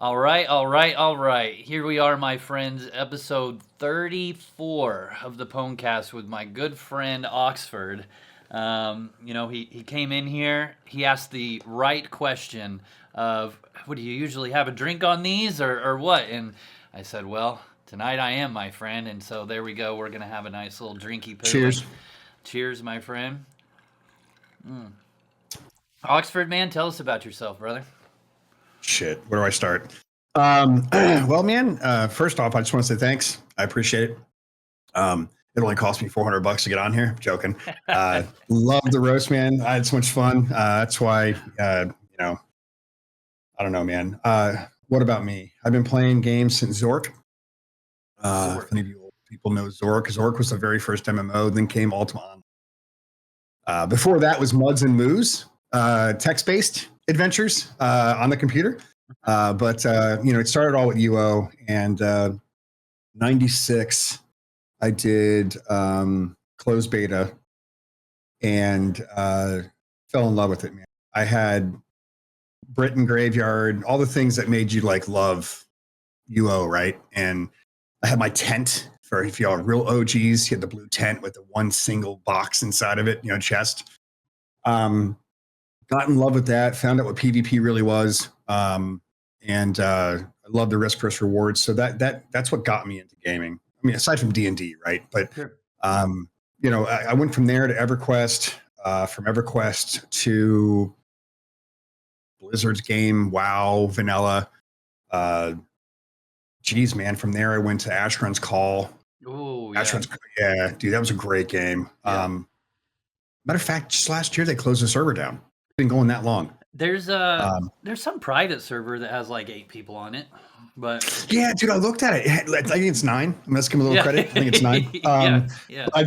All right. Here we are, my friends, episode 34 of the Pwncast with my good friend Oxfurd. He came in here, he asked the right question of, what do you usually have a drink on these or what? And I said, well, tonight I am, my friend. And so there we go. We're going to have a nice little drinky poo. Cheers. Cheers, my friend. Oxford, man, tell us about yourself, brother. Shit. Where do I start? Well, man, first off, I just want to say thanks. I appreciate it. It only cost me $400 to get on here. I'm joking. Love the roast, man. I had so much fun. That's why, I don't know, man. What about me? I've been playing games since Zork. If any of you old people know Zork, Zork was the very first MMO, then came Ultima Online. Before that was Muds and Moos, text-based adventures on the computer. But it started all with UO, and 96, I did closed beta and fell in love with it, man. I had Britain Graveyard, all the things that made you like love UO, right? And I had my tent for, if y'all are real OGs, you had the blue tent with the one single box inside of it, chest. Got in love with that, found out what PvP really was. And I love the risk versus rewards. So that's what got me into gaming. I mean, aside from D&D, right? But, Sure. I went from there to EverQuest, from EverQuest to Blizzard's game, WoW, Vanilla. Geez, man, from there I went to Ashrun's Call. Oh, Yeah, dude, that was a great game. Yeah. Matter of fact, just last year they closed the server down. It's been going that long. There's some private server that has like 8 people on it, but yeah, dude, I looked at it. I think it's 9. Let's give him a little credit. I think it's 9. Yeah. I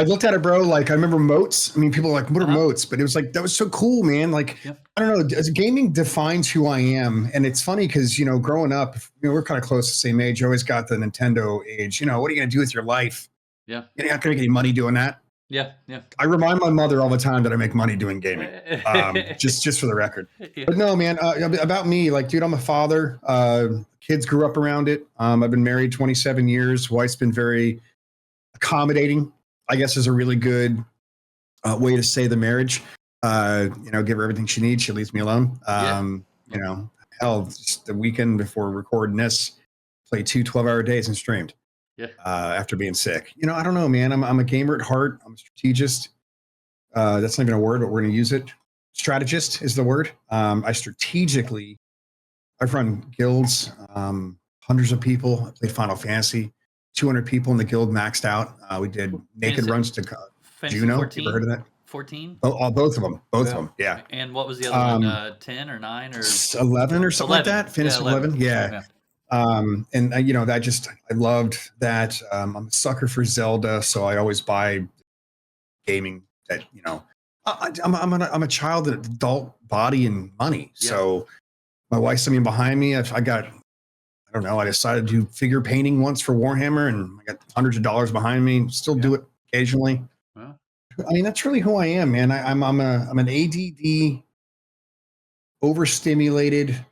looked at it, bro. Like I remember moats. I mean, people are like, what are moats? But it was like, that was so cool, man. Like, I don't know, gaming defines who I am. And it's funny because, growing up, we're kind of close to the same age. You always got the Nintendo age. What are you going to do with your life? Yeah. You're not going to make any money doing that. Yeah. I remind my mother all the time that I make money doing gaming, just for the record. Yeah. But no, man, about me, like, dude, I'm a father. Kids grew up around it. I've been married 27 years. Wife's been very accommodating, I guess, is a really good way to say the marriage. Give her everything she needs. She leaves me alone. Hell, just the weekend before recording this, played 2 12-hour days and streamed. Yeah. After being sick, I don't know, man. I'm a gamer at heart. I'm a strategist. That's not even a word, but we're going to use it. Strategist is the word. I've run guilds, hundreds of people. I played Final Fantasy, 200 people in the guild maxed out. We did naked runs to Juno. 14? You ever heard of that? 14? Oh, both of them. Both of them. Yeah. And what was the other one? 10 or 9 or 11 or something 11. Like that? Finished 11. Yeah. I loved that. I'm a sucker for Zelda, so I always buy gaming that, I'm a child, an adult body and money. Yeah. So my wife's sitting behind me. I decided to do figure painting once for Warhammer, and I got hundreds of dollars behind me. Still do it occasionally. Wow. I mean, that's really who I am, man. I'm an ADD, overstimulated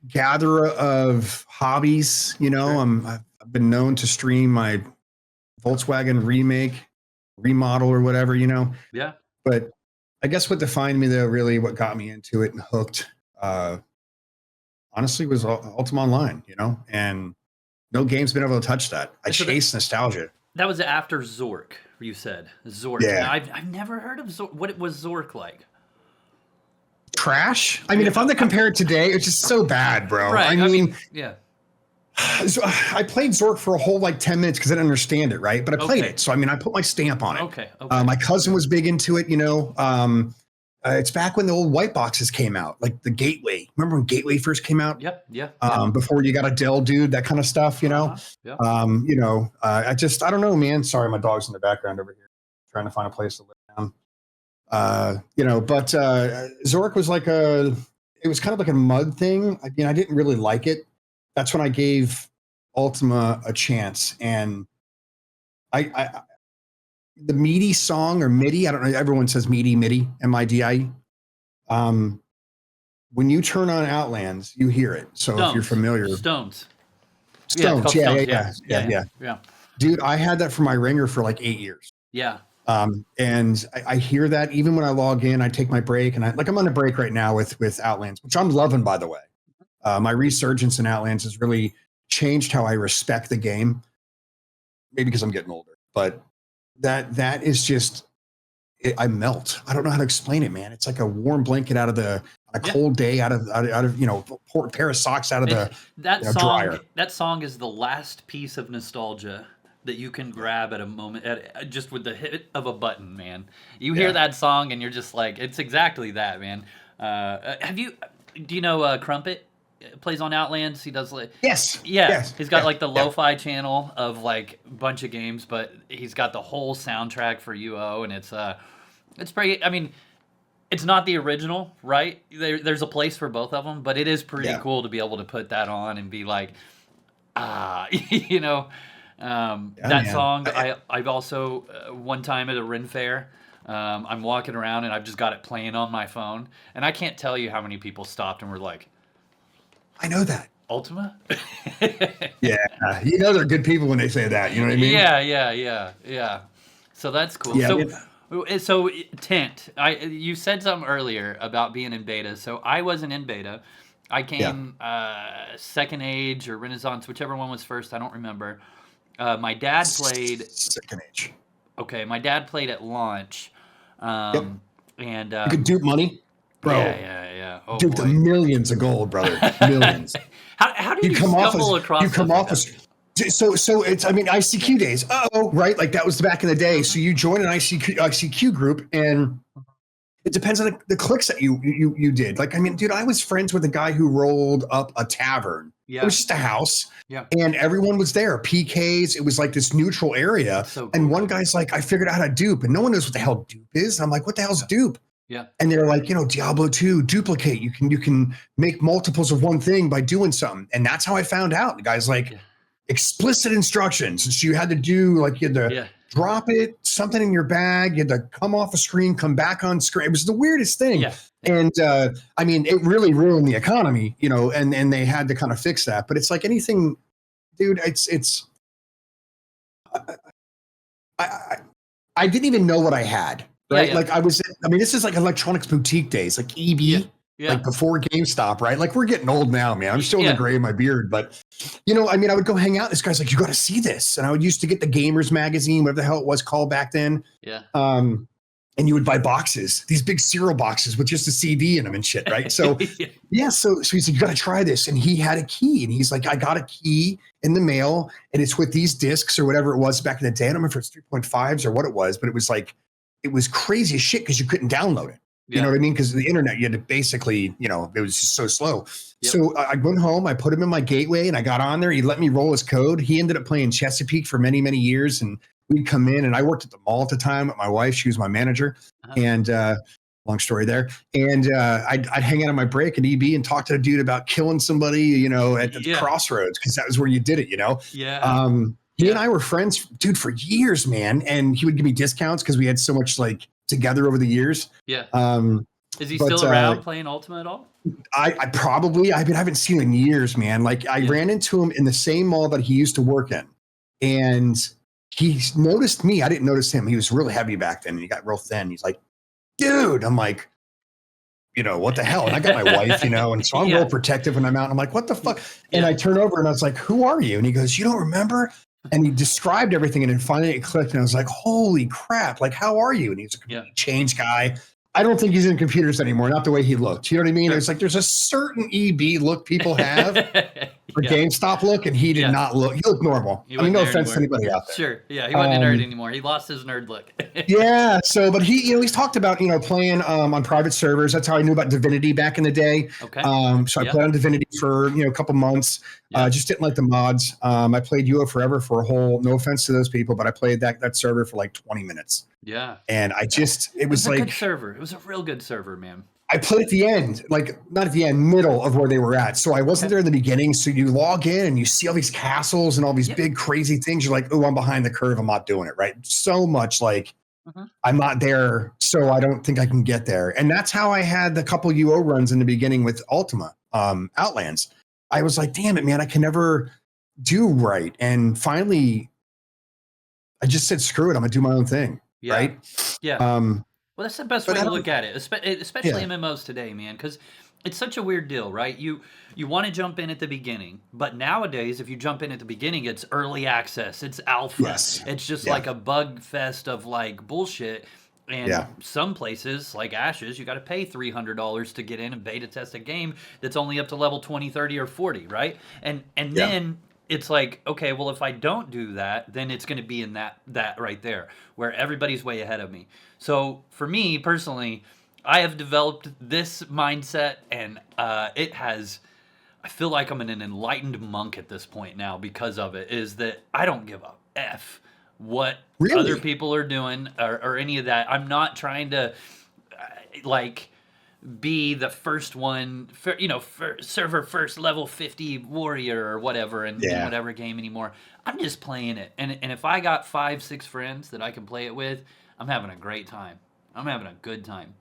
gatherer of hobbies. I've been known to stream my Volkswagen remodel or whatever, Yeah. But I guess what defined me, though, really what got me into it and hooked, honestly, was Ultima Online, and no game's been able to touch that. I chase nostalgia. That was after Zork, you said. Zork. Yeah. Now, I've never heard of Zork. What was Zork like? Trash. I mean, if I'm to compare it today, it's just so bad, bro. Right. I mean, yeah. So I played Zork for a whole 10 minutes because I didn't understand it, right? But I played it, so I put my stamp on it. Okay. My cousin was big into it, It's back when the old white boxes came out, like the Gateway. Remember when Gateway first came out? Yep. Yeah. Before you got a Dell, dude, that kind of stuff, Yeah. I don't know, man. Sorry, my dog's in the background over here, trying to find a place to live down. But Zork was it was kind of like a mud thing. I didn't really like it. That's when I gave Ultima a chance, and I the MIDI song, or MIDI, I don't know. Everyone says MIDI, MIDI. when you turn on Outlands, you hear it. So if you're familiar, Stones. Stones, Yeah. Dude, I had that for my ringer for like 8 years. Yeah. And I hear that even when I log in, I take my break, and I'm on a break right now with Outlands, which I'm loving, by the way. My resurgence in Outlands has really changed how I respect the game. Maybe because I'm getting older, but that is just, I melt. I don't know how to explain it, man. It's like a warm blanket out of a cold day, out of pour a pair of socks out of the dryer. That song is the last piece of nostalgia that you can grab at a moment, just with the hit of a button, man. You hear that song and you're just like, it's exactly that, man. Do you know Crumpet? Plays on Outlands. He does like he's got like the lo-fi channel of like a bunch of games, but he's got the whole soundtrack for UO, and it's pretty. I mean, it's not the original, right? There's a place for both of them, but it is pretty cool to be able to put that on and be like, that song. I've also one time at a Ren Fair. I'm walking around and I've just got it playing on my phone, and I can't tell you how many people stopped and were like, I know that. Ultima? Yeah. They're good people when they say that. You know what I mean? Yeah. So that's cool. Yeah, so Tent, you said something earlier about being in beta. So I wasn't in beta. I came Second Age or Renaissance, whichever one was first. I don't remember. My dad played... Second Age. Okay, my dad played at launch. And you could dupe money? Bro, yeah. Oh, dude, the millions of gold, brother. Millions. How do you stumble across? You come off so it's, I mean, ICQ days. Right? Like that was back in the day. So you join an ICQ group, and it depends on the clicks that you did. Like, I mean, dude, I was friends with a guy who rolled up a tavern. Yeah. It was just a house. Yeah. And everyone was there. PKs. It was like this neutral area. So cool. And one guy's like, I figured out how to dupe, and no one knows what the hell dupe is. And I'm like, what the hell's dupe? Yeah. And they're like, Diablo 2, duplicate. You can make multiples of one thing by doing something. And that's how I found out. The guy's like, explicit instructions. And so you had to do, like, you had to drop it, something in your bag. You had to come off a screen, come back on screen. It was the weirdest thing. Yeah. And I mean, it really ruined the economy, and they had to kind of fix that. But it's like anything, dude, it's I didn't even know what I had. Right. Yeah. Like this is like electronics boutique days, like EB, like before GameStop, right? Like we're getting old now, man. I'm still in the gray of my beard, but I would go hang out. This guy's like, you got to see this. And I would used to get the Gamers magazine, whatever the hell it was called back then. Yeah. And you would buy boxes, these big cereal boxes with just a CD in them and shit, right? So so he's like, you got to try this. And he had a key, and he's like, I got a key in the mail, and it's with these discs or whatever it was back in the day. I don't remember if it's 3.5s or what it was, but it was like, it was crazy as shit because you couldn't download it. You know what I mean? Because the internet, you had to basically, it was just so slow. Yep. So I went home, I put him in my gateway, and I got on there. He let me roll his code. He ended up playing Chesapeake for many, many years. And we'd come in, and I worked at the mall at the time with my wife. She was my manager. And long story there. And I'd hang out on my break at EB and talk to a dude about killing somebody, at the crossroads, because that was where you did it, Yeah. He and I were friends, dude, for years, man. And he would give me discounts because we had so much like together over the years. Yeah. Is he still around playing Ultima at all? I haven't seen him in years, man. Like I ran into him in the same mall that he used to work in, and he noticed me. I didn't notice him. He was really heavy back then, and he got real thin. He's like, dude, I'm like, what the hell? And I got my wife, and so I'm real protective when I'm out. And I'm like, what the fuck? And I turn over and I was like, who are you? And he goes, you don't remember? And he described everything, and then finally it clicked, and I was like, holy crap, like, how are you? And he's a complete change guy. I don't think he's in computers anymore, not the way he looked. You know what I mean? Sure. It's like there's a certain EB look people have, or GameStop look, and he did not look. He looked normal. I mean, no offense to anybody out there. Sure, yeah, he wasn't a nerd anymore. He lost his nerd look. But he, he's talked about playing on private servers. That's how I knew about Divinity back in the day. Okay. So I played on Divinity for a couple months. Just didn't like the mods. I played UO Forever for a whole. No offense to those people, but I played that server for like 20 minutes. Yeah. And it was like a good server. It was a real good server, man. I played at the end, like not at the end, middle of where they were at. So I wasn't there in the beginning. So you log in and you see all these castles and all these big crazy things. You're like, oh, I'm behind the curve. I'm not doing it right. So much like I'm not there, so I don't think I can get there. And that's how I had the couple UO runs in the beginning with Ultima Outlands. I was like, damn it, man, I can never do right. And finally, I just said, screw it, I'm gonna do my own thing. Yeah. Right. Yeah. Well, that's the best way to look at it, especially MMOs today, man, because it's such a weird deal, right? You want to jump in at the beginning, but nowadays, if you jump in at the beginning, it's early access, it's alpha, it's just like a bug fest of like bullshit. And some places, like Ashes, you got to pay $300 to get in and beta test a game that's only up to level 20, 30, or 40, right? And then it's like, okay, well, if I don't do that, then it's going to be in that right there, where everybody's way ahead of me. So for me personally, I have developed this mindset, and it has. I feel like I'm an enlightened monk at this point now because of it. Is that I don't give a f what other people are doing or any of that. I'm not trying to like be the first one, for, server first level 50 warrior or whatever in whatever game anymore. I'm just playing it, and if I got 5-6 friends that I can play it with, I'm having a great time. I'm having a good time.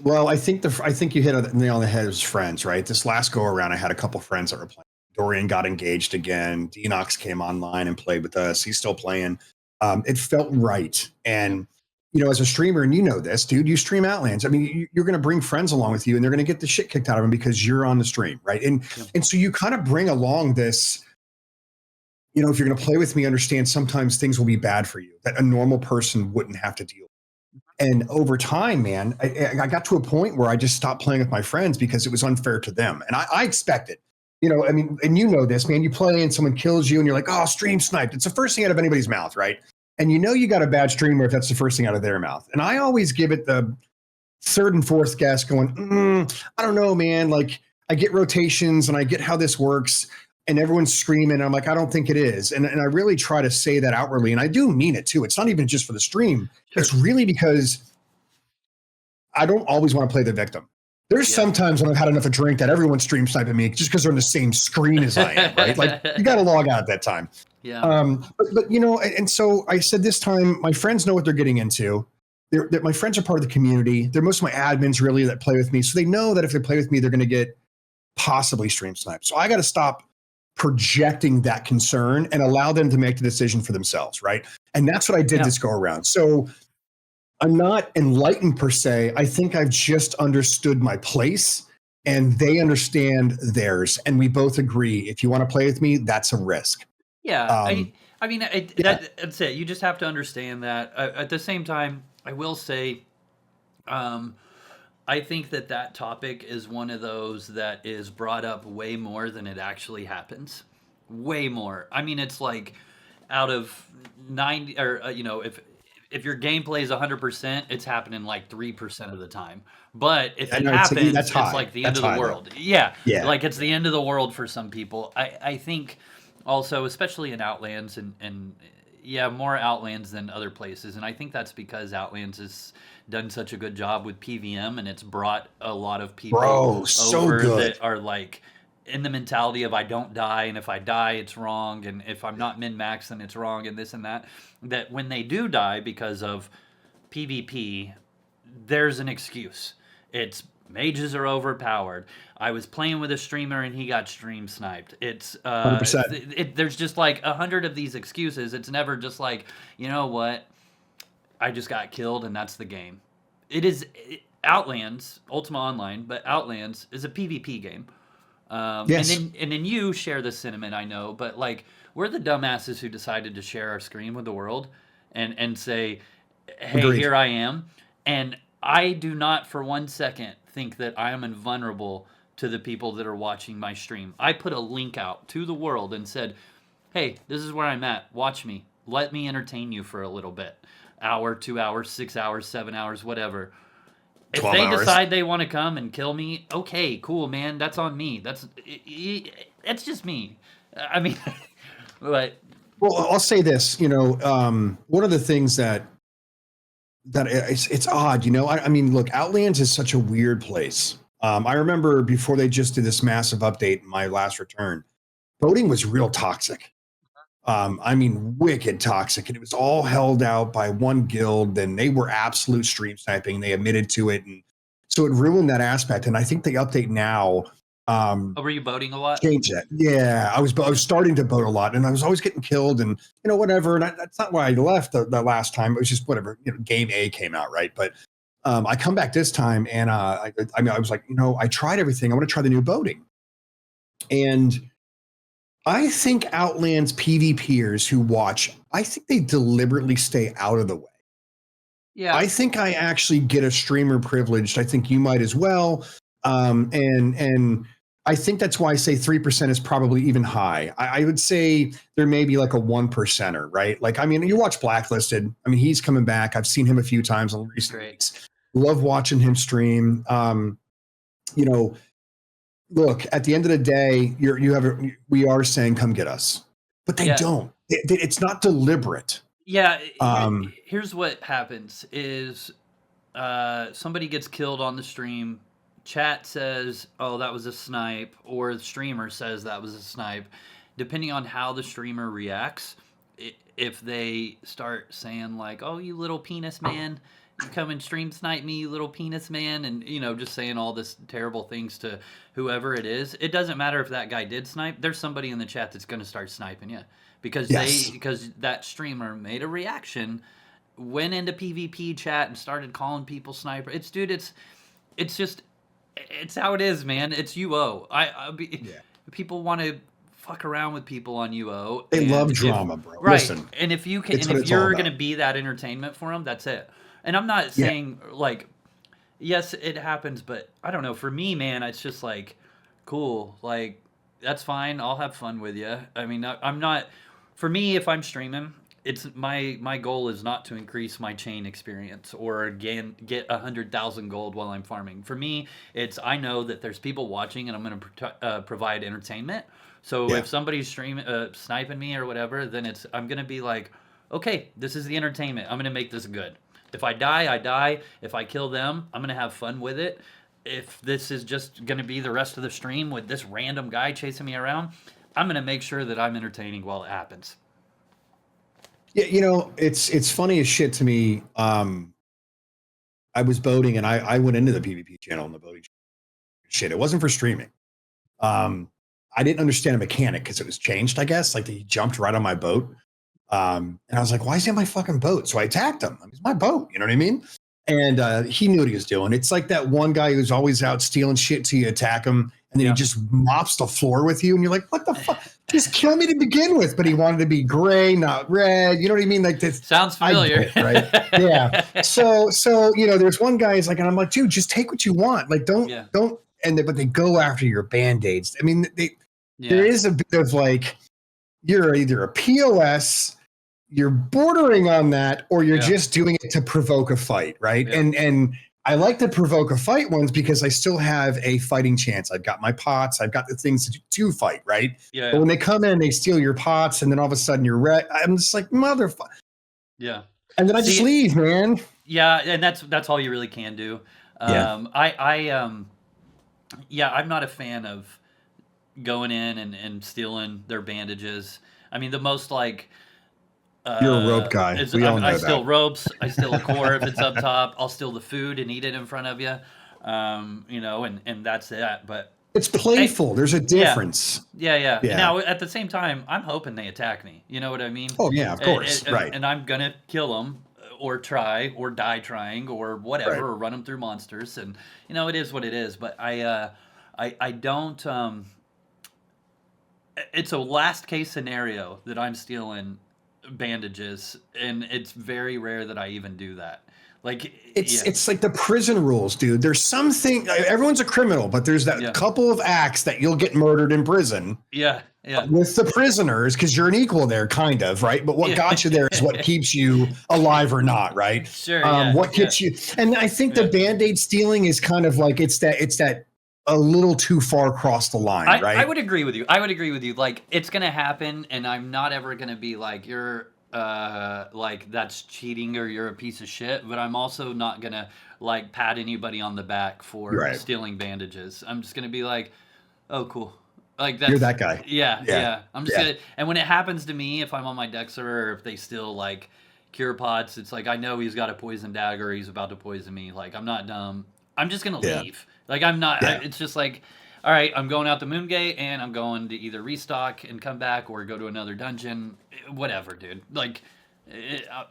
Well, I think you hit a nail on the head as friends, right? This last go around, I had a couple friends that were playing. Dorian got engaged again. Denox came online and played with us. He's still playing. It felt right. And, as a streamer, and you know this, dude, you stream Outlands. I mean, you're going to bring friends along with you, and they're going to get the shit kicked out of them because you're on the stream, right? And so you kind of bring along this, if you're going to play with me, understand sometimes things will be bad for you that a normal person wouldn't have to deal with. And over time, man, I got to a point where I just stopped playing with my friends because it was unfair to them. And I expected, and this, man, you play and someone kills you and you're like, oh, stream sniped. It's the first thing out of anybody's mouth, right? And you got a bad streamer if that's the first thing out of their mouth. And I always give it the third and fourth guess going, I don't know, man. Like I get rotations and I get how this works and everyone's screaming. I'm like, I don't think it is. And I really try to say that outwardly. And I do mean it too. It's not even just for the stream. Sure. It's really because I don't always want to play the victim. There's sometimes when I've had enough to drink that everyone's stream sniping me just because they're on the same screen as I am, right? Like you got to log out at that time. Yeah. But and so I said this time, my friends know what they're getting into. My friends are part of the community. They're most of my admins really that play with me. So they know that if they play with me, they're going to get possibly stream sniped. So I got to stop projecting that concern and allow them to make the decision for themselves, right? And that's what I did this go around. So I'm not enlightened per se. I think I've just understood my place and they understand theirs. And we both agree, if you want to play with me, that's a risk. Yeah. That's it. You just have to understand that. At the same time, I will say, I think that topic is one of those that is brought up way more than it actually happens. Way more. I mean, it's like out of 90 or, if your gameplay is 100%, it's happening like 3% of the time. But if it happens, it's like the end of the world. Yeah. Like it's the end of the world for some people. I think also, especially in Outlands and more Outlands than other places. And I think that's because Outlands has done such a good job with PVM and it's brought a lot of people over that are like in the mentality of I don't die, and if I die, it's wrong, and if I'm not min-max, then it's wrong, and this and that. That when they do die because of PvP, there's an excuse. It's mages are overpowered. I was playing with a streamer and he got stream sniped. It's 100%. There's just like 100 of these excuses. It's never just like, you know what, I just got killed and that's the game. Outlands, Ultima Online, but Outlands is a PvP game. Yes. And then you share the sentiment, I know, but like we're the dumbasses who decided to share our screen with the world and say, hey, Agreed. Here I am. And I do not for 1 second think that I am invulnerable to the people that are watching my stream. I put a link out to the world and said, hey, this is where I'm at. Watch me. Let me entertain you for a little bit. Hour, 2 hours, 6 hours, 7 hours, whatever. If they decide they want to come and kill me, okay, cool, man. That's on me. That's just me. I mean, but well, I'll say this. One of the things that it's odd. I mean, look, Outlands is such a weird place. I remember before they just did this massive update in my last return, voting was real toxic. I mean, wicked toxic. And it was all held out by one guild. And they were absolute stream sniping. They admitted to it. And so it ruined that aspect. And I think the update now Were you boating a lot? changed that. Yeah, I was starting to boat a lot and I was always getting killed and, whatever. And that's not why I left the last time. It was just whatever, game A came out, right? But I come back this time and I was like, I tried everything. I want to try the new boating. And I think Outlands PvPers who watch, I think they deliberately stay out of the way. Yeah. I think I actually get a streamer privileged. I think you might as well. And I think that's why I say 3% is probably even high. I would say there may be like a 1%er, right? Like, I mean, you watch Blacklisted. I mean, he's coming back. I've seen him a few times on recent weeks. Love watching him stream. Look, at the end of the day, we are saying, come get us, but they don't. It's not deliberate. Yeah. Here's what happens is somebody gets killed on the stream. Chat says, oh, that was a snipe, or the streamer says that was a snipe. Depending on how the streamer reacts, if they start saying like, oh, you little penis man, you come and stream snipe me, you little penis man, and just saying all this terrible things to whoever it is. It doesn't matter if that guy did snipe. There's somebody in the chat that's going to start sniping you because because that streamer made a reaction, went into PvP chat and started calling people sniper. It's just it's how it is, man. It's UO. People want to fuck around with people on UO. They love drama, bro. Right. Listen, and if you can, and if you're going to be that entertainment for them, that's it. And I'm not saying like, yes, it happens, but I don't know. For me, man, it's just like, cool. Like, that's fine. I'll have fun with you. I mean, I'm not. For me, if I'm streaming, it's my goal is not to increase my chain experience or get 100,000 gold while I'm farming. For me, it's I know that there's people watching and I'm going to provide entertainment. So if somebody's sniping me or whatever, then I'm going to be like, okay, this is the entertainment. I'm going to make this good. If I die, I die. If I kill them, I'm going to have fun with it. If this is just going to be the rest of the stream with this random guy chasing me around, I'm going to make sure that I'm entertaining while it happens. Yeah, it's funny as shit to me. I was boating and I went into the PvP channel and the boating shit. It wasn't for streaming. I didn't understand a mechanic because it was changed, I guess. Like he jumped right on my boat. And I was like, why is he on my fucking boat? So I attacked him. It's my boat. You know what I mean? And he knew what he was doing. It's like that one guy who's always out stealing shit till you attack him. And then he just mops the floor with you. And you're like, what the fuck? Just kill me to begin with. But he wanted to be gray, not red. You know what I mean? Like this. Sounds familiar. Right? Yeah. So, there's one guy who's like, and I'm like, dude, just take what you want. Like, don't. But they go after your Band-Aids. I mean, there is a bit of like, you're either a POS, you're bordering on that, or you're just doing it to provoke a fight, right? Yeah. And I like the provoke a fight ones because I still have a fighting chance. I've got my pots, I've got the things to fight, right? Yeah. But when they come in, they steal your pots, and then all of a sudden you're red. I'm just like, motherfucker. Yeah. And then I just leave, man. Yeah, and that's all you really can do. I'm not a fan of going in and stealing their bandages. I mean, the most like you're a rope guy. I steal ropes. I steal a core if it's up top. I'll steal the food and eat it in front of you. And that's that. But it's playful. There's a difference. Yeah. Now at the same time, I'm hoping they attack me. You know what I mean? Oh yeah, of course. Right. And I'm gonna kill them or try or die trying or whatever or run them through monsters. And it is what it is. But I don't. It's a last case scenario that I'm stealing bandages, and it's very rare that I even do that. Like it's like the prison rules, dude. There's something. Everyone's a criminal, but there's that couple of acts that you'll get murdered in prison. Yeah. With the prisoners, because you're an equal there, kind of, right? But what got you there is what keeps you alive or not, right? Sure. What gets you? And I think the Band-Aid stealing is kind of like it's that. A little too far across the line, right? I would agree with you. Like, it's going to happen, and I'm not ever going to be like, you're, like, that's cheating or you're a piece of shit, but I'm also not going to, like, pat anybody on the back for stealing bandages. I'm just going to be like, oh, cool. Like that's You're that guy. yeah. I'm just gonna, and when it happens to me, if I'm on my deck server, or if they still like cure pots, it's like I know he's got a poison dagger, he's about to poison me. Like I'm not dumb. I'm just gonna leave. Like I'm not. It's just like, all right, I'm going out the moon gate, and I'm going to either restock and come back, or go to another dungeon. Whatever, dude. Like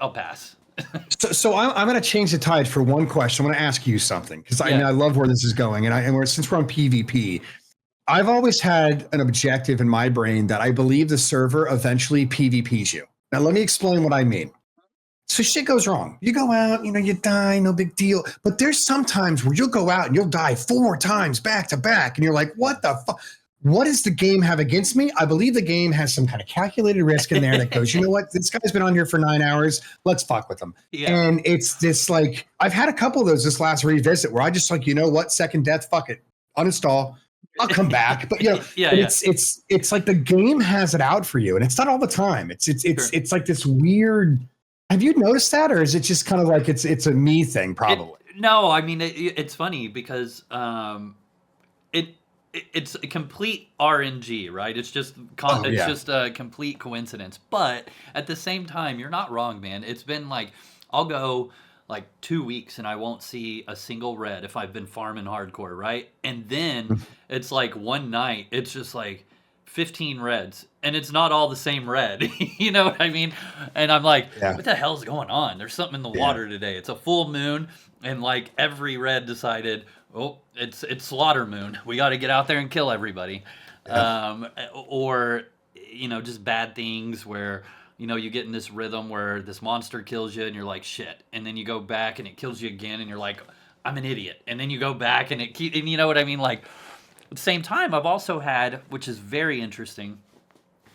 I'll pass. So I'm going to change the tide for one question. I want to ask you something because I love where this is going, and since we're on PvP. I've always had an objective in my brain that I believe the server eventually PvPs you. Now, let me explain what I mean. So shit goes wrong. You go out, you die, no big deal. But there's some times where you'll go out and you'll die 4 times back to back. And you're like, what the fuck? What does the game have against me? I believe the game has some kind of calculated risk in there that goes, you know what? This guy's been on here for 9 hours. Let's fuck with him. Yeah. And it's this like, I've had a couple of those this last revisit where I just like, you know what? Second death, fuck it. Uninstall. I'll come back, but it's like the game has it out for you, and it's not all the time. It's like this weird. Have you noticed that, or is it just kind of like it's a me thing? Probably. No, I mean it's funny because it's a complete RNG, right? It's just just a complete coincidence. But at the same time, you're not wrong, man. It's been like I'll go like 2 weeks and I won't see a single red if I've been farming hardcore, right? And then it's like one night, it's just like 15 reds, and it's not all the same red. You know what I mean? And I'm like, what the hell's going on? There's something in the water today. It's a full moon, and like every red decided, oh, it's slaughter moon. We got to get out there and kill everybody. Or just bad things where you get in this rhythm where this monster kills you and you're like, shit. And then you go back and it kills you again and you're like, I'm an idiot. And then you go back and and you know what I mean? Like, at the same time, I've also had, which is very interesting,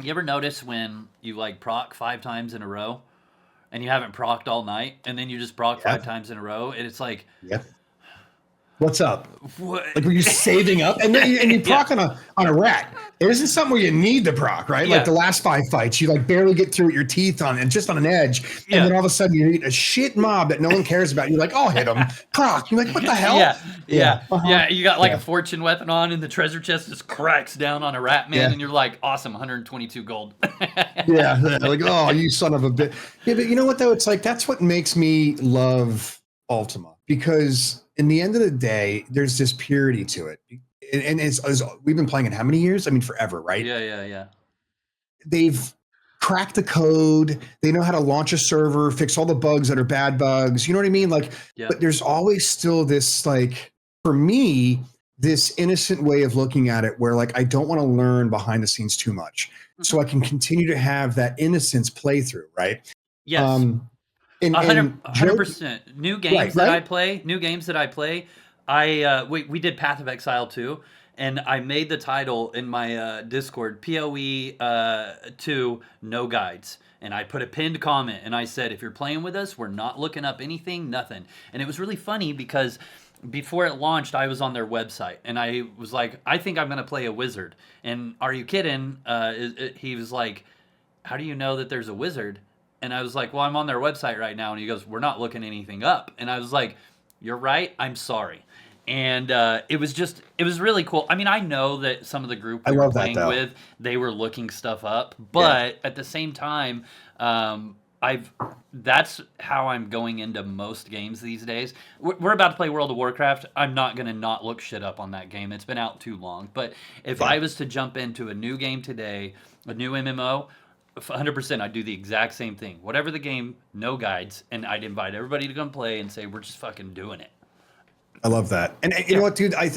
you ever notice when you like proc 5 times in a row and you haven't procced all night, and then you just proc 5 times in a row, and it's like, what's up? What? Like, were you saving up? And then you proc on a rat. It isn't something where you need the proc, right? Like the last 5 fights, you like barely get through with your teeth on and just on an edge. And then all of a sudden you meet a shit mob that no one cares about. You're like, I'll hit him. Proc. You're like, what the hell? You got like a fortune weapon on, and the treasure chest just cracks down on a rat man, and you're like, awesome, 122 gold. Like, oh, you son of a bitch. Yeah, but you know what though? It's like, that's what makes me love Ultima, because in the end of the day, there's this purity to it. And as we've been playing it how many years? I mean, forever, right? Yeah. They've cracked the code. They know how to launch a server, fix all the bugs that are bad bugs. You know what I mean? Like, but there's always still this, like, for me, this innocent way of looking at it where, like, I don't want to learn behind the scenes too much. So I can continue to have that innocence playthrough, right? Yes. 100%. New games that I play, we did Path of Exile 2, and I made the title in my Discord, PoE 2 No Guides. And I put a pinned comment, and I said, if you're playing with us, we're not looking up anything, nothing. And it was really funny because before it launched, I was on their website, and I was like, I think I'm going to play a wizard. And are you kidding? He was like, how do you know that there's a wizard? And I was like, well, I'm on their website right now. And he goes, we're not looking anything up. And I was like, you're right. I'm sorry. And it was really cool. I mean, I know that some of the group we were playing with, they were looking stuff up. But at the same time, that's how I'm going into most games these days. We're about to play World of Warcraft. I'm not going to not look shit up on that game. It's been out too long. But if I was to jump into a new game today, a new MMO, 100%, I'd do the exact same thing. Whatever the game, no guides, and I'd invite everybody to come play and say, we're just fucking doing it. I love that. And you know what, dude? I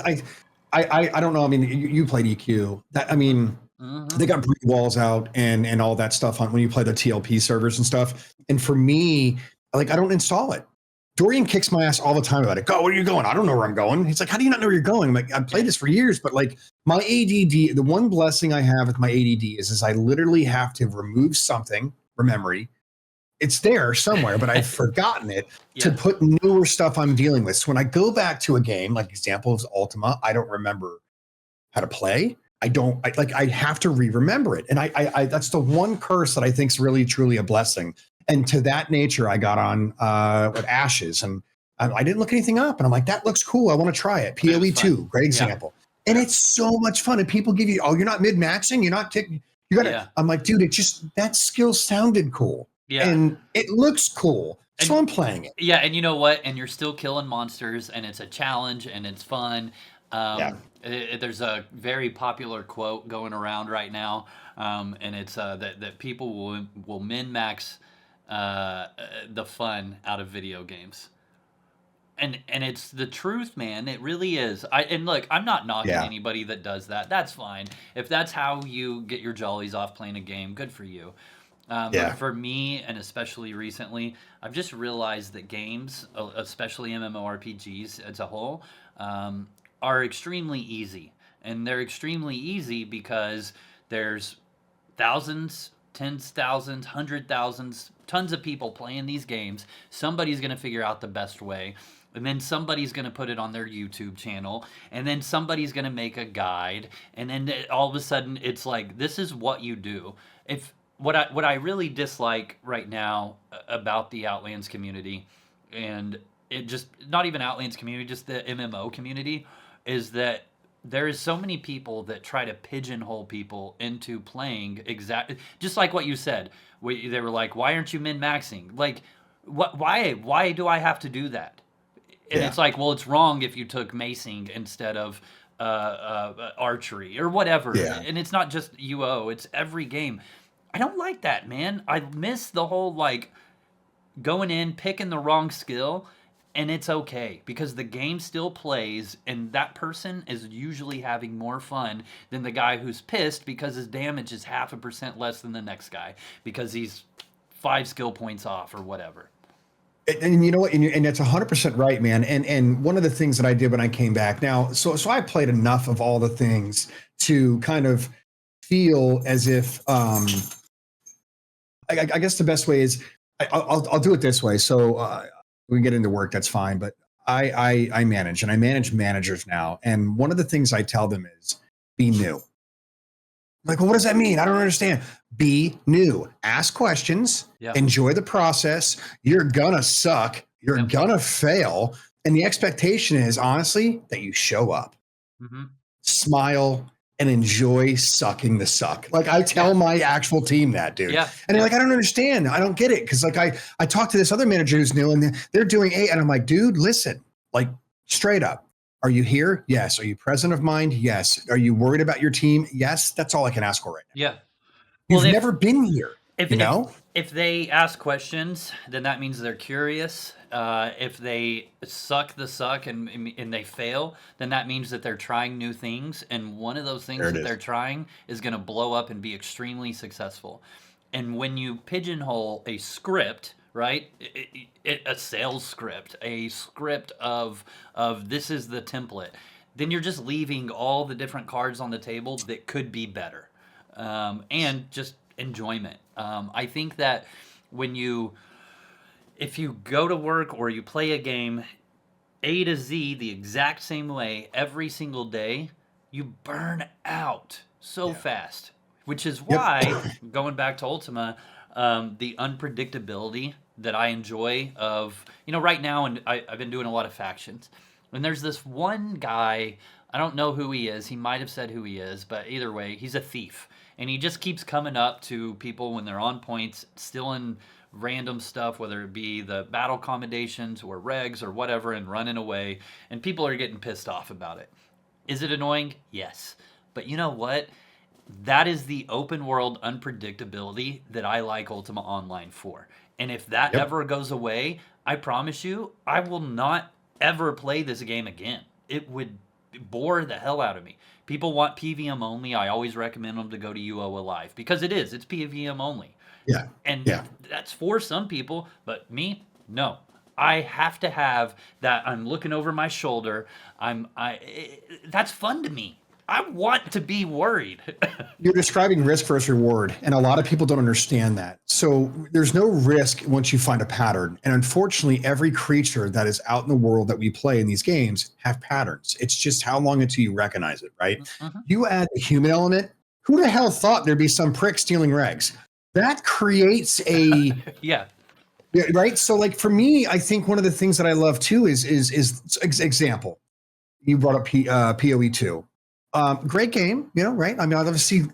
don't know. I mean, you played EQ. They got breed walls out and all that stuff on when you play the TLP servers and stuff. And for me, like, I don't install it. Dorian kicks my ass all the time about it. Go, where are you going? I don't know where I'm going. He's like, how do you not know where you're going? I'm like, I've played this for years, but like my ADD, the one blessing I have with my ADD is I literally have to remove something from memory. It's there somewhere, but I've forgotten it to put newer stuff I'm dealing with. So when I go back to a game, like example of Ultima, I don't remember how to play. I have to re-remember it. And I that's the one curse that I think is really, truly a blessing. And to that nature, I got on with Ashes, and I didn't look anything up. And I'm like, that looks cool. I want to try it. PoE 2, great example. And it's so much fun. And people give you, oh, you're not mid-maxing, you're not you gotta. Yeah. I'm like, dude, it just that skill sounded cool. Yeah. And it looks cool. So I'm playing it. Yeah, and you know what? And you're still killing monsters, and it's a challenge, and it's fun. There's a very popular quote going around right now, and it's that people will min-max the fun out of video games. And it's the truth, man. It really is. And look, I'm not knocking anybody that does that. That's fine. If that's how you get your jollies off playing a game, good for you. But for me, and especially recently, I've just realized that games, especially MMORPGs as a whole, are extremely easy. And they're extremely easy because there's thousands, tens thousands, hundred thousands, tons of people playing these games. Somebody's going to figure out the best way. And then somebody's going to put it on their YouTube channel. And then somebody's going to make a guide. And then all of a sudden, it's like, this is what you do. What I really dislike right now about the Outlands community, and it just, not even Outlands community, just the MMO community, is that there is so many people that try to pigeonhole people into playing just like what you said. They were like, why aren't you min-maxing? Like, why do I have to do that? And it's like, well, it's wrong if you took macing instead of archery or whatever. And it's not just UO, it's every game. I don't like that, man. I miss the whole, like, going in, picking the wrong skill, and it's okay because the game still plays, and that person is usually having more fun than the guy who's pissed because his damage is 0.5% less than the next guy because he's 5 skill points off or whatever. And you know what? And that's 100% right, man. And one of the things that I did when I came back now, so I played enough of all the things to kind of feel as if, I guess the best way is I'll do it this way. So we get into work, that's fine. But I manage, and I manage managers now. And one of the things I tell them is be new. Like, well, what does that mean? I don't understand. Be new. Ask questions. Enjoy the process. You're gonna suck. You're gonna fail. And the expectation is, honestly, that you show up, smile, and enjoy sucking the suck. Like, I tell my actual team that, dude. And they're like, I don't understand. I don't get it. Because, like, I talked to this other manager who's new, and they're doing A, and I'm like, dude, listen, like, straight up. Are you here? Yes. Are you present of mind? Yes. Are you worried about your team? Yes. That's all I can ask for right now. You've never been here. If they ask questions, then that means they're curious. If they suck the suck and they fail, then that means that they're trying new things. And one of those things that they're trying is going to blow up and be extremely successful. And when you pigeonhole a script, right? A sales script, a script of this is the template, then you're just leaving all the different cards on the table that could be better, and just enjoyment. I think that if you go to work or you play a game A to Z the exact same way every single day, you burn out so fast, which is why, going back to Ultima, the unpredictability that I enjoy of, right now, and I've been doing a lot of factions, and there's this one guy, I don't know who he is, he might have said who he is, but either way, he's a thief, and he just keeps coming up to people when they're on points, stealing random stuff, whether it be the battle commendations or regs or whatever, and running away, and people are getting pissed off about it. Is it annoying? Yes. But you know what? That is the open world unpredictability that I like Ultima Online for. And if that ever goes away, I promise you, I will not ever play this game again. It would bore the hell out of me. People want PVM only. I always recommend them to go to UO Alive because it's PVM only. And that's for some people, but me, no. I have to have that. I'm looking over my shoulder. That's fun to me. I want to be worried. You're describing risk versus reward, and a lot of people don't understand that. So there's no risk once you find a pattern. And unfortunately, every creature that is out in the world that we play in these games have patterns. It's just how long until you recognize it, right? You add the human element. Who the hell thought there'd be some prick stealing regs? That creates a... right? So, like, for me, I think one of the things that I love too is example. You brought up PoE2. Great game, right? I mean, obviously,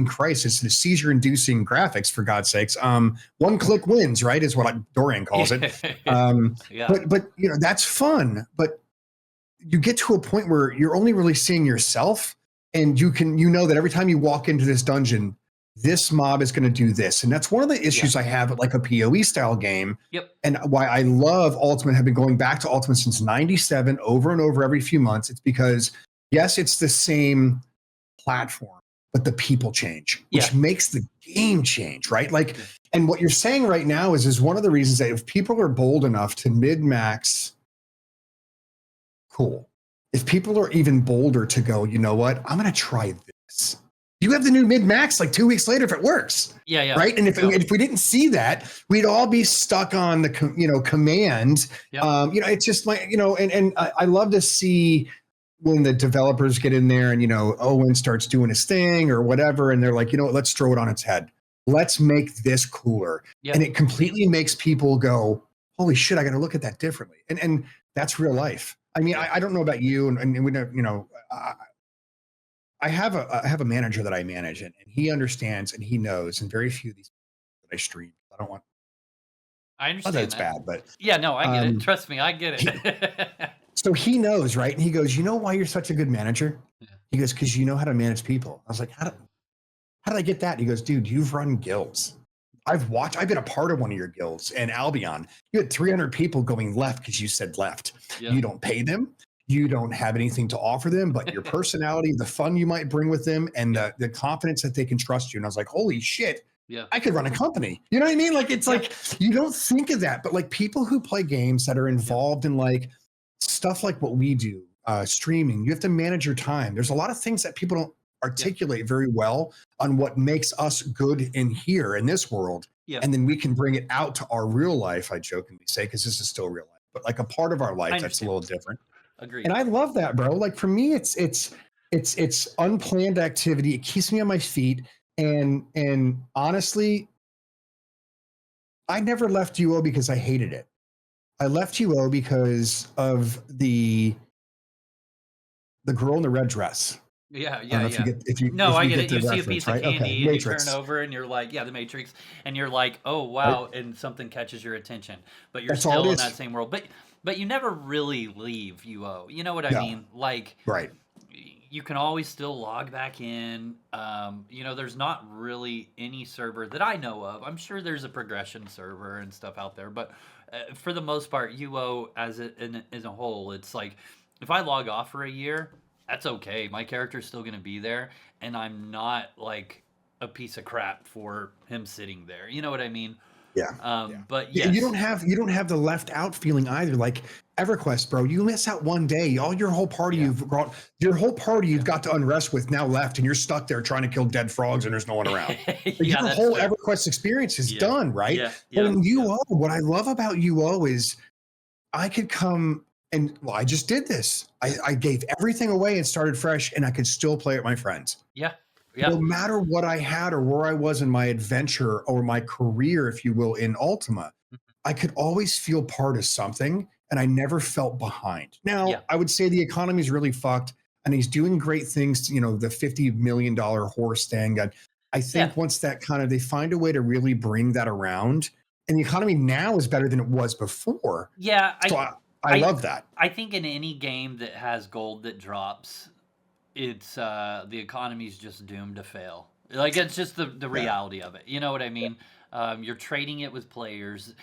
Christ, it's the seizure-inducing graphics for God's sakes. One click wins, right? Is what Dorian calls it. Yeah. But that's fun. But you get to a point where you're only really seeing yourself, and you know that every time you walk into this dungeon, this mob is going to do this, and that's one of the issues I have with like a PoE style game. Yep. And why I love Ultimate, have been going back to Ultimate since '97, over and over every few months. It's because yes, it's the same platform, but the people change, which makes the game change, right? Like, and what you're saying right now is one of the reasons that if people are bold enough to min-max, cool. If people are even bolder to go, you know what, I'm going to try this. You have the new mid-max like 2 weeks later if it works. Yeah. Right. And if we didn't see that, we'd all be stuck on the command. Yep. It's just like, and I love to see when the developers get in there and Owen starts doing his thing or whatever, and they're like, let's throw it on its head. Let's make this cooler. Yep. And it completely makes people go, holy shit, I got to look at that differently. And that's real life. I mean, I don't know about you, and we know, I have a manager that I manage, and he understands and he knows, and very few of these that I stream. I don't want. I understand Not that it's that. bad, but yeah, no, I get it. Trust me, I get it. So he knows, right? And he goes, you know why you're such a good manager? Yeah. He goes, because you know how to manage people. I was like, how did I get that? He goes, dude, you've run guilds. I've been a part of one of your guilds in Albion. You had 300 people going left because you said left. Yeah. You don't pay them. You don't have anything to offer them, but your personality, the fun you might bring with them, and the confidence that they can trust you. And I was like, holy shit, I could run a company. You know what I mean? Like, it's like, you don't think of that, but like people who play games that are involved in like stuff like what we do, streaming, you have to manage your time. There's a lot of things that people don't articulate very well on what makes us good in here in this world. And then we can bring it out to our real life, I jokingly say, because this is still real life, but like a part of our life that's a little different. Agreed. And I love that, bro. Like for me, it's unplanned activity. It keeps me on my feet. And honestly, I never left UO because I hated it. I left UO because of the girl in the red dress. Yeah. No, I get it. You see a piece of candy and Matrix. you turn over and you're like, the Matrix, and you're like, oh wow, right. And something catches your attention, but you're still in that same world. But you never really leave UO. You know what I mean? Like, right. You can always still log back in. There's not really any server that I know of. I'm sure there's a progression server and stuff out there, but for the most part, UO as a whole, it's like if I log off for a year, that's okay. My character's still going to be there, and I'm not like a piece of crap for him sitting there. You know what I mean? Yeah. But yes. You don't have the left out feeling either. Like EverQuest, bro, you miss out one day. Your whole party you've got to unrest with now left, and you're stuck there trying to kill dead frogs, and there's no one around. Your whole EverQuest experience is done, right? But in UO, what I love about UO is I could come and I just did this. I gave everything away and started fresh, and I could still play with my friends. Yeah. No matter what I had or where I was in my adventure or my career, if you will, in Ultima, I could always feel part of something, and I never felt behind. Now, I would say the economy is really fucked, and he's doing great things. The $50 million horse thing. I think once that they find a way to really bring that around, and the economy now is better than it was before. Yeah, so I love that. I think in any game that has gold that drops, it's the economy's just doomed to fail. Like, it's just the reality of it. You know what I mean? You're trading it with players.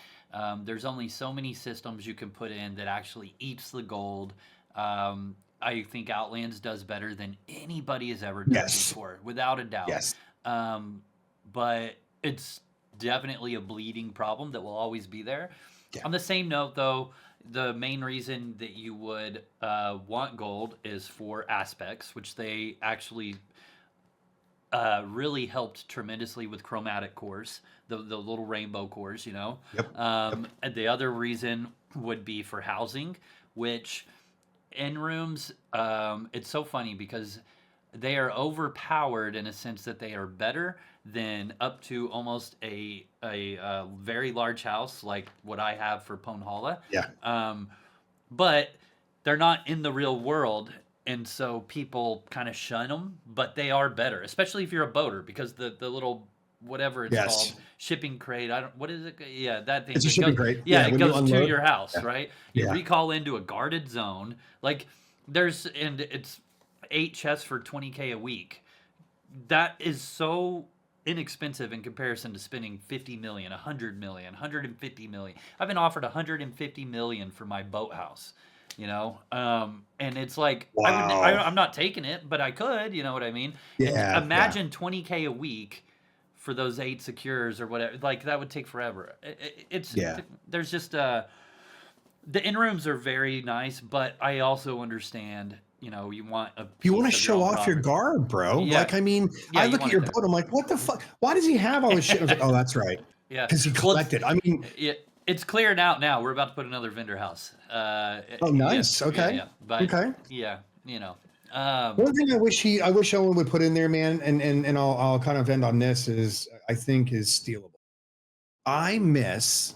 There's only so many systems you can put in that actually eats the gold. I think Outlands does better than anybody has ever done before, without a doubt. Yes. But it's definitely a bleeding problem that will always be there. Yeah. On the same note, though, the main reason that you would want gold is for aspects, which they actually really helped tremendously with chromatic cores, the little rainbow cores, Yep. And the other reason would be for housing, which in rooms, it's so funny because they are overpowered in a sense that they are better than up to almost a very large house like what I have for Pwnholla. Yeah. But they're not in the real world, and so people kind of shun them, but they are better, especially if you're a boater, because the little whatever it's called, Yes. shipping crate. I don't, what is it? Yeah, that thing. It's a It shipping goes, crate. yeah, Yeah, it when you goes to unload. your house, Yeah. right? You Yeah. recall into a guarded zone. Like and it's 8 chests for 20K a week. That is so inexpensive in comparison to spending 50 million, 100 million, 150 million. I've been offered 150 million for my boathouse, and it's like Wow. I'm not taking it, but I could, you know what I mean? And Yeah. imagine 20K a week for those 8 secures or whatever. Like that would take forever. Yeah. There's just the in rooms are very nice, but I also understand, you want a piece You want to of show your own off your property. garb, bro. Yeah, Like, I mean, yeah, I you look at want your it there. boat. I'm like, what the fuck? Why does he have all this shit? I was like, oh, that's right. Yeah, Because he well, collected. I mean, it's cleared out now. We're about to put another vendor house. oh, nice. Yeah, Okay. yeah, but Okay. yeah, One thing I wish Owen would put in there, man, and I'll kind of end on this is stealable. I miss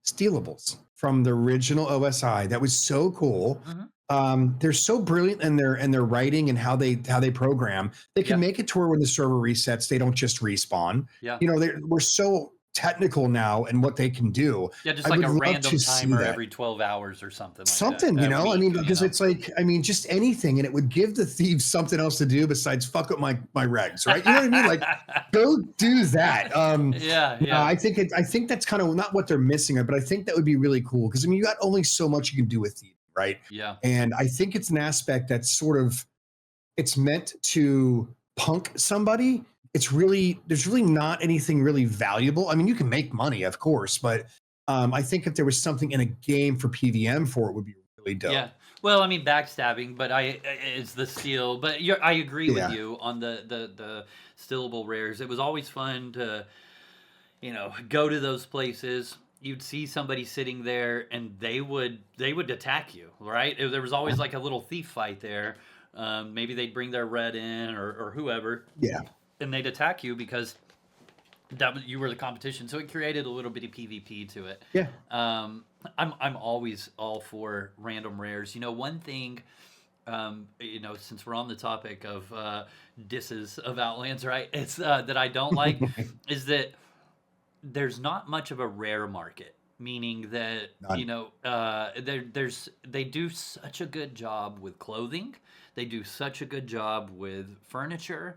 stealables from the original OSI. That was so cool. mhm, They're so brilliant in their writing and how they program. They can yeah, make it to where when the server resets, they don't just respawn. yeah, We're so technical now and what they can do. yeah, just I like would a love to random see timer that. every 12 hours or something like that. Something, A I week, mean, because it's like, I mean, just anything, and it would give the thieves something else to do besides fuck up my regs, right? You know what I mean? Like, go do that. Yeah, No, yeah, I think that's kind of not what they're missing, but I think that would be really cool because I mean, you got only so much you can do with thieving, right? yeah, And I think it's an aspect that's sort of it's meant to punk somebody. There's really not anything really valuable. I mean, you can make money, of course, but I think if there was something in a game for PVM for it would be really dope. yeah. Well, I mean, backstabbing, but it's the steal. But I agree with Yeah. you on the stealable rares. It was always fun to, go to those places. You'd see somebody sitting there, and they would attack you, right? There was always like a little thief fight there. Maybe they'd bring their red in or whoever, Yeah. and they'd attack you because you were the competition. So it created a little bit of PvP to it. Yeah. I'm always all for random rares. One thing. Since we're on the topic of disses of Outlands, right? It's that I don't like is that there's not much of a rare market, meaning that None. they do such a good job with clothing, they do such a good job with furniture,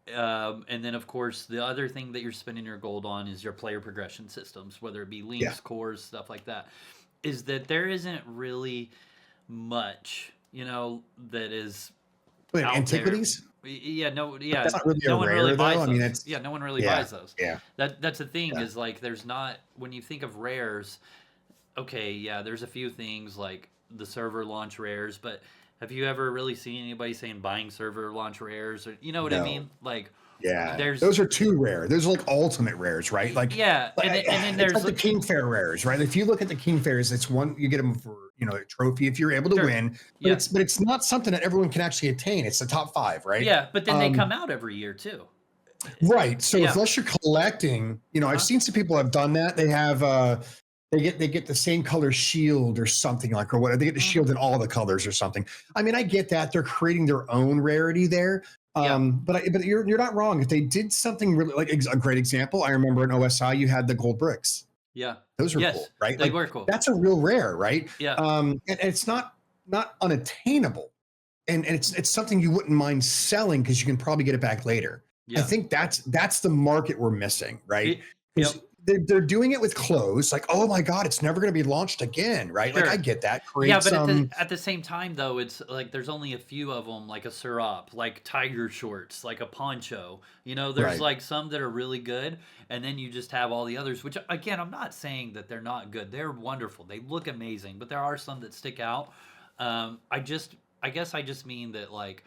and then of course the other thing that you're spending your gold on is your player progression systems, whether it be links, Yeah. cores, stuff like that. Is that there isn't really much, that is Wait, out antiquities? there. Yeah, no, yeah, That's not really a no one really rare buys though. I mean, those. it's Yeah, no one really yeah. buys those. Yeah. That's the thing Yeah. is like there's not when you think of rares. Okay, yeah, there's a few things like the server launch rares, but have you ever really seen anybody saying buying server launch rares or you know what I No. mean? Like Yeah, there's those are too rare. Those are like ultimate rares, right? yeah, and then it's there's like the King Fair rares, right? If you look at the King Fairs, it's one you get them for a trophy if you're able to Sure. win, but Yeah. it's not something that everyone can actually attain. It's the top 5, right? yeah, but then they Um, come out every year too. right. So Yeah. unless you're collecting, Uh-huh. I've seen some people have done that. They have they get the same color shield or something like or whatever. They get the shield in all the colors or something. I mean, I get that they're creating their own rarity there. Yeah. But you're not wrong. If they did something really like a great example, I remember in OSI you had the gold bricks. Yeah. Those are Yes, cool, right? they Like were cool. that's a real rare, right? Yeah. And it's not unattainable, and it's something you wouldn't mind selling because you can probably get it back later. Yeah. I think that's the market we're missing, right? Yep. Because they're doing it with clothes, like oh my god, it's never going to be launched again, right? Sure. Like I get that. Create Yeah, but some, at the same time, though, it's like there's only a few of them, like a Syrop, like tiger shorts, like a poncho. There's Right. like some that are really good, and then you just have all the others. Which again, I'm not saying that they're not good. They're wonderful. They look amazing, but there are some that stick out. I guess I just mean that like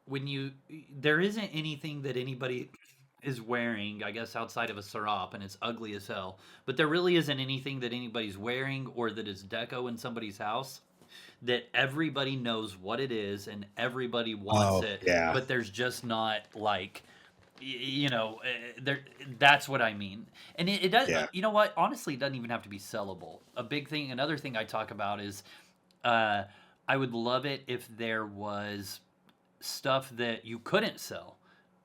there isn't anything that anybody is wearing, I guess, outside of a Syrop, and it's ugly as hell. But there really isn't anything that anybody's wearing or that is deco in somebody's house that everybody knows what it is and everybody wants it. yeah. But there's just not like, there. That's what I mean. And it does. Yeah. You know what? Honestly, it doesn't even have to be sellable. Another thing I talk about is. I would love it if there was stuff that you couldn't sell,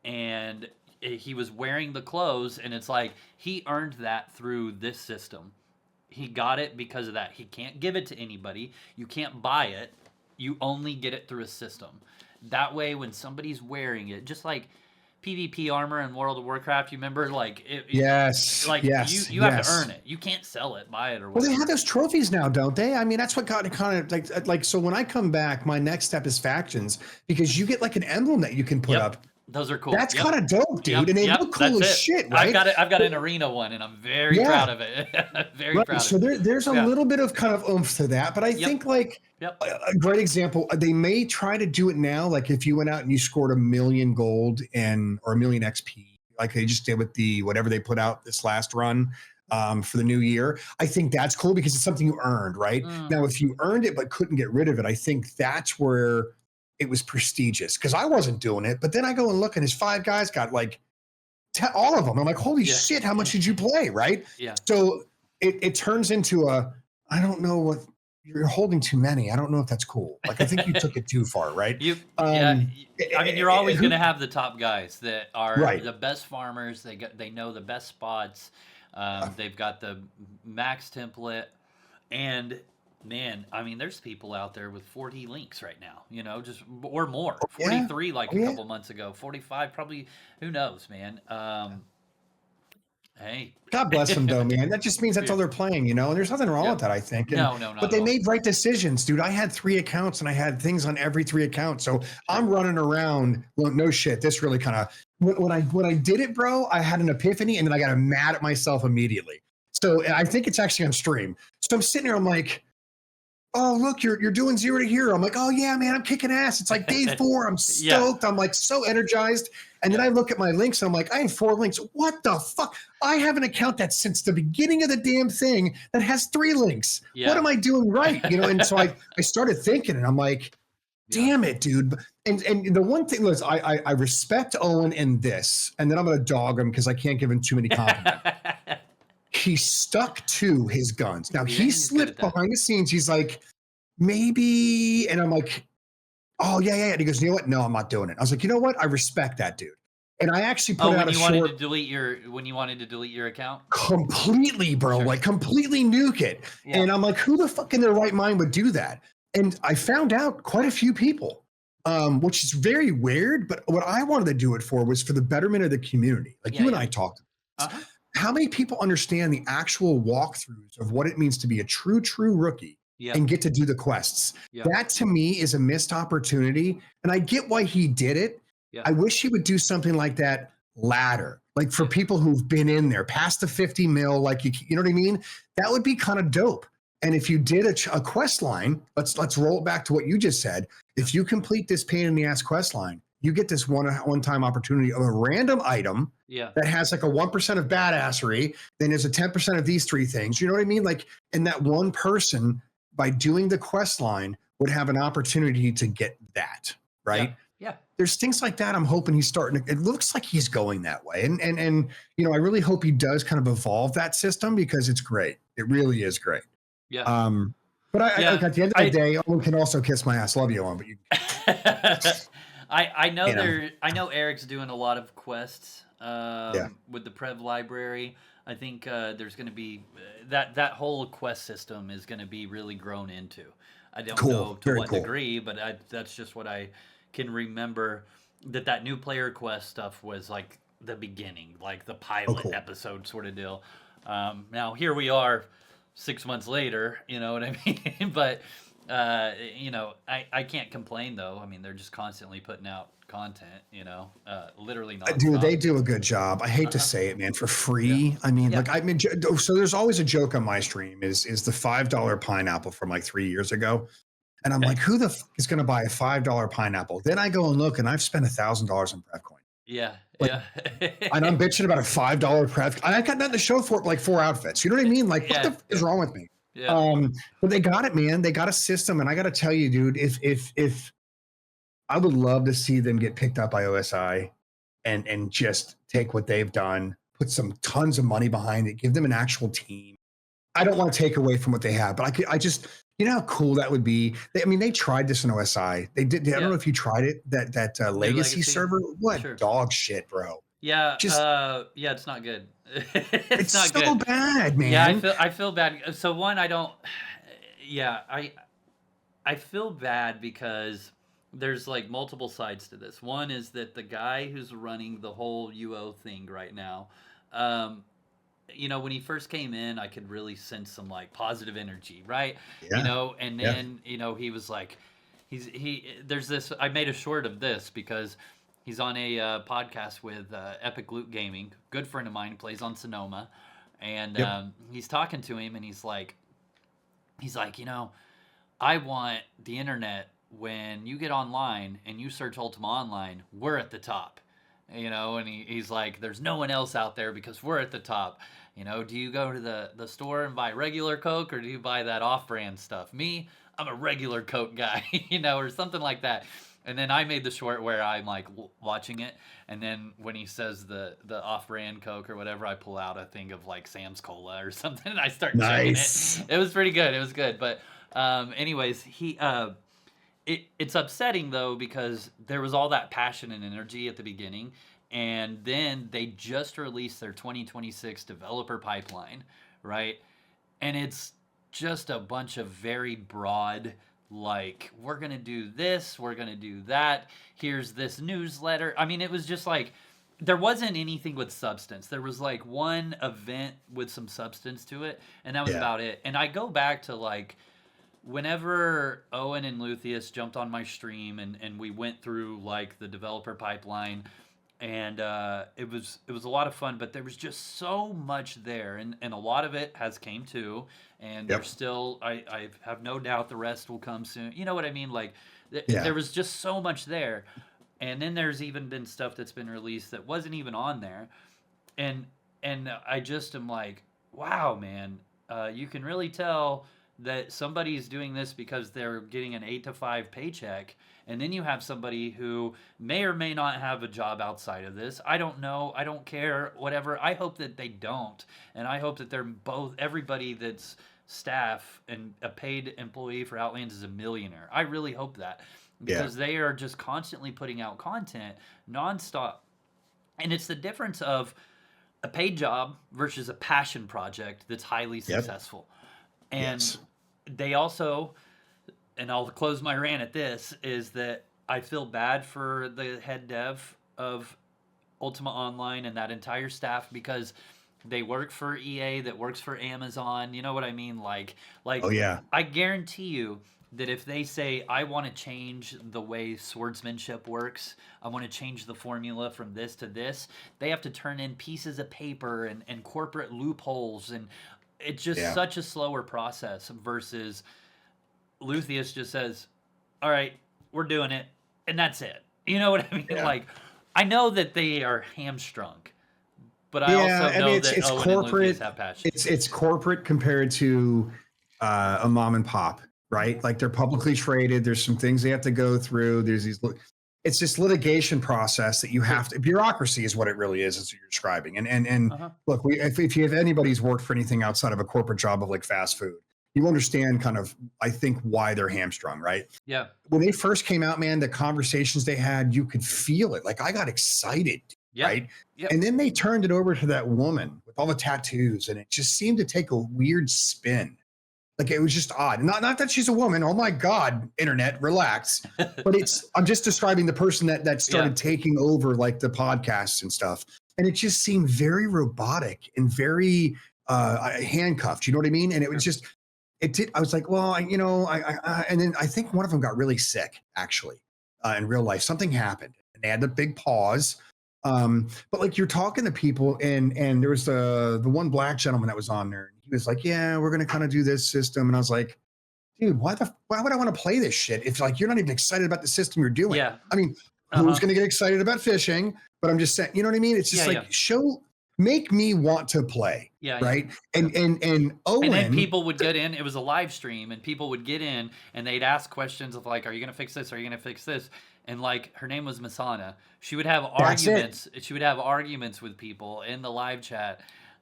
and he was wearing the clothes, and it's like he earned that through this system. He got it because of that. He can't give it to anybody. You can't buy it. You only get it through a system. That way, when somebody's wearing it, just like PvP armor in World of Warcraft, you remember, like yes, like yes, you have to earn it. You can't sell it, buy it, or Well, whatever. they have those trophies now, don't they? I mean, that's what got kind of like. So when I come back, my next step is factions because you get like an emblem that you can put up. Those are cool. That's kind of dope, dude, and they look cool as shit, right? I've got an arena one, and I'm very proud of it. Very proud. So there's a little bit of kind of oomph to that, but I think like a great example. They may try to do it now, like if you went out and you scored 1 million gold or 1 million XP, like they just did with the whatever they put out this last run. For the new year, I think that's cool because it's something you earned, right? Now, if you earned it but couldn't get rid of it, I think that's where it was prestigious because I wasn't doing it. But then I go and look, and his 5 guys got like all of them. I'm like, holy shit, how much did you play, right? Yeah. So it turns into I don't know what you're holding too many. I don't know if that's cool. Like I think you took it too far, right? I mean, you're always going to have the top guys that are the best farmers. They know the best spots. They've got the max template, and man, I mean, there's people out there with 40 links right now, just or more. 43 like a couple months ago, 45 probably. Who knows, man? Hey, God bless them, though, man. That just means that's all they're playing, and there's nothing wrong with that, I think. And, no, but they made right decisions, dude. I had 3 accounts, and I had things on every 3 accounts, so I'm running around. Well, no shit. This really kind of when I did it, bro. I had an epiphany, and then I got mad at myself immediately. So I think it's actually on stream. So I'm sitting here, I'm like, oh, look, you're doing 0 to hero. I'm like, oh yeah, man, I'm kicking ass. It's like day 4. I'm stoked. I'm like so energized. And then I look at my links and I'm like, I have 4 links. What the fuck? I have an account that since the beginning of the damn thing that has 3 links. What am I doing right? And so I started thinking and I'm like, damn it, dude. And the one thing was I respect Owen in this, and then I'm gonna dog him because I can't give him too many compliments. He stuck to his guns. Now he slipped behind the scenes. He's like, maybe, and I'm like, oh yeah. And he goes, you know what? No, I'm not doing it. I was like, you know what? I respect that, dude. And I actually put out a short. When you wanted to delete your account? Completely, bro. Like completely nuke it. Yeah. And I'm like, who the fuck in their right mind would do that? And I found out quite a few people, which is very weird. But what I wanted to do it for was for the betterment of the community. Like you and I talked. How many people understand the actual walkthroughs of what it means to be a true rookie and get to do the quests? That to me is a missed opportunity. And I get why he did it. I wish he would do something like that ladder, like for people who've been in there past the 50 mil, like you know what I mean? That would be kind of dope. And if you did a quest line, let's roll it back to what you just said. If you complete this pain in the ass quest line, you get this one-time opportunity of a random item that has like a 1% of badassery. Then there's a 10% of these 3 things. You know what I mean? Like, and that one person by doing the quest line would have an opportunity to get that, right? Yeah. There's things like that. I'm hoping he's starting. It looks like he's going that way, and I really hope he does kind of evolve that system because it's great. It really is great. Yeah. But I at the end of the day, Owen can also kiss my ass. Love you, Owen, but you. I know Eric's doing a lot of quests with the Prev library. I think there's going to be that whole quest system is going to be really grown into. I don't know to what degree, but that's just what I can remember. That new player quest stuff was like the beginning, like the pilot episode sort of deal. Now here we are 6 months later, you know what I mean? But I can't complain though. I mean, they're just constantly putting out content, literally not. Dude, they do a good job. I hate to say it, man, for free. I mean, so there's always a joke on my stream is the $5 pineapple from like 3 years ago. And I'm like, who the fuck is going to buy a $5 pineapple? Then I go and look and I've spent $1,000 on PrevCoin. Yeah. And I'm bitching about a $5 Prev. I got nothing to show for it, like 4 outfits. You know what I mean? Like, what the fuck is wrong with me? Yeah. But they got it, man. They got a system. And I got to tell you, dude, if I would love to see them get picked up by OSI and just take what they've done, put some tons of money behind it, give them an actual team. I don't want to take away from what they have, but You know how cool that would be? I mean, they tried this in OSI. They did. I don't know if you tried it. That New legacy Legacy. server. What Sure. dog shit, bro. Yeah. Just Yeah. It's not good. It's it's not so good. bad, Yeah. man. I feel bad. So one, I don't. Yeah. I feel bad because there's like multiple sides to this. One is that the guy who's running the whole UO thing right now, um, when he first came in, I could really sense some like positive energy, right? Yeah, And yeah, then he was like, there's this. I made a short of this because he's on a podcast with Epic Loot Gaming, good friend of mine, plays on Sonoma, and yep. he's talking to him, and he's like, I want the internet when you get online and you search Ultima Online, we're at the top. And he's like, there's no one else out there because we're at the top. Do you go to the store and buy regular Coke or do you buy that off brand stuff? Me, I'm a regular Coke guy, or something like that. And then I made the short where I'm like watching it. And then when he says the off brand Coke or whatever, I pull out a thing of like Sam's Cola or something and I start chugging Nice. it. It was pretty good. It was good. But anyways, it's upsetting though because there was all that passion and energy at the beginning, and then they just released their 2026 developer pipeline, right? And it's just a bunch of very broad, like, we're gonna do this, we're gonna do that, here's this newsletter. I mean, it was just like there wasn't anything with substance. There was like one event with some substance to it, and that was Yeah, about it. And I go back to like whenever Owen and Luthieus jumped on my stream and we went through like the developer pipeline, and it was a lot of fun, but there was just so much there, and a lot of it has came to, and yep, there's still I have no doubt the rest will come soon. You know what I mean? Like yeah, there was just so much there, and then there's even been stuff that's been released that wasn't even on there, and I just am like, wow, man, you can really tell that somebody's doing this because they're getting an 8 to 5 paycheck, and then you have somebody who may or may not have a job outside of this. I don't know. I don't care. Whatever. I hope that they don't, and I hope that they're both. Everybody that's staff and a paid employee for Outlands is a millionaire. I really hope that yeah. because they are just constantly putting out content nonstop, and it's the difference of a paid job versus a passion project that's highly Yep. successful. And Yes. they also, and I'll close my rant at this, is that I feel bad for the head dev of Ultima Online and that entire staff because they work for EA, that works for Amazon. You know what I mean? Oh yeah. I guarantee you that if they say, I want to change the way swordsmanship works, I want to change the formula from this to this, they have to turn in pieces of paper and corporate loopholes, and it's just Yeah. such a slower process versus Luthieus just says, all right, we're doing it, and that's it. You know what I mean? Yeah. Like, I know that they are hamstrung, but I Yeah. also I mean, know it's that it's Owen and corporate. Luthieus have passion. It's corporate compared to a mom and pop, right? Like they're publicly traded. There's some things they have to go through. There's these. It's this litigation process that you have to. Bureaucracy is what it really is. Is what you're describing. And Uh-huh. look, if you have anybody's worked for anything outside of a corporate job of like fast food, you understand kind of I think why they're hamstrung, right? Yeah. When they first came out, man, the conversations they had, you could feel it. Like I got excited, Yep. right? Yep. And then they turned it over to that woman with all the tattoos, and it just seemed to take a weird spin. Like it was just odd. Not that she's a woman. Oh my God, internet, relax. But I'm just describing the person that started Yeah. taking over like the podcasts and stuff. And it just seemed very robotic and very handcuffed. You know what I mean? And it was just it did. I was like, well, and then I think one of them got really sick actually in real life. Something happened, and they had a big pause. But like you're talking to people, and there was the one black gentleman that was on there. He was like, yeah, we're gonna kind of do this system, and I was like, dude, why would I want to play this shit if like you're not even excited about the system you're doing? Yeah. I mean, who's gonna get excited about fishing? But I'm just saying, you know what I mean? It's just Yeah, like make me want to play. Yeah. Right. And Owen. And then people would get in. It was a live stream, and people would get in, and they'd ask questions of like, "Are you gonna fix this? Are you gonna fix this?" And like, her name was Masana. She would have That's it. arguments. She would have arguments with people in the live chat,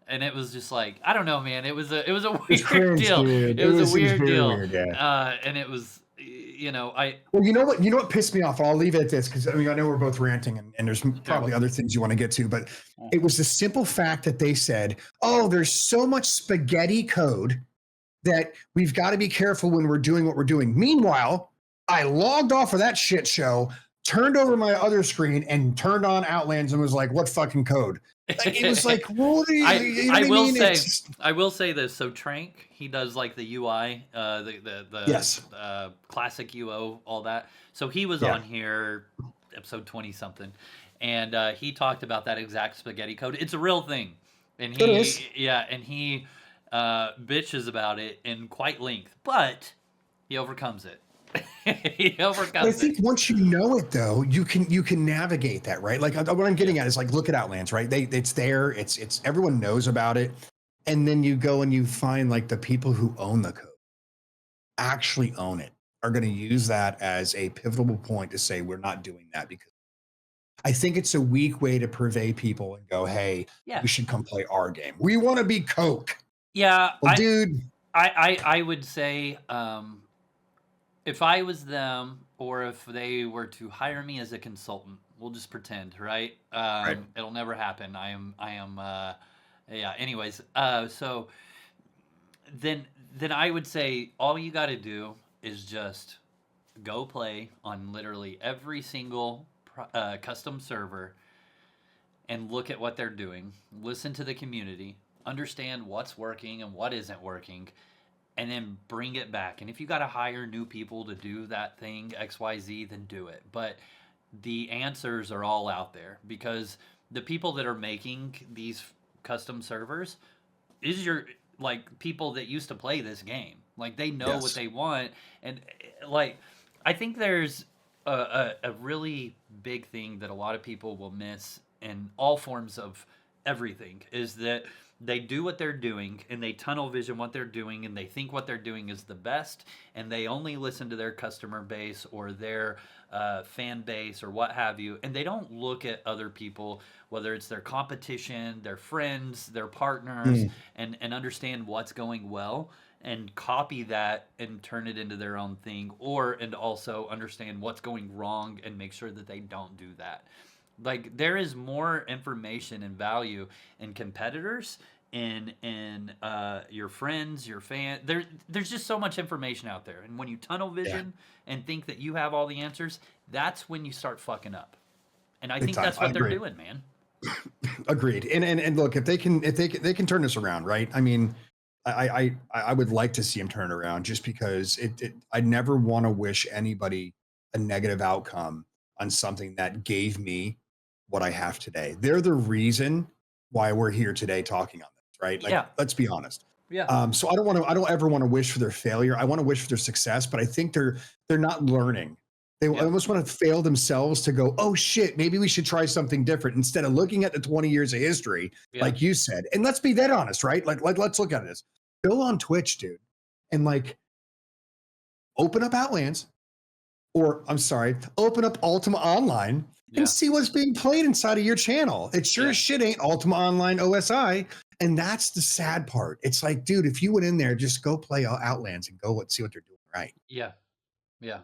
and it was just like, I don't know, man. It was a It's weird cringe, deal. dude. It was a It was weird very deal, weird, yeah. and it was, I Well, you know what pissed me off? I'll leave it at this because I mean I know we're both ranting and there's probably other things you want to get to, but it was the simple fact that they said, "Oh, there's so much spaghetti code that we've got to be careful when we're doing what we're doing." Meanwhile, I logged off of that shit show, turned over my other screen, and turned on Outlands and was like, "What fucking code?" Like, it was like, "What do you know I what I will mean?" say, It's just, I will say this. So Trank, he does like the UI, yes, classic UO, all that. So he was yeah, on here, episode 20 something, and he talked about that exact spaghetti code. It's a real thing, and it is. he bitches about it in quite length, but he overcomes it. He But I overcomes it. think once you know it, though, you can navigate that, right? Like what I'm getting at is like, look at Outlands, right? It's there. It's everyone knows about it, and then you go and you find like the people who own the code, actually own it, are going to use that as a pivotal point to say we're not doing that because I think it's a weak way to purvey people and go, hey, Yeah, you should come play our game. We want to be Coke. yeah. Well, dude, I would say, if I was them, or if they were to hire me as a consultant, we'll just pretend, right? right. It'll never happen. I am. Yeah. Anyways, so then I would say all you got to do is just go play on literally every single custom server and look at what they're doing. Listen to the community. Understand what's working and what isn't working, and then bring it back. And if you got to hire new people to do that thing XYZ, then do it. But the answers are all out there, because the people that are making these custom servers is your, like, people that used to play this game. Like, they know what Yes. they want. And like, I think there's a really big thing that a lot of people will miss in all forms of everything, is that they do what they're doing and they tunnel vision what they're doing, and they think what they're doing is the best, and they only listen to their customer base or their fan base or what have you, and they don't look at other people, whether it's their competition, their friends, their partners, Mm, and understand what's going well and copy that and turn it into their own thing, or and also understand what's going wrong and make sure that they don't do that. Like, there is more information and value in competitors, in your friends, your fan. There's just so much information out there, and when you tunnel yeah, vision and think that you have all the answers, that's when you start fucking up. And I big think time. that's I what they're agree. doing, man. Agreed. And look, if they can turn this around, right? I mean, I would like to see him turn it around just because I never want to wish anybody a negative outcome on something that gave me what I have today. They're the reason why we're here today talking on this, right? Like, Yeah, let's be honest. yeah, So I don't ever want to wish for their failure. I want to wish for their success, but I think they're not learning. They yep, almost want to fail themselves to go, oh shit, maybe we should try something different instead of looking at the 20 years of history, yeah, like you said. And let's be that honest, right? Like let's look at this. Go on Twitch, dude, and like open up Outlands, or I'm sorry, open up Ultima Online and yeah, see what's being played inside of your channel. It sure yeah, as shit ain't Ultima Online OSI. And that's the sad part. It's like, dude, if you went in there, just go play Outlands and go see what they're doing right. yeah, yeah.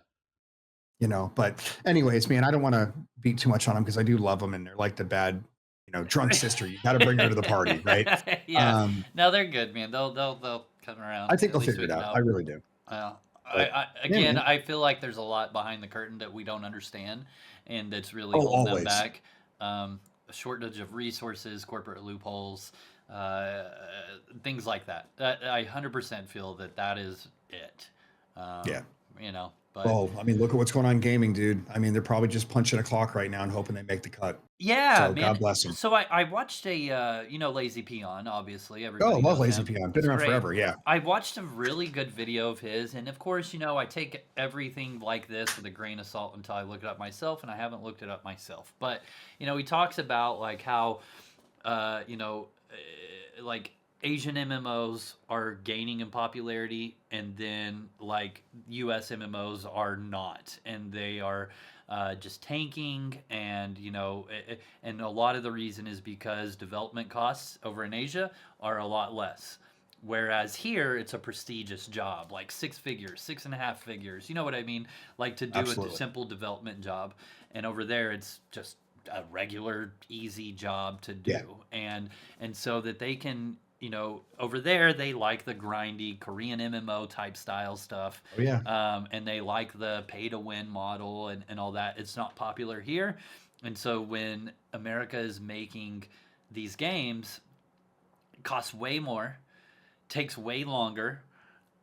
But anyways, man, I don't want to beat too much on them because I do love them and they're like the bad, drunk sister. You got to bring her to the party, right? Yeah. Um, No, they're good, man. They'll come around. I think At they'll least figure we it can out. I help. really do. Well, But yeah, again, man. I feel like there's a lot behind the curtain that we don't understand, and that's really Oh, holding them always. back. A shortage of resources, corporate loopholes, uh, things like that. I 100% feel that that is it. Yeah. Um, but Well, I mean, look at what's going on in gaming, dude. I mean, they're probably just punching a clock right now and hoping they make the cut. yeah, So man. God bless them. So I watched a Lazy Peon. Obviously, Oh, everybody love knows Lazy him. Peon. Been He's around great. forever. Yeah. I watched a really good video of his, and of course, I take everything like this with a grain of salt until I look it up myself, and I haven't looked it up myself. But he talks about like how, like Asian MMOs are gaining in popularity, and then like U.S. MMOs are not, and they are just tanking, and and a lot of the reason is because development costs over in Asia are a lot less. Whereas here, it's a prestigious job, like 6 figures, 6.5 figures. You know what I mean? Like to do a Absolutely. simple development job. And over there, it's just a regular, easy job to Yeah. do. And so that they can, over there, they like the grindy Korean MMO type style stuff. Oh yeah. And they like the pay to win model and all that. It's not popular here. And so when America is making these games, it costs way more, takes way longer,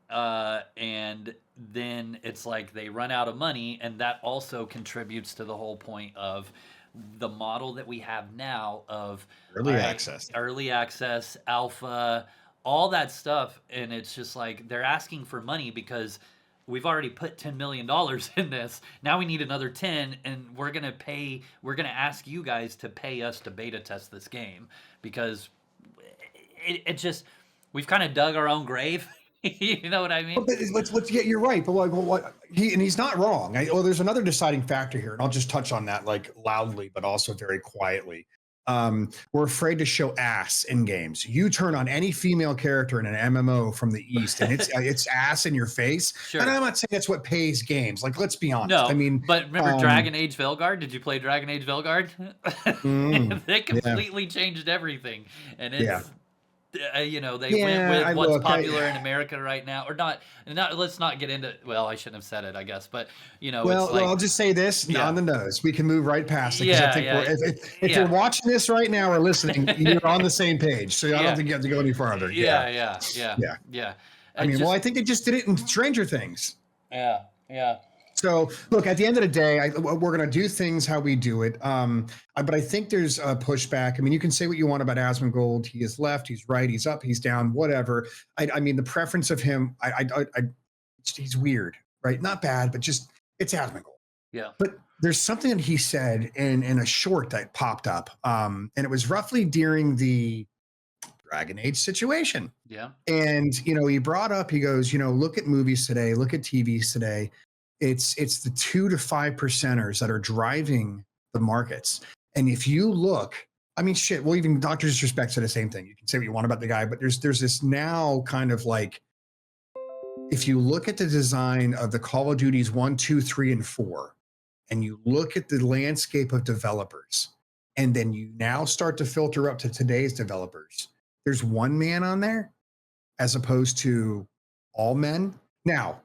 and then it's like they run out of money, and that also contributes to the whole point of the model that we have now of Early access. early access, alpha, all that stuff, and it's just like they're asking for money because we've already put $10 million in this. Now we need another 10, and we're gonna ask you guys to pay us to beta test this game because it just we've kind of dug our own grave. You know what I mean? Let's yeah, you're right. But like, he's not wrong. There's another deciding factor here, and I'll just touch on that like loudly, but also very quietly. We're afraid to show ass in games. You turn on any female character in an MMO from the East, and it's ass in your face. Sure. And I'm not saying that's what pays games. Like, let's be honest. No, I mean, but remember Dragon Age Veilguard? Did you play Dragon Age Veilguard? They completely changed everything, and it's they went with what's popular in America right now, or not. Let's not get into. Well, I shouldn't have said it, I guess, but Well, it's like, I'll just say this on the nose. We can move right past it. Yeah, I think if you're watching this right now or listening, you're on the same page. So I don't think you have to go any further. Yeah. I mean, I think they just did it in Stranger Things. Yeah. So look, at the end of the day, we're going to do things how we do it. But I think there's a pushback. I mean, you can say what you want about Asmongold. He is left, he's right, he's up, he's down, whatever. I mean, the preference of him, he's weird, right? Not bad, but just it's Asmongold. Yeah. But there's something that he said in a short that popped up, and it was roughly during the Dragon Age situation. Yeah. And he brought up, he goes, look at movies today, look at TVs today. It's the 2 to 5%ers that are driving the markets. And if you look, I mean, shit, well, even Dr. Disrespect said the same thing. You can say what you want about the guy, but there's this now kind of like, if you look at the design of the Call of Duties 1, 2, 3, and 4, and you look at the landscape of developers, and then you now start to filter up to today's developers, there's one man on there as opposed to all men. Now,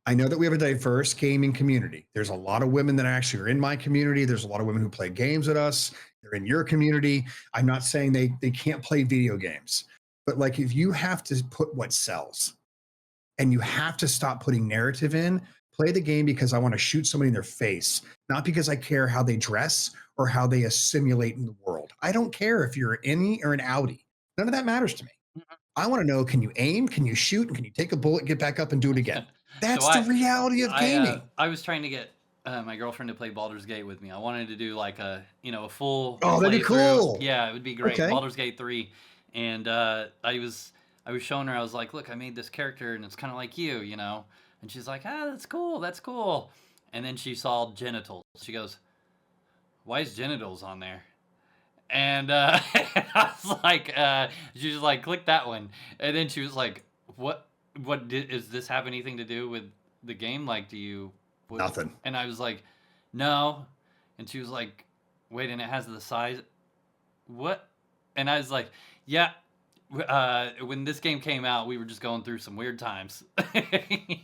I know that we have a diverse gaming community. There's a lot of women that actually are in my community. There's a lot of women who play games with us. They're in your community. I'm not saying they can't play video games, but like if you have to put what sells and you have to stop putting narrative in, play the game because I want to shoot somebody in their face, not because I care how they dress or how they assimilate in the world. I don't care if you're an innie or an outie. None of that matters to me. I want to know, can you aim? Can you shoot? And can you take a bullet, get back up and do it again? That's the reality of gaming. I was trying to get my girlfriend to play Baldur's Gate with me. I wanted to do like a full. Oh, that'd be cool. Yeah, it would be great. Okay. Baldur's Gate 3, and I was showing her. I was like, look, I made this character, and it's kind of like you, And she's like, that's cool. That's cool. And then she saw genitals. She goes, why is genitals on there? And I was like, she was like, click that one. And then she was like, what does this have anything to do with the game? Like, do you? Nothing. And I was like, no. And she was like, wait, and it has the size. What? And I was like, yeah. When this game came out, we were just going through some weird times.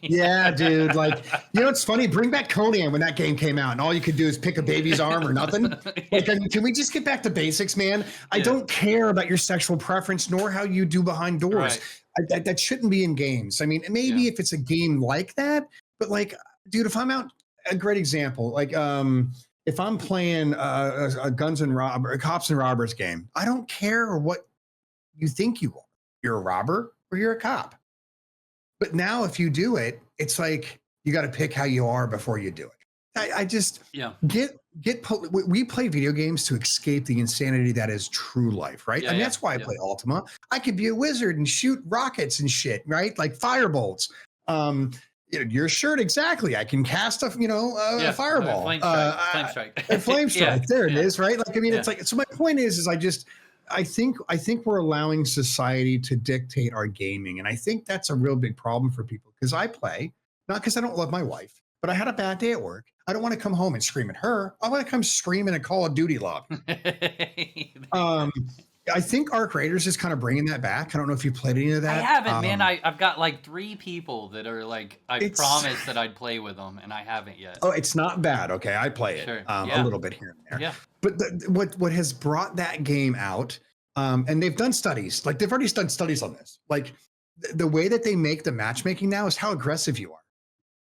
Yeah, dude. Like, it's funny. Bring back Conan when that game came out, and all you could do is pick a baby's arm or nothing. Like, I mean, can we just get back to basics, man? I don't care about your sexual preference nor how you do behind doors. Right. That shouldn't be in games. I mean, maybe if it's a game like that, but like, dude, if I'm out, a great example, like, if I'm playing a cops and robbers game, I don't care what you think you are. You're a robber or you're a cop. But now if you do it, it's like you got to pick how you are before you do it. I just we play video games to escape the insanity that is true life, right? That's why I play Ultima. I could be a wizard and shoot rockets and shit, right? Like firebolts. Your shirt, exactly. I can cast a a fireball, flame strike, a flame strike. There it is, right? Like, I mean, Yeah. it's like, so my point is I think we're allowing society to dictate our gaming, and I think that's a real big problem for people, because I play not because I don't love my wife, but I had a bad day at work. I don't want to come home and scream at her. I want to come scream in a Call of Duty lobby. I think Arc Raiders is kind of bringing that back. I don't know if you played any of that. I haven't, man. I've got like 3 people that are like, I promised that I'd play with them, and I haven't yet. Oh, it's not bad. Okay, I play it a little bit here and there. Yeah. But what has brought that game out, and they've done studies, like they've already done studies on this. Like the way that they make the matchmaking now is how aggressive you are.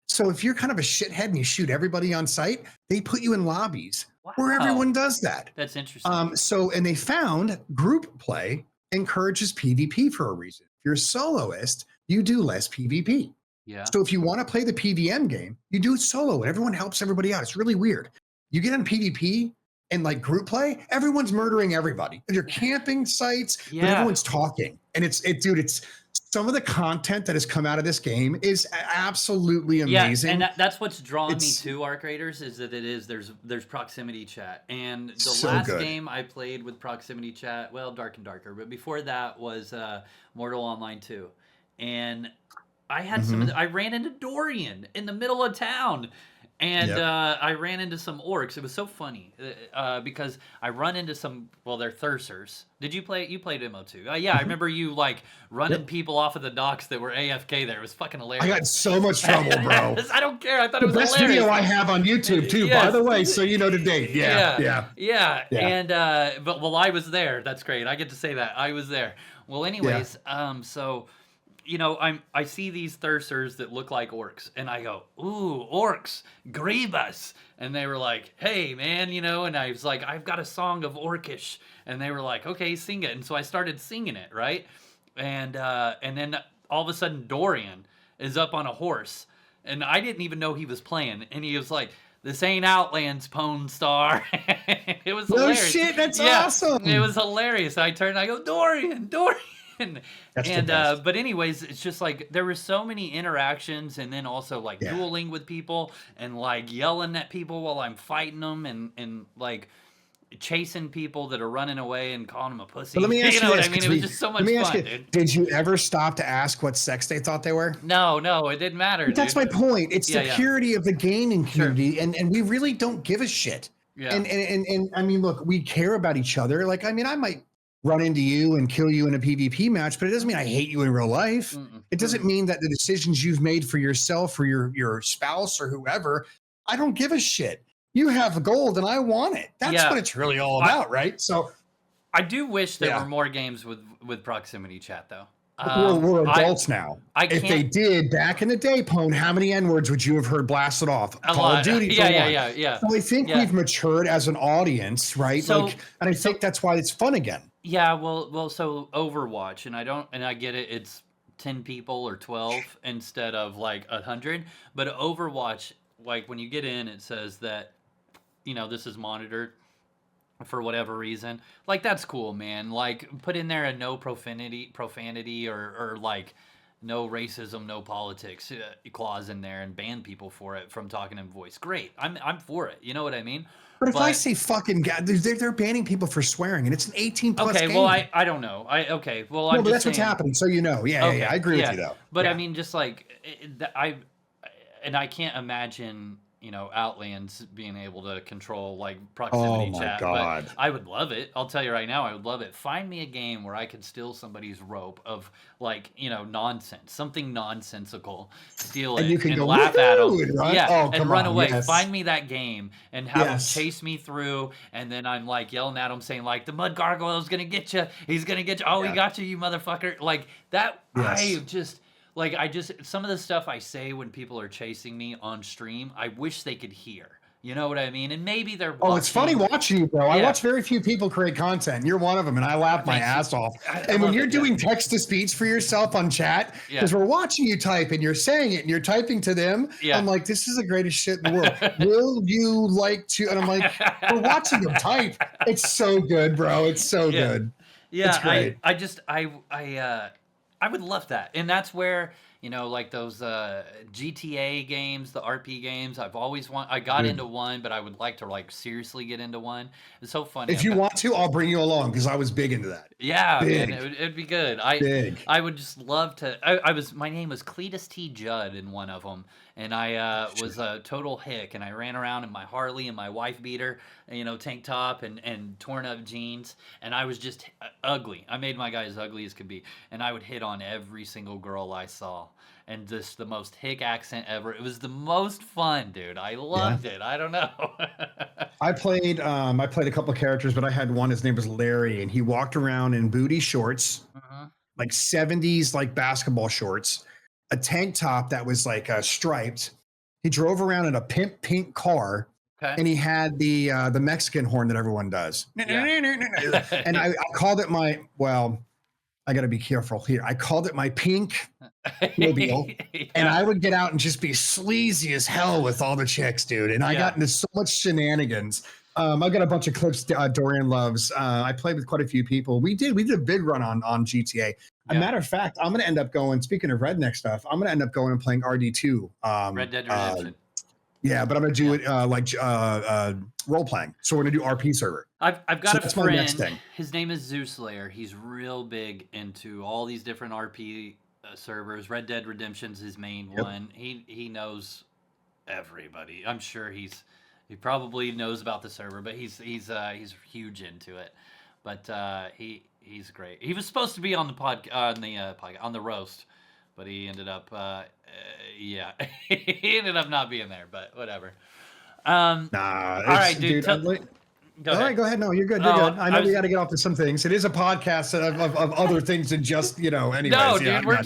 So if you're kind of a shithead and you shoot everybody on sight, they put you in lobbies where everyone does that. That's interesting. So, and they found group play encourages PvP for a reason. If you're a soloist, you do less PvP. Yeah. So if you want to play the PvM game, you do it solo and everyone helps everybody out. It's really weird. You get on PvP and like group play, everyone's murdering everybody. And you're camping sites, but everyone's talking. And it's some of the content that has come out of this game is absolutely amazing. Yeah, and that's what's drawn me to Arc Raiders, is that there's proximity chat. And the last game I played with proximity chat, well, Dark and Darker, but before that was Mortal Online 2. And I had I ran into Dorian in the middle of town. And I ran into some orcs. It was so funny because I run into some, well, they're Thursers. Did you play? You played MO2. Yeah, I remember you like running people off of the docks that were AFK there. It was fucking hilarious. I got so much trouble, bro. I don't care. I thought it was best hilarious. video I have on YouTube too, by the way, so you know to date. Yeah. And but I was there. That's great. I get to say that I was there. Well, anyways, so. You know, I see these Thursers that look like orcs, and I go, ooh, orcs, grievous. And they were like, hey, man, you know, and I was like, I've got a song of Orcish. And they were like, okay, sing it. And so I started singing it, right? And then all of a sudden Dorian is up on a horse, and I didn't even know he was playing. And he was like, this ain't Outlands, Pwn Star. It was hilarious. No shit, that's awesome. It was hilarious. I turned, I go, Dorian. But anyways, it's just like there were so many interactions, and then also like dueling with people and like yelling at people while I'm fighting them, and like chasing people that are running away and calling them a pussy. But let me ask you this, what I mean? It was just so much fun, dude. Did you ever stop to ask what sex they thought they were? No, it didn't matter. But that's my point. It's the purity of the gaming community, and we really don't give a shit. Yeah. And I mean, look, we care about each other. Like, I mean, I might run into you and kill you in a PvP match, but it doesn't mean I hate you in real life. It doesn't mean that the decisions you've made for yourself or your spouse or whoever, I don't give a shit. You have gold and I want it. That's what it's really all about, right? So I do wish there were more games with proximity chat, though. We're adults now. If they did back in the day, Pwn, how many N-words would you have heard blasted off? Call of Duty. Yeah. So I think we've matured as an audience, right? So, and I think that's why it's fun again. Yeah, well, so Overwatch, and I get it, it's 10 people or 12 instead of like 100, but Overwatch, like when you get in, it says that, you know, this is monitored for whatever reason. Like, that's cool, man. Like, put in there a no profanity or like no racism, no politics clause in there, and ban people for it from talking in voice. Great. I'm for it. You know what I mean? But if I say fucking God, they're banning people for swearing, and it's an 18+ game. Okay, well, I don't know. I'm but just that's saying, what's happening, so you know. Yeah, I agree with you, though. But I mean, just like, I can't imagine, you know, Outlands being able to control like proximity chat. Oh my God. But I would love it. I'll tell you right now, I would love it. Find me a game where I could steal somebody's rope of like, you know, nonsense, something nonsensical, steal it, and you can go laugh at them, and run away. Yes. Find me that game and have them chase me through, and then I'm like yelling at them, saying like, the mud gargoyle's gonna get you. He's gonna get you. Oh, he got you, you motherfucker! Like that. Yes. I just some of the stuff I say when people are chasing me on stream, I wish they could hear. You know what I mean? And maybe they're watching. Oh, it's funny watching you, bro. I watch very few people create content. You're one of them, and I laugh my ass off. And when you're doing text-to-speech for yourself on chat, because we're watching you type, and you're saying it, and you're typing to them, I'm like, this is the greatest shit in the world. Will you like to? And I'm like, we're watching them type. It's so good, bro. It's so good. Yeah, it's great. I would love that. And that's where, you know, like those GTA games, the RP games. I've always I got Dude, into one, but I would like to like seriously get into one. It's so funny. if you want to, I'll bring you along because I was big into that. Yeah, man, Big, it'd be good. I big. I would just love to. My name was Cletus T. Judd in one of them, and I was a total hick, and I ran around in my Harley and my wife beater, you know, tank top and torn up jeans, and I was just ugly. I made my guy as ugly as could be, and I would hit on every single girl I saw, and just the most hick accent ever. It was the most fun, dude. I Yeah. loved it. I don't know. I played a couple of characters, but I had one. His name was Larry, and he walked around in booty shorts, Mhm. like 70s like basketball shorts, a tank top that was like striped. He drove around in a pimp pink car, Okay. and he had the Mexican horn that everyone does. Yeah. And I called it my, well, I got to be careful here. I called it my pink mobile, and Yeah. I would get out and just be sleazy as hell with all the chicks, dude. And I got Yeah. into so much shenanigans. I got a bunch of clips Dorian loves. I played with quite a few people. We did a big run on GTA. A Yeah. matter of fact, I'm gonna end up going. Speaking of redneck stuff, I'm gonna end up going and playing RD2. Red Dead Redemption. Yeah, but I'm gonna do it role playing. So we're gonna do RP server. I've got So a that's my next friend. thing. His name is Zeusslayer. He's real big into all these different RP servers. Red Dead Redemption's his main Yep. one. He knows everybody. I'm sure he probably knows about the server, but he's huge into it. But he's great. He was supposed to be on the podcast on the roast, but he ended up yeah he ended up not being there. But whatever. Nah, All right, dude. Go All ahead. right, go ahead. No, you're good. You're Oh, good. I know we got to get off to some things. It is a podcast of other things than just, you know, anyways. No, yeah, dude, we're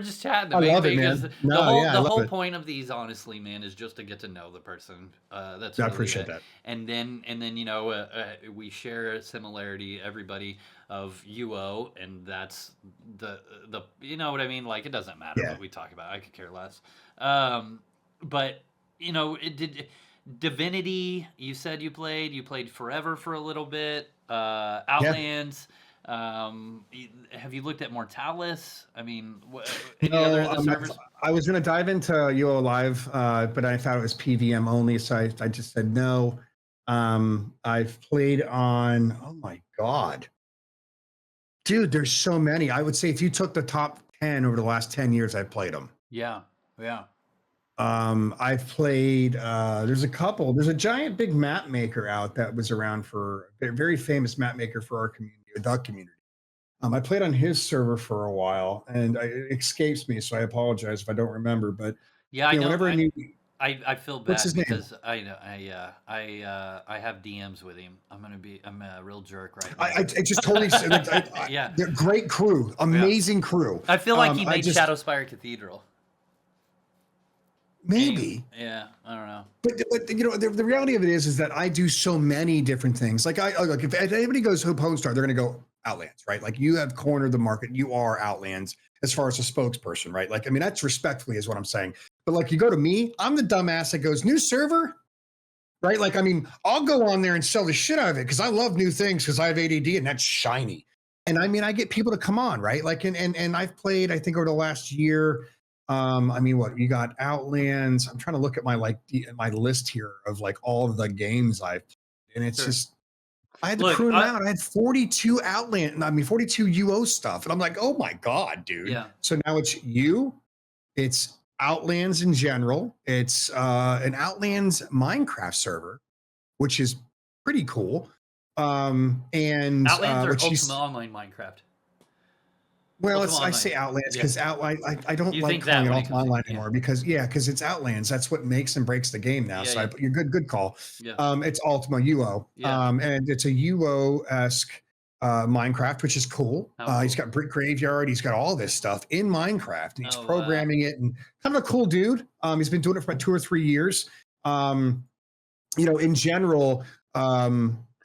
just chatting. The I main love it, thing man. is No, yeah, I the love whole it. point of these, honestly, man, is just to get to know the person. That's I really appreciate it. that. And then you know we share a similarity, everybody of UO, and that's the you know what I mean. Like it doesn't matter Yeah. what we talk about. I could care less. But you know it did. Divinity, you said you played Forever for a little bit. Outlands. Have you looked at Mortalis? I mean, any other of the servers? I was going to dive into UO Live, but I thought it was PVM only, so I just said no. I've played on, oh my God. Dude, there's so many. I would say if you took the top 10 over the last 10 years, I've played them. Yeah, yeah. I've played, there's a couple. There's a giant big map maker out that was around for a very famous map maker for our community, the community. I played on his server for a while, and it escapes me, so I apologize if I don't remember. But Yeah, I know. whenever I feel what's bad his name? because I have DMs with him. I'm a real jerk right now. I just totally. Yeah. They're great crew, amazing crew. I feel like he made Shadowspire Cathedral. Maybe. Yeah, I don't know. But you know, the reality of it is that I do so many different things. Like like if anybody goes to Pwncast, they're going to go Outlands, right? Like you have cornered the market. You are Outlands as far as a spokesperson, right? Like, I mean, that's respectfully is what I'm saying. But like you go to me, I'm the dumbass that goes, new server, right? Like, I mean, I'll go on there and sell the shit out of it because I love new things because I have ADD and that's shiny. And I mean, I get people to come on, right? Like, and I've played, I think over the last year, I mean, what you got Outlands. I'm trying to look at my my list here of like all of the games I've played, and it's just I had to prune them out. I had 42 Outland, I mean 42 UO stuff, and I'm like, oh my god, dude. Yeah. So now it's Outlands in general. It's an Outlands Minecraft server, which is pretty cool. And Outlands or Ultima Online Minecraft. Well, I say Outlands because I don't like calling it Ultima Online anymore because it's Outlands. That's what makes and breaks the game now. So you're good call. Yeah. It's Ultima UO. And it's a UO-esque Minecraft, which is cool. He's got Brick Graveyard. He's got all this stuff in Minecraft, and he's programming it, and kind of a cool dude. He's been doing it for about 2 or 3 years. You know, in general,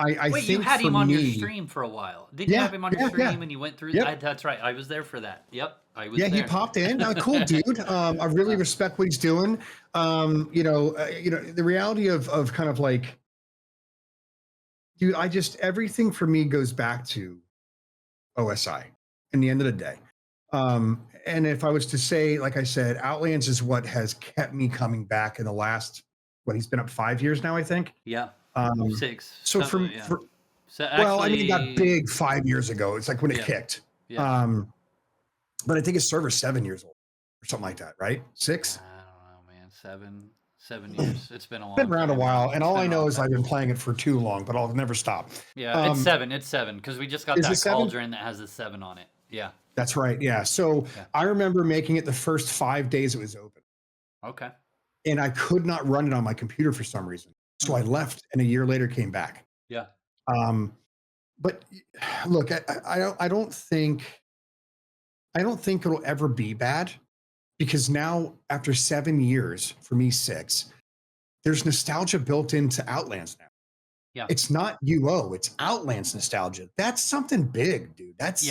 I Wait, think you had for him on me, your stream for a while. Didn't you have him on your stream and you went through? Yep. That's right. I was there for that. Yep, I was. Yeah, there. he popped in. Cool dude. I really respect what he's doing. You know, the reality of kind of like, dude, everything for me goes back to OSI in the end of the day. And if I was to say, like I said, Outlands is what has kept me coming back in the last, what, he's been up 5 years now, I think. Yeah. Um, 6. so Yeah. for So well, I mean, it got actually, big 5 years ago. It's like when it yeah. kicked. Yeah. But I think his server's 7 years old or something like that, right? I 6? don't know, man. 7 years. It's been a Been long around a time now. while, and It's all been I a know long is time. I've been playing it for too long, but I'll never stop. Yeah, it's 7. It's 7 because we just got Is it that 7? cauldron that has a 7 on it. Yeah. That's right. Yeah. So Yeah. I remember making it the first 5 days it was open, Okay. and I could not run it on my computer for some reason. So I left, and a year later came back. Yeah. But look, I don't think it'll ever be bad, because now after 7 years, for me 6, there's nostalgia built into Outlands now. Yeah. It's not UO, it's Outlands nostalgia. That's something big, dude. That's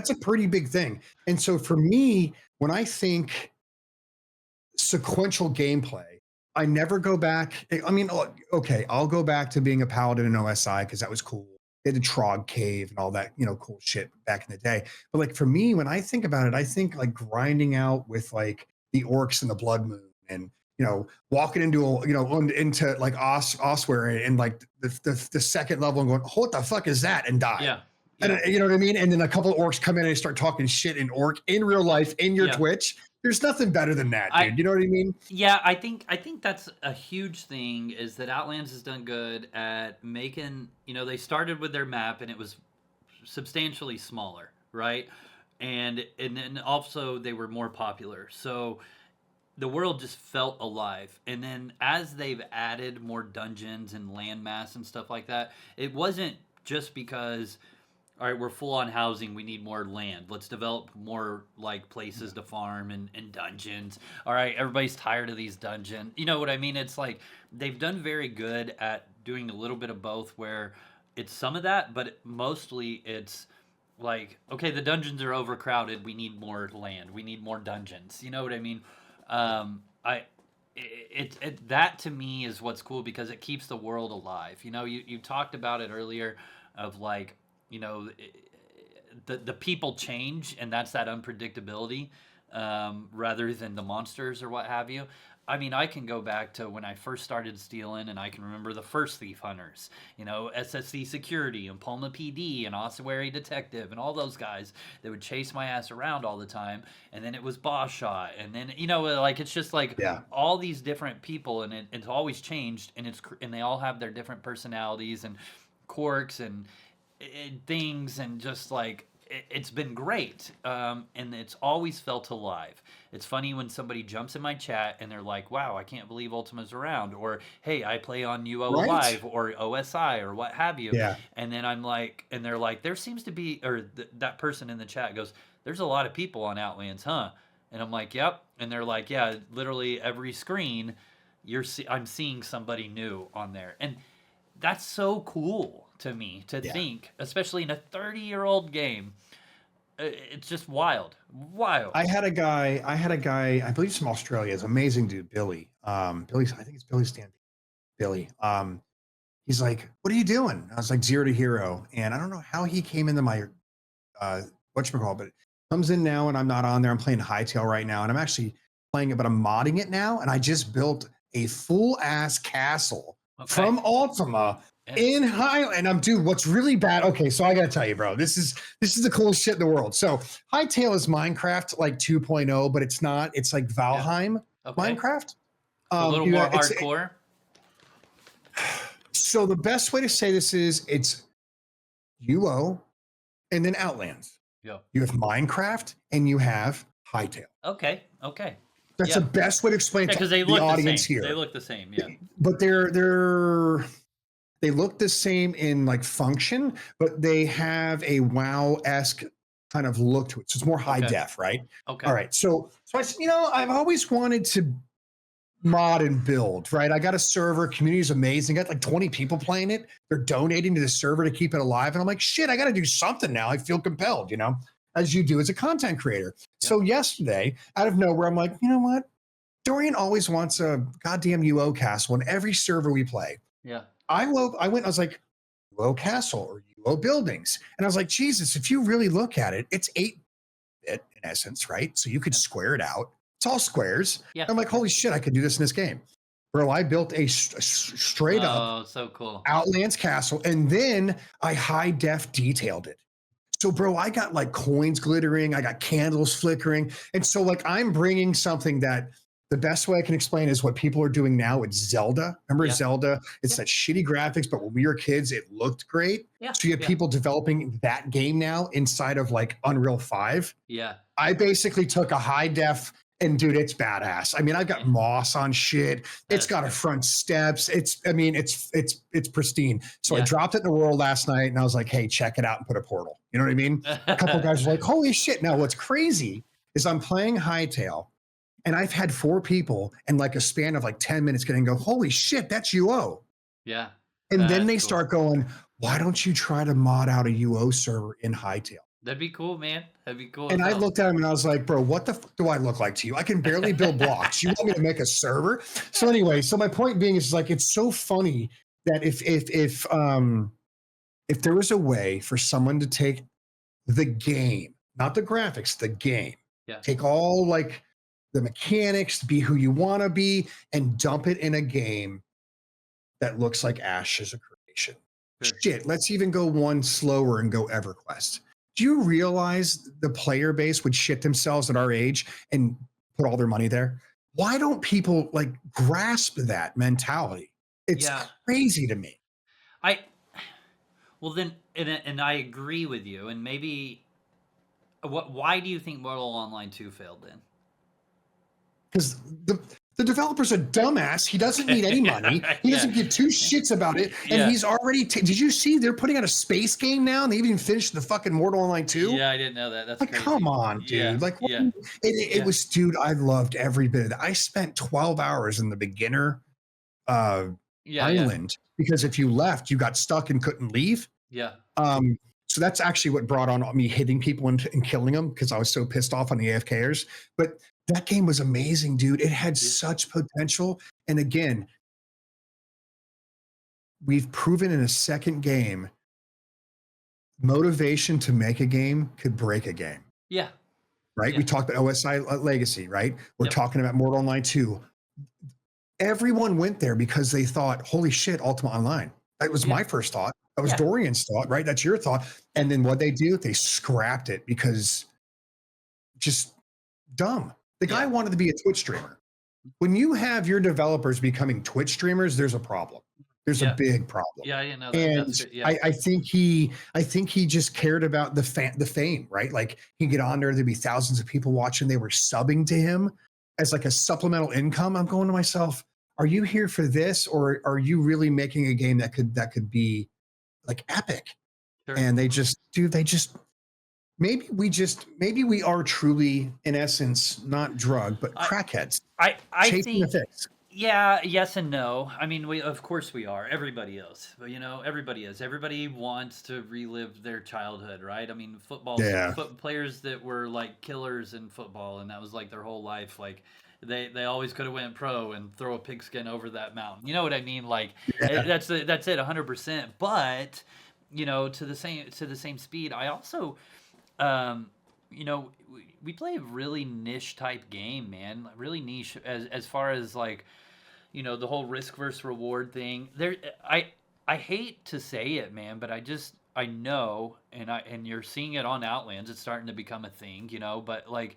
a pretty big thing. And so for me, when I think sequential gameplay, I never go back. I mean, okay, I'll go back to being a paladin in OSI because that was cool. They did Trog Cave and all that, cool shit back in the day. But like for me, when I think about it, I think like grinding out with like the orcs and the blood moon, and walking into into like Osware, and like the second level, and going, oh, what the fuck is that, and die. Yeah. And you know what I mean? And then a couple of orcs come in and start talking shit in orc in real life in your Twitch. There's nothing better than that, dude. You know what I mean? Yeah, I think that's a huge thing, is that Outlands has done good at making, they started with their map and it was substantially smaller, right? And then also they were more popular. So the world just felt alive. And then as they've added more dungeons and landmass and stuff like that, it wasn't just because, all right, we're full on housing, we need more land, let's develop more like places to farm and dungeons. All right, everybody's tired of these dungeons, you know what I mean? It's like they've done very good at doing a little bit of both, where it's some of that, but mostly it's like, okay, the dungeons are overcrowded, we need more land, we need more dungeons, you know what I mean? I that to me is what's cool, because it keeps the world alive. You talked about it earlier, of like, the people change, and that's that unpredictability, rather than the monsters or what have you. I mean, I can go back to when I first started stealing, and I can remember the first Thief Hunters, SSC Security and Palma PD and Ossuary Detective and all those guys that would chase my ass around all the time. And then it was Boss Shot, and then like it's just like all these different people, and it's always changed, and they all have their different personalities and quirks and things, and just like it's been great, and it's always felt alive. It's funny when somebody jumps in my chat and they're like, wow, I can't believe Ultima's around, or hey, I play on UO Live or OSI or what have you. And then I'm like, and they're like, there seems to be, or that person in the chat goes, there's a lot of people on Outlands, huh? And I'm like, yep. And they're like, yeah, literally every screen I'm seeing somebody new on there. And that's so cool to me to think, especially in a 30-year-old game. It's just wild. I had a guy, I believe he's from Australia. He's an amazing dude, Billy. I think it's Billy Stampede. Billy. He's like, what are you doing? I was like, 0 to hero. And I don't know how he came into my whatchamacallit, but comes in now and I'm not on there. I'm playing Hightail right now, and I'm actually playing it, but I'm modding it now. And I just built a full ass castle from Ultima in Highland. Dude, what's really bad? Okay, so I gotta tell you, bro, this is the coolest shit in the world. So Hightail is Minecraft like 2.0, but it's not. It's like Valheim Minecraft. A little more hardcore. So the best way to say this is it's UO and then Outlands. Yeah. You have Minecraft and you have Hightail. Okay. That's the best way to explain it to the audience here. They look the same, yeah. But they look the same in like function, but they have a WoW-esque kind of look to it. So it's more high def, right? Okay. All right. So I said, I've always wanted to mod and build, right? I got a server, community is amazing. I got like 20 people playing it. They're donating to the server to keep it alive. And I'm like, shit, I got to do something now. I feel compelled, as you do as a content creator. Yep. So yesterday, out of nowhere, I'm like, you know what? Dorian always wants a goddamn UO castle in every server we play. Yeah. I was like, UO castle or UO buildings. And I was like, Jesus, if you really look at it, it's 8 8-bit in essence, right? So you could square it out. It's all squares. Yeah. I'm like, holy shit, I could do this in this game. Bro, I built a straight up Oh, so cool. Outlands castle, and then I high def detailed it. So, bro, I got like coins glittering, I got candles flickering. And so, like, I'm bringing something that the best way I can explain is what people are doing now with Zelda. Remember Zelda? It's that shitty graphics, but when we were kids, it looked great. Yeah. So, you have people developing that game now inside of like Unreal 5. Yeah. I basically took a high def. And dude, it's badass. I mean, I've got moss on shit. It's got a front steps. It's pristine. So I dropped it in the world last night and I was like, hey, check it out and put a portal. You know what I mean? A couple of guys were like, holy shit. Now what's crazy is I'm playing Hightail and I've had 4 people in like a span of like 10 minutes getting go, holy shit, that's UO. Yeah. And then they start going, why don't you try to mod out a UO server in Hightail? That'd be cool, man. That'd be cool. And I looked at him and I was like, bro, what the fuck do I look like to you? I can barely build blocks. You want me to make a server? So anyway, so my point being is like, it's so funny that if there was a way for someone to take the game, not the graphics, the game, take all like the mechanics, be who you want to be, and dump it in a game that looks like Ashes of Creation. Sure. Shit, let's even go one slower and go EverQuest. Do you realize the player base would shit themselves at our age and put all their money there? Why don't people like grasp that mentality? It's crazy to me. Well then, and I agree with you. And maybe, why do you think Mortal Online 2 failed then? Because the developer's a dumbass. He doesn't need any money. He doesn't give 2 shits about it. And he's already... did you see they're putting out a space game now? And they even finished the fucking Mortal Online 2? Yeah, I didn't know that. That's like, crazy. Come on, dude. It was... Dude, I loved every bit of that. I spent 12 hours in the beginner island because if you left, you got stuck and couldn't leave. Yeah. So that's actually what brought on me hitting people and killing them because I was so pissed off on the AFKers. But that game was amazing, dude. It had such potential. And again, we've proven in a second game, motivation to make a game could break a game. Yeah. Right? We talked about OSI Legacy, right? We're talking about Mortal Online 2. Everyone went there because they thought, holy shit, Ultima Online. That was my first thought. That was Dorian's thought, right? That's your thought. And then what they do, they scrapped it because just dumb. The guy wanted to be a Twitch streamer. When you have your developers becoming Twitch streamers, there's a problem. There's a big problem. Yeah, I didn't know that. And I think he just cared about the fame, right? Like he'd get on there, there'd be thousands of people watching. They were subbing to him as like a supplemental income. I'm going to myself, are you here for this, or are you really making a game that could be like epic? Sure. And maybe we are truly, in essence, not drugged, but crackheads. I think the fix. Yeah, yes and no. I mean, of course we are. Everybody is. But, everybody is. Everybody wants to relive their childhood, right? I mean, players that were like killers in football, and that was like their whole life. Like they always could have went pro and throw a pigskin over that mountain. You know what I mean? Like that's it, 100%. But to the same speed, I also. We play a really niche type game, man. Really niche as far as like, the whole risk versus reward thing. I hate to say it, man, but I know, and you're seeing it on Outlands. It's starting to become a thing, But like,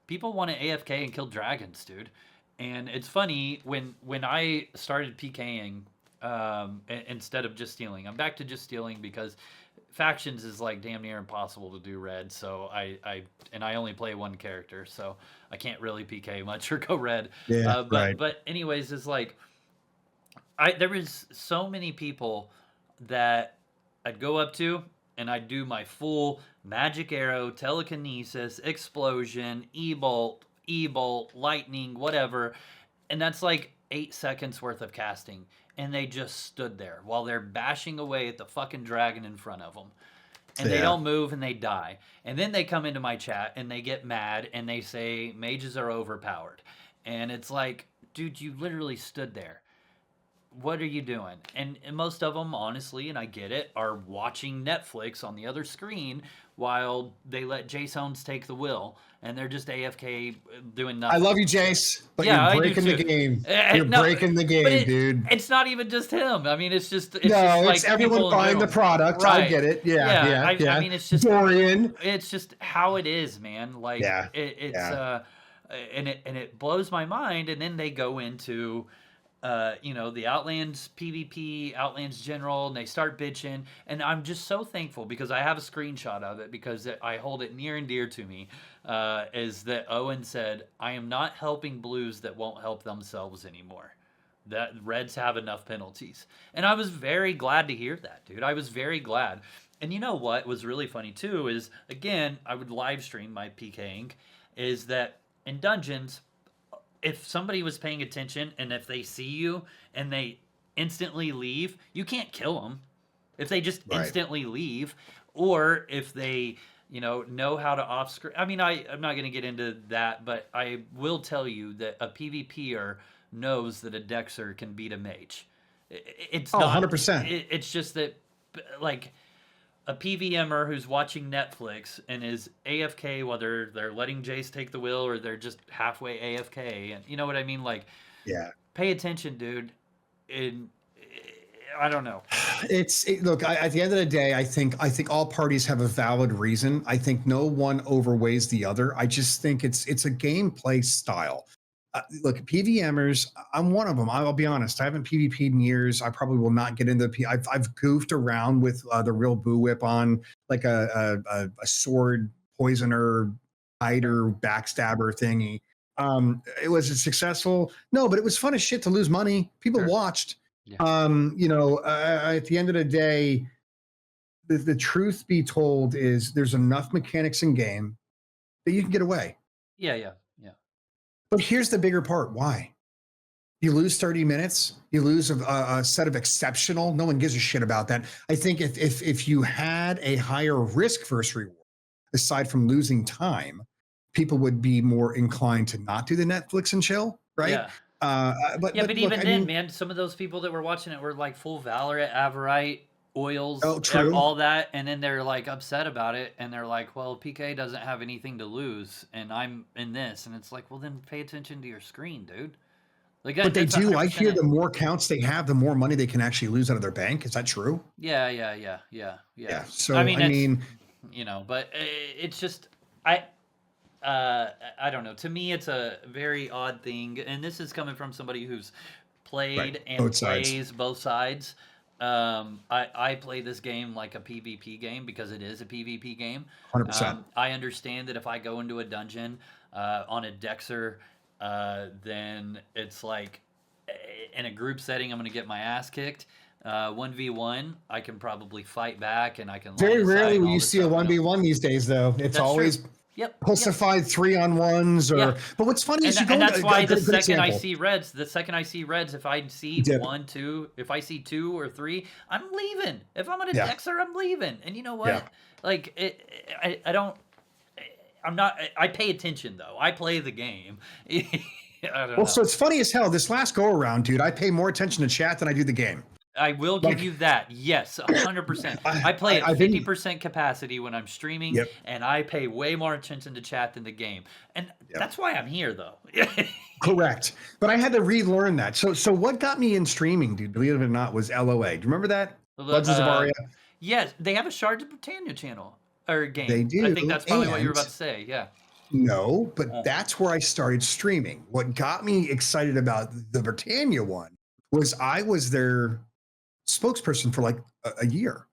people want to AFK and kill dragons, dude. And it's funny when I started PKing instead of just stealing. I'm back to just stealing because factions is like damn near impossible to do red, so I only play one character, so I can't really PK much or go red. But anyways, it's like there was so many people that I'd go up to and I'd do my full magic arrow, telekinesis, explosion, e-bolt, lightning, whatever, and that's like 8 seconds worth of casting. And they just stood there while they're bashing away at the fucking dragon in front of them. And they don't move and they die. And then they come into my chat and they get mad and they say mages are overpowered. And it's like, dude, you literally stood there. What are you doing? And most of them, honestly, and I get it, are watching Netflix on the other screen while they let Jace Owens take the will, and they're just AFK doing I nothing. love you, Jace, but Yeah, you're I do breaking the too. game. You're No, breaking the but game, dude. it's not even just him. I mean, it's just No, it's like everyone people in buying the general. product. I Right. get it. Yeah, Yeah. yeah, I yeah. mean, it's just Dorian. it's just how it is, man. Like Yeah, it's yeah. and it blows my mind. And then they go into the Outlands PvP, Outlands General, and they start bitching. And I'm just so thankful because I have a screenshot of it because I hold it near and dear to me. Is that Owen said, "I am not helping blues that won't help themselves anymore. That Reds have enough penalties." And I was very glad to hear that, dude. I was very glad. And you know what was really funny too is, again, I would live stream my PKing, is that in dungeons, if somebody was paying attention and if they see you and they instantly leave, you can't kill them. If they just Right. instantly leave, or if they know how to off screen. I mean, I'm not going to get into that, but I will tell you that a PvPer knows that a Dexer can beat a mage. It's Oh, not. 100%. It's just that, like, a PVMer who's watching Netflix and is AFK, whether they're letting Jace take the wheel or they're just halfway AFK, and you know what I mean? Like, Yeah. pay attention, dude. I don't know. Look, at the end of the day, I think all parties have a valid reason. I think no one overweighs the other. I just think it's a gameplay style. Look, PVMers, I'm one of them. I'll be honest. I haven't PvP'd in years. I probably will not get into I've goofed around with the real boo whip on like a sword poisoner, hider, backstabber thingy. It was a successful. No, but it was fun as shit to lose money. People Sure. watched. Yeah. At the end of the day, the truth be told is there's enough mechanics in game that you can get away. Yeah. But here's the bigger part. Why? You lose 30 minutes. You lose a set of exceptional. No one gives a shit about that. I think if you had a higher risk versus reward, aside from losing time, people would be more inclined to not do the Netflix and chill, right? Yeah. But But look, even I then, mean, man, some of those people that were watching it were like full Valorant, Averite, Oils, oh, true. all that, and then they're like upset about it, and they're like, "Well, PK doesn't have anything to lose, and I'm in this," and it's like, "Well, then pay attention to your screen, dude." Like, But they that's do. I 100% hear it. the more counts they have, the more money they can actually lose out of their bank. Is that true? Yeah. Yeah. So I mean, I it's mean, but it's just I don't know. To me, it's a very odd thing, and this is coming from somebody who's played right. and Both sides. plays both sides. I play this game like a PvP game because it is a PvP game. 100%. I understand that if I go into a dungeon on a Dexer, then it's like in a group setting, I'm going to get my ass kicked. 1v1, I can probably fight back and I can Very line of sight rarely and will all you this see a stuff, 1v1 these days, though. It's That's always true. Yep. pussified 3-on-1s or. Yeah. But what's funny is you go. And that's why the good second I example. see reds, if I see Dip. 1, 2, if I see 2 or 3, I'm leaving. If I'm at a Yeah. Dexer, I'm leaving. And you know what? Yeah. Like I don't. I'm not. I pay attention though. I play the game. I don't know. Well, so it's funny as hell. This last go around, dude, I pay more attention to chat than I do the game. I will give you that. Yes, 100%. I play at 50% capacity when I'm streaming, Yep. and I pay way more attention to chat than the game. And that's why I'm here, though. Correct. But I had to relearn that. So what got me in streaming, dude, believe it or not, was LOA. Do you remember that? Legends of Aria. Yes, they have a Shards of Britannia channel or game. They do. I think that's probably what you were about to say. Yeah. No, but that's where I started streaming. What got me excited about the Britannia one was I was their spokesperson for like a year.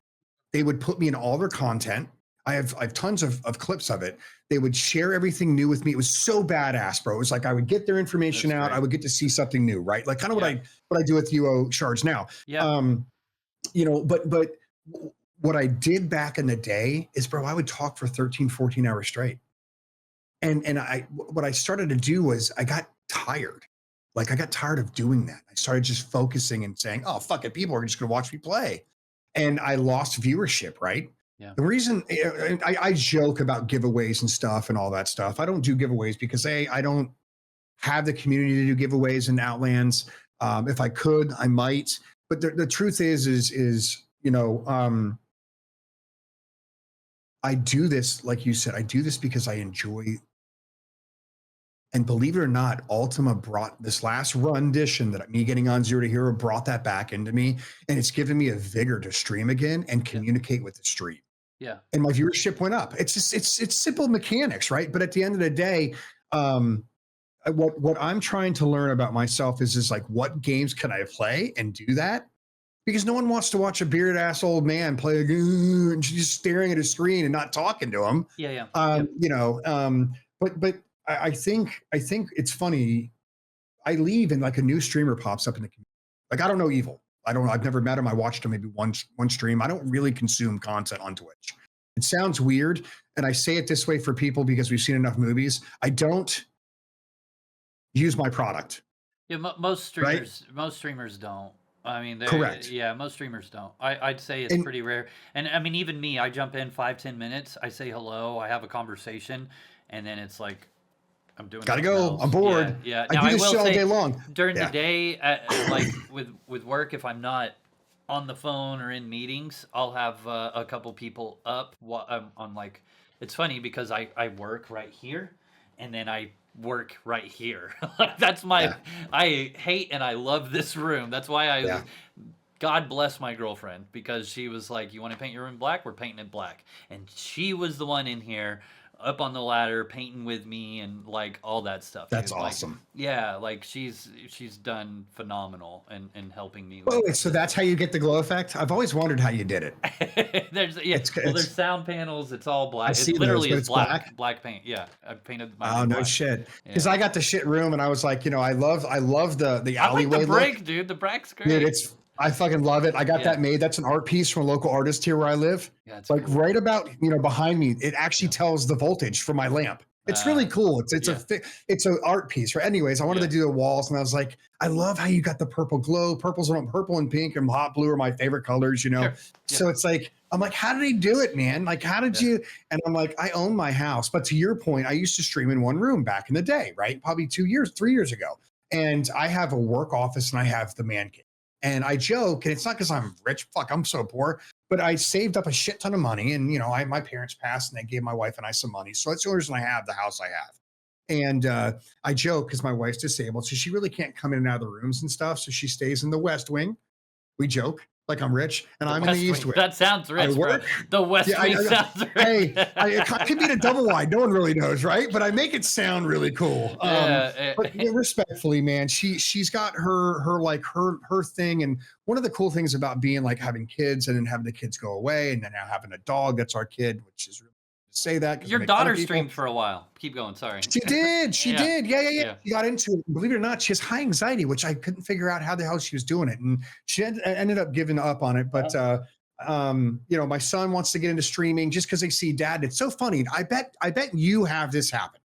They would put me in all their content. I have tons of clips of it. They would share everything new with me. It was so badass, bro. It was like I would get their information out. I would get to see something new, right? Like kind of what I do with UO Shards now. Yeah. But what I did back in the day is, bro, I would talk for 13, 14 hours straight. And what I started to do was I got tired. Like I got tired of doing that. I started just focusing and saying, oh, fuck it. People are just going to watch me play. And I lost viewership, right? Yeah. The reason I joke about giveaways and stuff and all that stuff. I don't do giveaways because I don't have the community to do giveaways in Outlands. If I could, I might. But the truth is I do this, like you said, I do this because I enjoy. And believe it or not, Ultima brought this last rendition that me getting on Zero to Hero brought that back into me, and it's given me a vigor to stream again and Yeah. communicate with the stream. Yeah. And my viewership went up. It's just it's simple mechanics, right? But at the end of the day, what I'm trying to learn about myself is like what games can I play and do that? Because no one wants to watch a bearded ass old man play a game and just staring at a screen and not talking to him. Yeah. Yeah. Yeah. You know, but I think it's funny. I leave and like a new streamer pops up in the community. Like I don't know Evil. I've never met him. I watched him maybe one stream. I don't really consume content on Twitch. It sounds weird, and I say it this way for people because we've seen enough movies. I don't use my product. Yeah, most streamers don't. I mean, correct. Yeah, most streamers don't. I'd say it's pretty rare. And I mean, even me, I jump in 5-10 minutes. I say hello. I have a conversation, and then it's like I'm doing. Gotta go. Else. I'm bored. Yeah. I do this shit all day long. During the day, like with work, if I'm not on the phone or in meetings, I'll have a couple people up on like. It's funny because I work right here, and then I work right here. Like that's my. I hate and I love this room. That's why I. God bless my girlfriend, because she was like, "You want to paint your room black? We're painting it black." And she was the one in here up on the ladder painting with me and like all that stuff. That's awesome. Like, yeah, like she's done phenomenal and helping me. Oh, so that's how you get the glow effect? I've always wondered how you did it. There's sound panels. It's all black. It literally is black paint. Yeah, I painted my room no black. Shit. Because I got the shit room and I was like, I love the alleyway. I like the brick, look. dude. The brick's great. Dude, I fucking love it. I got that made. That's an art piece from a local artist here where I live. Yeah, it's like cool. Right about behind me. It actually tells the voltage for my lamp. It's really cool. It's an art piece. Right. Anyways, I wanted to do the walls, and I was like, I love how you got the purple glow. Purple and pink and hot blue are my favorite colors. Sure. Yeah. So it's like I'm like, how did he do it, man? Like, how did you? And I'm like, I own my house. But to your point, I used to stream in one room back in the day, right? Probably 3 years ago. And I have a work office and I have the man cave. And I joke, and it's not because I'm rich. Fuck, I'm so poor. But I saved up a shit ton of money, and my parents passed, and they gave my wife and I some money. So that's the only reason I have the house I have. And I joke because my wife's disabled, so she really can't come in and out of the rooms and stuff. So she stays in the West Wing. We joke like I'm rich, and I'm in the East Wing. That sounds rich, bro. The West Wing sounds rich. Hey, I could be in a double wide. No one really knows, right? But I make it sound really cool. But respectfully, man, she's got her thing. And one of the cool things about being like having kids and then having the kids go away and then now having a dog that's our kid, which is really to say that. Your daughter streamed for a while. Keep going. Sorry. She did. She did. Yeah. She got into it. Believe it or not, she has high anxiety, which I couldn't figure out how the hell she was doing it. And she ended up giving up on it. But, my son wants to get into streaming just because they see dad. It's so funny. I bet you have this happen.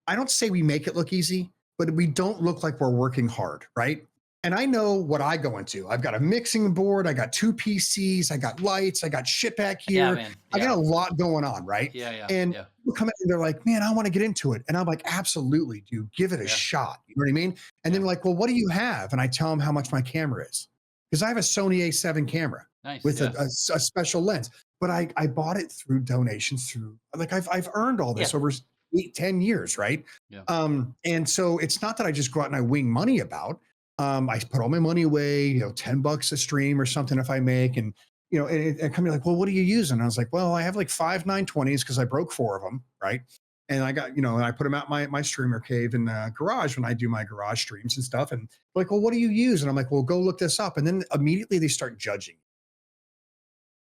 I don't say we make it look easy, but we don't look like we're working hard, right? And I know what I go into. I've got a mixing board. I got 2 PCs. I got lights. I got shit back here. Yeah. I got a lot going on, right? And people come in and they're like, man, I want to get into it. And I'm like, absolutely, dude. Give it a shot. You know what I mean? And then like, well, what do you have? And I tell them how much my camera is. Because I have a Sony A7 camera with a special lens. But I bought it through donations like I've earned all this over 8-10 years, right? Yeah. And so it's not that I just go out and I wing money about. I put all my money away, $10 a stream or something if I make, and and come like, well, what are you using? And I was like, well, I have like 5 920s because I broke 4 of them, right? And I got, and I put them out my streamer cave in the garage when I do my garage streams and stuff. And like, well, what do you use? And I'm like, well, go look this up. And then immediately they start judging.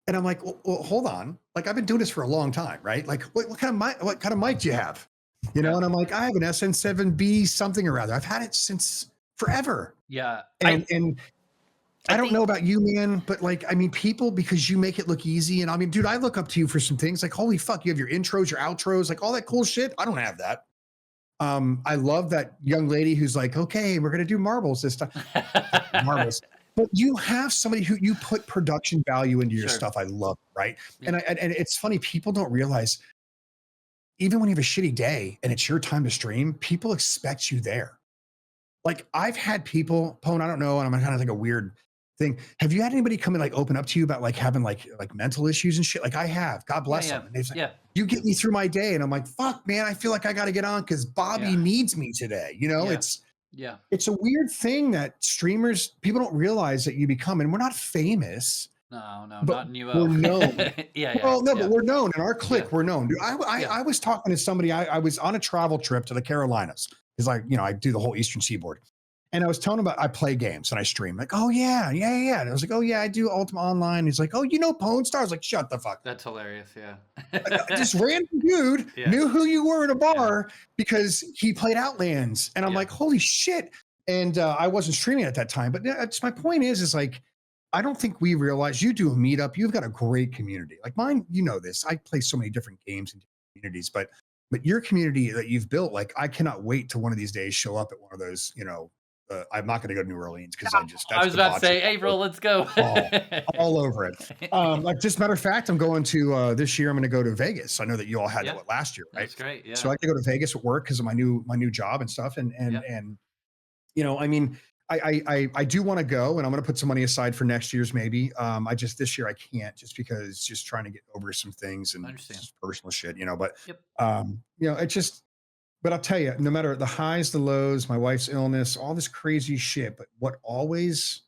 And I'm like, well, hold on. Like I've been doing this for a long time, right? Like what kind of mic do you have? And I'm like, I have an SN7B something or other. I've had it since forever. Yeah. And I don't know about you, man, but like, I mean, people, because you make it look easy. And I mean, dude, I look up to you for some things like, holy fuck, you have your intros, your outros, like all that cool shit. I don't have that. I love that young lady who's like, okay, we're going to do marbles this time. Marbles. But you have somebody who you put production value into your stuff. I love it, right? Yeah. And it's funny, people don't realize even when you have a shitty day and it's your time to stream, people expect you there. Like I've had people, Pwn, I don't know, and I'm kind of like a weird thing. Have you had anybody come and like open up to you about like having like mental issues and shit? Like I have, God bless them. And they've like, you get me through my day. And I'm like, fuck, man, I feel like I got to get on because Bobby needs me today. You know, it's a weird thing that streamers, people don't realize that you become, and we're not famous. No, but not in UO. We're known. But we're known in our clique. We're known. Dude, I was talking to somebody. I was on a travel trip to the Carolinas because I do the whole Eastern Seaboard. And I was telling him about I play games and I stream. Like, oh yeah. And I was like, oh yeah, I do Ultima Online. He's like, oh, you know Pwncast? I was like, shut the fuck. That's hilarious. Yeah. This random dude knew who you were in a bar because he played Outlands. And I'm like, holy shit. And I wasn't streaming at that time. But that's my point is like, I don't think we realize you do a meetup. You've got a great community. Like mine, you know this. I play so many different games in different communities, but your community that you've built, like I cannot wait to one of these days show up at one of those, I'm not going to go to New Orleans because I was about to say, April, let's go. all over it. Like just matter of fact, I'm going to this year. I'm going to go to Vegas. I know that you all had that last year, right? That's great. Yeah. So I can go to Vegas at work because of my new job and stuff. And I mean, I do want to go, and I'm going to put some money aside for next year's maybe. This year I can't just because just trying to get over some things and just personal shit, But it's just. But I'll tell you, no matter the highs, the lows, my wife's illness, all this crazy shit, but what always,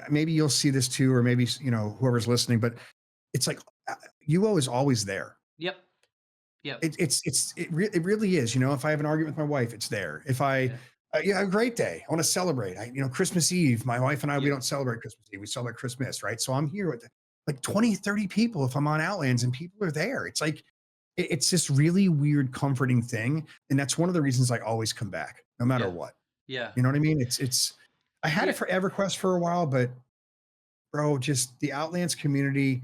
maybe you'll see this too, or maybe, whoever's listening, but it's like UO is always there. Yep. It really is. If I have an argument with my wife, it's there. If I, a great day, I want to celebrate. Christmas Eve, my wife and I, we don't celebrate Christmas Eve. We celebrate Christmas, right? So I'm here with like 20, 30 people if I'm on Outlands and people are there. It's like, it's this really weird, comforting thing. And that's one of the reasons I always come back, no matter what. Yeah. You know what I mean? I had it for EverQuest for a while, but bro, just the Outlands community,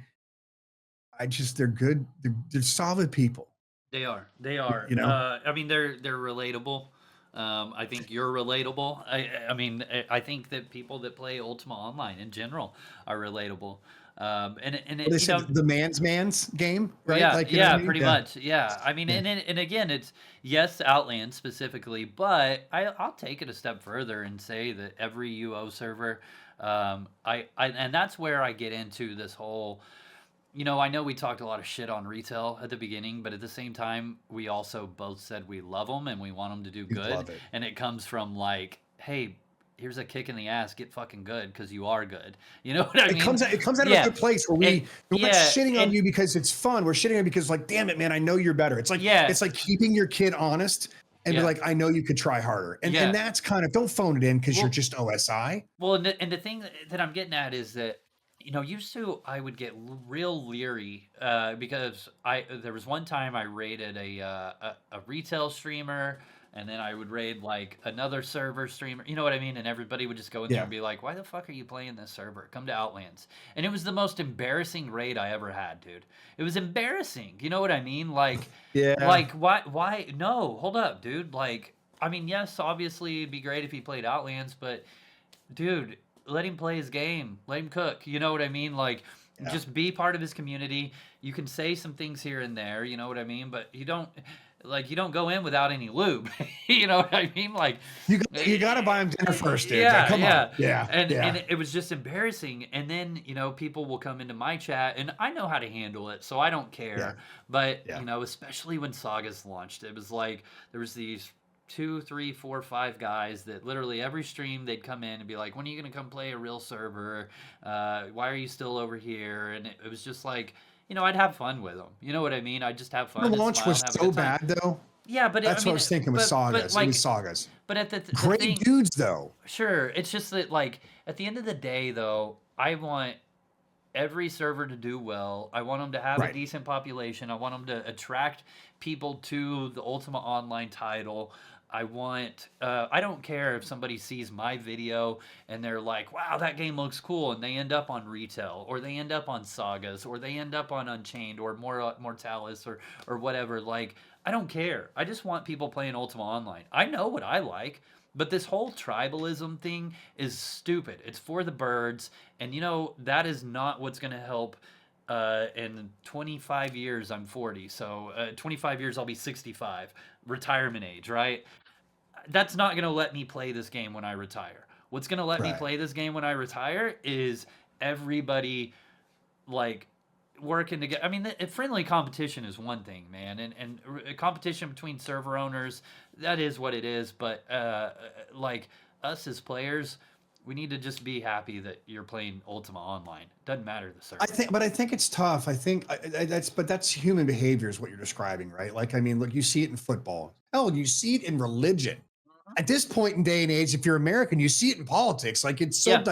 they're good. They're solid people. They are. I mean, they're relatable. I think you're relatable. I think that people that play Ultima Online in general are relatable. The man's game, right? Pretty much. Yeah. I mean, and again, it's Outlands specifically, but I'll take it a step further and say that every UO server, and that's where I get into this whole, I know we talked a lot of shit on retail at the beginning, but at the same time, we also both said we love them and we want them to do good. And it comes from like, hey, here's a kick in the ass, get fucking good because you are good. You know what I mean? It comes out of a good place where we're not shitting on you because it's fun. We're shitting on you because like, damn it, man, I know you're better. It's like it's like keeping your kid honest and be like, I know you could try harder. And that's kind of, don't phone it in because you're just OSI. Well, and the thing that I'm getting at is that, used to I would get real leery because there was one time I raided a retail streamer. And then I would raid like another server streamer, you know what I mean? And everybody would just go in there and be like, why the fuck are you playing this server? Come to Outlands. And it was the most embarrassing raid I ever had, dude. It was embarrassing. You know what I mean? Like, like why? No, hold up, dude. Like, I mean, yes, obviously it'd be great if he played Outlands, but dude, let him play his game. Let him cook. You know what I mean? Like, just be part of his community. You can say some things here and there, you know what I mean? But you don't go in without any lube. You know what I mean? Like you got to buy him dinner first, dude. Yeah, come on. And it was just embarrassing. And then, people will come into my chat and I know how to handle it, so I don't care. Yeah. But, especially when Sagas launched, it was like there was these 2, 3, 4, 5 guys that literally every stream they'd come in and be like, when are you going to come play a real server? Why are you still over here? And it was just like, I'd have fun with them. You know what I mean? I'd just have fun. The launch was so bad, though. Yeah, but that's what I was thinking with Sagas. It was Sagas. But at the great thing, dudes, though. Sure, it's just that, like, at the end of the day, though, I want every server to do well. I want them to have a decent population. I want them to attract people to the Ultima Online title. I don't care if somebody sees my video and they're like, wow, that game looks cool, and they end up on retail, or they end up on Sagas, or they end up on Unchained, or Mortalis, or whatever. Like, I don't care. I just want people playing Ultima Online. I know what I like, but this whole tribalism thing is stupid. It's for the birds, and that is not what's going to help. In 25 years, I'm 40, so 25 years, I'll be 65, retirement age, right? That's not going to let me play this game when I retire. What's gonna let me play this game when I retire is everybody like working together. I mean, friendly competition is one thing, man, and competition between server owners, that is what it is. But like us as players, we need to just be happy that you're playing Ultima Online. Doesn't matter the server. I think it's tough. I think that's human behavior is what you're describing, right? Like, I mean, look, you see it in football. Hell, you see it in religion. At this point in day and age, if you're American, you see it in politics. Like, it's so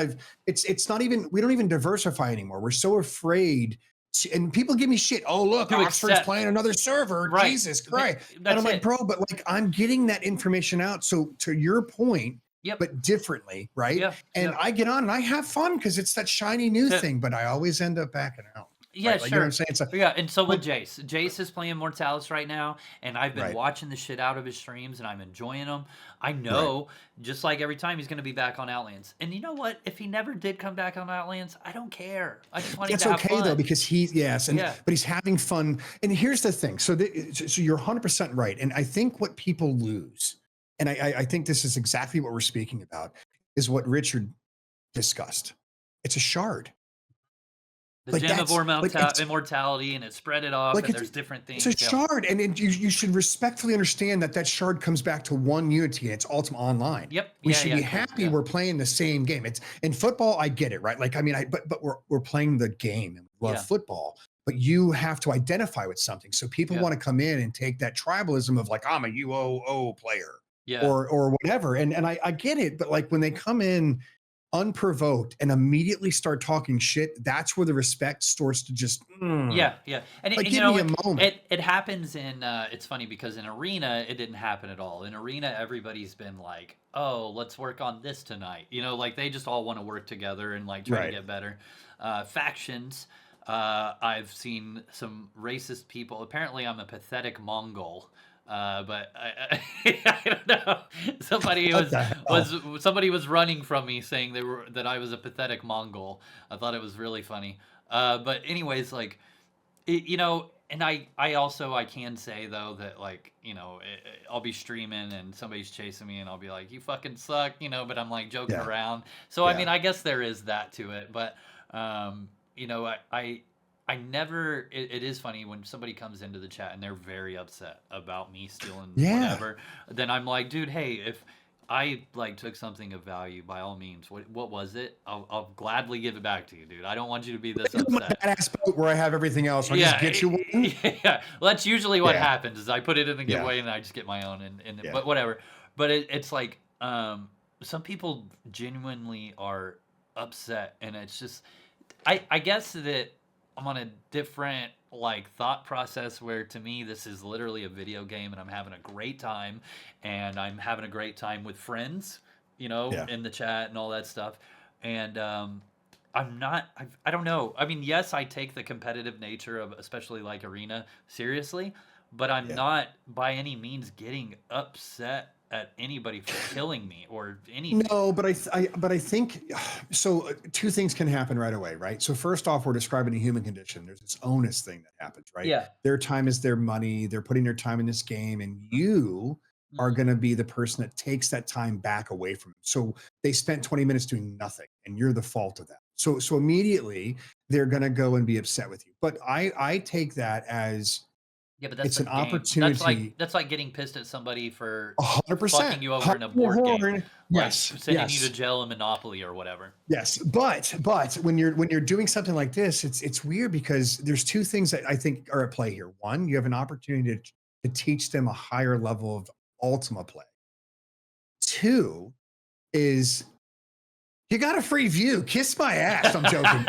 it's not even, we don't even diversify anymore. We're so afraid. And people give me shit. Oh, look, Oxford's playing another server. Right. Jesus Christ. And I'm like, bro, but like, I'm getting that information out. So to your point, but differently, right? And I get on and I have fun because it's that shiny new thing, but I always end up backing out. Yeah, right? Like, you know what I'm saying? So, and so will Jace. Jace is playing Mortalis right now, and I've been watching the shit out of his streams, and I'm enjoying them. I know, just like every time, he's going to be back on Outlands. And you know what? If he never did come back on Outlands, I don't care. I just want him to have fun. It's okay, though, because but he's having fun. And here's the thing. So you're 100% right. And I think what people lose, and I think this is exactly what we're speaking about, is what Richard discussed. It's a shard. The gem of immortality, and it spread it off, and there's different things. It's a shard, and you should respectfully understand that shard comes back to one unity, and it's Ultima Online. We should be happy we're playing the same game. It's in football, I get it, right? Like, I mean, but we're playing the game, and we love football. But you have to identify with something. So people want to come in and take that tribalism of like, I'm a UOO player, or whatever. And I get it, but like when they come in unprovoked and immediately start talking shit, that's where the respect starts to just and like, give me a moment. It happens in it's funny because in Arena it didn't happen at all. In Arena, everybody's been like, oh, let's work on this tonight, like they just all want to work together and like try to get better. Factions, I've seen some racist people. Apparently I'm a pathetic Mongol. But I don't know. Somebody was running from me saying that I was a pathetic Mongol. I thought it was really funny. But anyways, like, and I can say though that like, I'll be streaming and somebody's chasing me and I'll be like, you fucking suck, but I'm like joking around. So I mean, I guess there is that to it, but I never. It is funny when somebody comes into the chat and they're very upset about me stealing whatever. Then I'm like, dude, hey, if I like took something of value, by all means, what was it? I'll gladly give it back to you, dude. I don't want you to be this upset. Badass boat where I have everything else. I'll just get you one. Yeah, well, that's usually what happens. Is I put it in the giveaway and I just get my own. But whatever. But it's like some people genuinely are upset, and it's just I guess that I'm on a different like thought process where to me this is literally a video game and I'm having a great time, and I'm having a great time with friends, in the chat and all that stuff. And I'm not, I don't know. I mean, yes, I take the competitive nature of especially like Arena seriously, but I'm not by any means getting upset at anybody for killing me or anything. No, but I think so. Two things can happen right away, right? So first off, we're describing a human condition. There's this onus thing that happens, right? Yeah. Their time is their money. They're putting their time in this game, and you are going to be the person that takes that time back away from them. So they spent 20 minutes doing nothing, and you're the fault of that. So immediately they're going to go and be upset with you. But I take that as but that's it's an opportunity. That's like getting pissed at somebody for 100% fucking you over in a board game. Yes, like sending you to jail in Monopoly or whatever. Yes, but when you're doing something like this, it's weird because there's two things that I think are at play here. One, you have an opportunity to teach them a higher level of Ultima play. Two is you got a free view. Kiss my ass. I'm joking.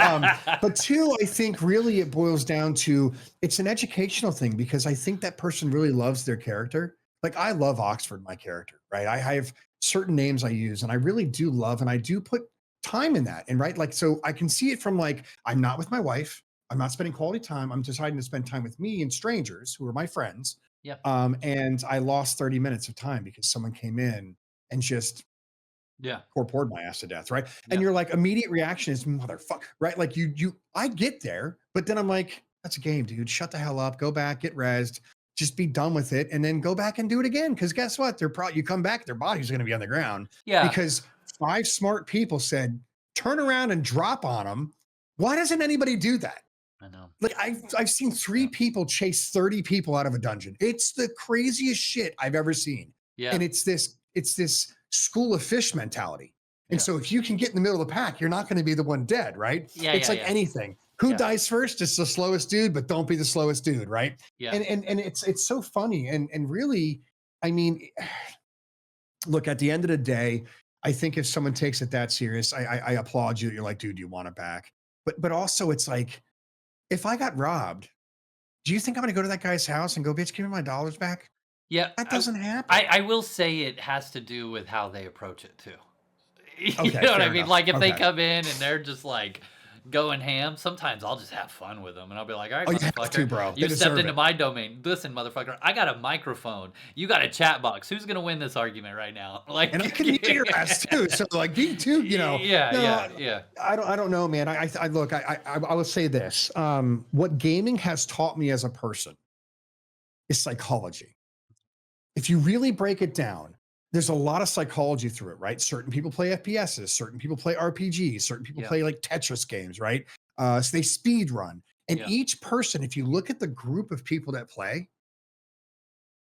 But two, I think really it boils down to it's an educational thing because I think that person really loves their character. Like I love Oxfurd, my character, right? I have certain names I use and I really do love, and I do put time in that. And right, like, so I can see it from like, I'm not with my wife. I'm not spending quality time. I'm deciding to spend time with me and strangers who are my friends. Yeah. And I lost 30 minutes of time because someone came in and just poured my ass to death, right? And you're like, immediate reaction is motherfucker, right? Like I get there, but then I'm like, that's a game, dude. Shut the hell up. Go back, get rezzed, just be done with it, and then go back and do it again. Because guess what? You come back, their body's going to be on the ground. Yeah. Because 5 smart people said, turn around and drop on them. Why doesn't anybody do that? I know. Like I've seen 3 people chase 30 people out of a dungeon. It's the craziest shit I've ever seen. Yeah. And it's this school of fish mentality. And Yeah. so if you can get in the middle of the pack, you're not going to be the one dead, right? Yeah, it's yeah, like yeah. anything. Who Yeah. dies first? It's the slowest dude, but don't be the slowest dude, right? Yeah. And it's so funny. And really, I mean, look, at the end of the day, I think if someone takes it that serious, I applaud you. You're like, dude, you want it back. But also it's like, if I got robbed, do you think I'm going to go to that guy's house and go, bitch, give me my dollars back? Yeah. That doesn't happen. I will say it has to do with how they approach it too. You Okay, know what I fair mean? enough. Like if they Okay. come in and they're just like going ham, sometimes I'll just have fun with them and I'll be like, all right, Oh, you have motherfucker, to, bro. They you stepped deserve into it. my domain. Listen, motherfucker, I got a microphone. You got a chat box. Who's gonna win this argument right now? Like, And I can hear your ass too. So like me too, you know. Yeah, no, yeah. I don't know, man. I look, I will say this. What gaming has taught me as a person is psychology. If you really break it down, there's a lot of psychology through it, right? Certain people play FPSs, certain people play RPGs, certain people Yeah. play like Tetris games, right? So they speed run. And Yeah. each person, if you look at the group of people that play,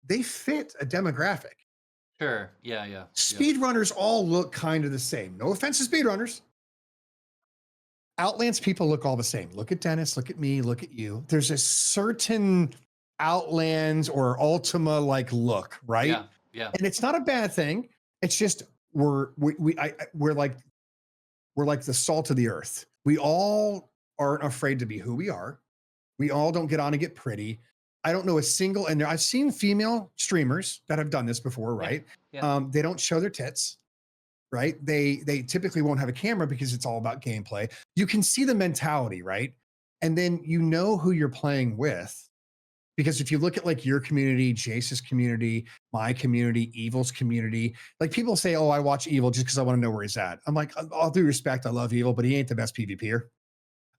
they fit a demographic. Sure. Yeah. Speedrunners all look kind of the same. No offense to speedrunners. Outlands people look all the same. Look at Dennis, look at me, look at you. There's a certain Outlands or Ultima like look, right? Yeah. And it's not a bad thing. It's just we're like the salt of the earth. We all aren't afraid to be who we are. We all don't get on and get pretty. I don't know a single, and I've seen female streamers that have done this before, right? Yeah. They don't show their tits, right? They typically won't have a camera because it's all about gameplay. You can see the mentality, right? And then you know who you're playing with. Because if you look at like your community, Jace's community, my community, Evil's community, like people say, oh, I watch Evil just because I want to know where he's at. I'm like, all due respect, I love Evil, but he ain't the best PvPer.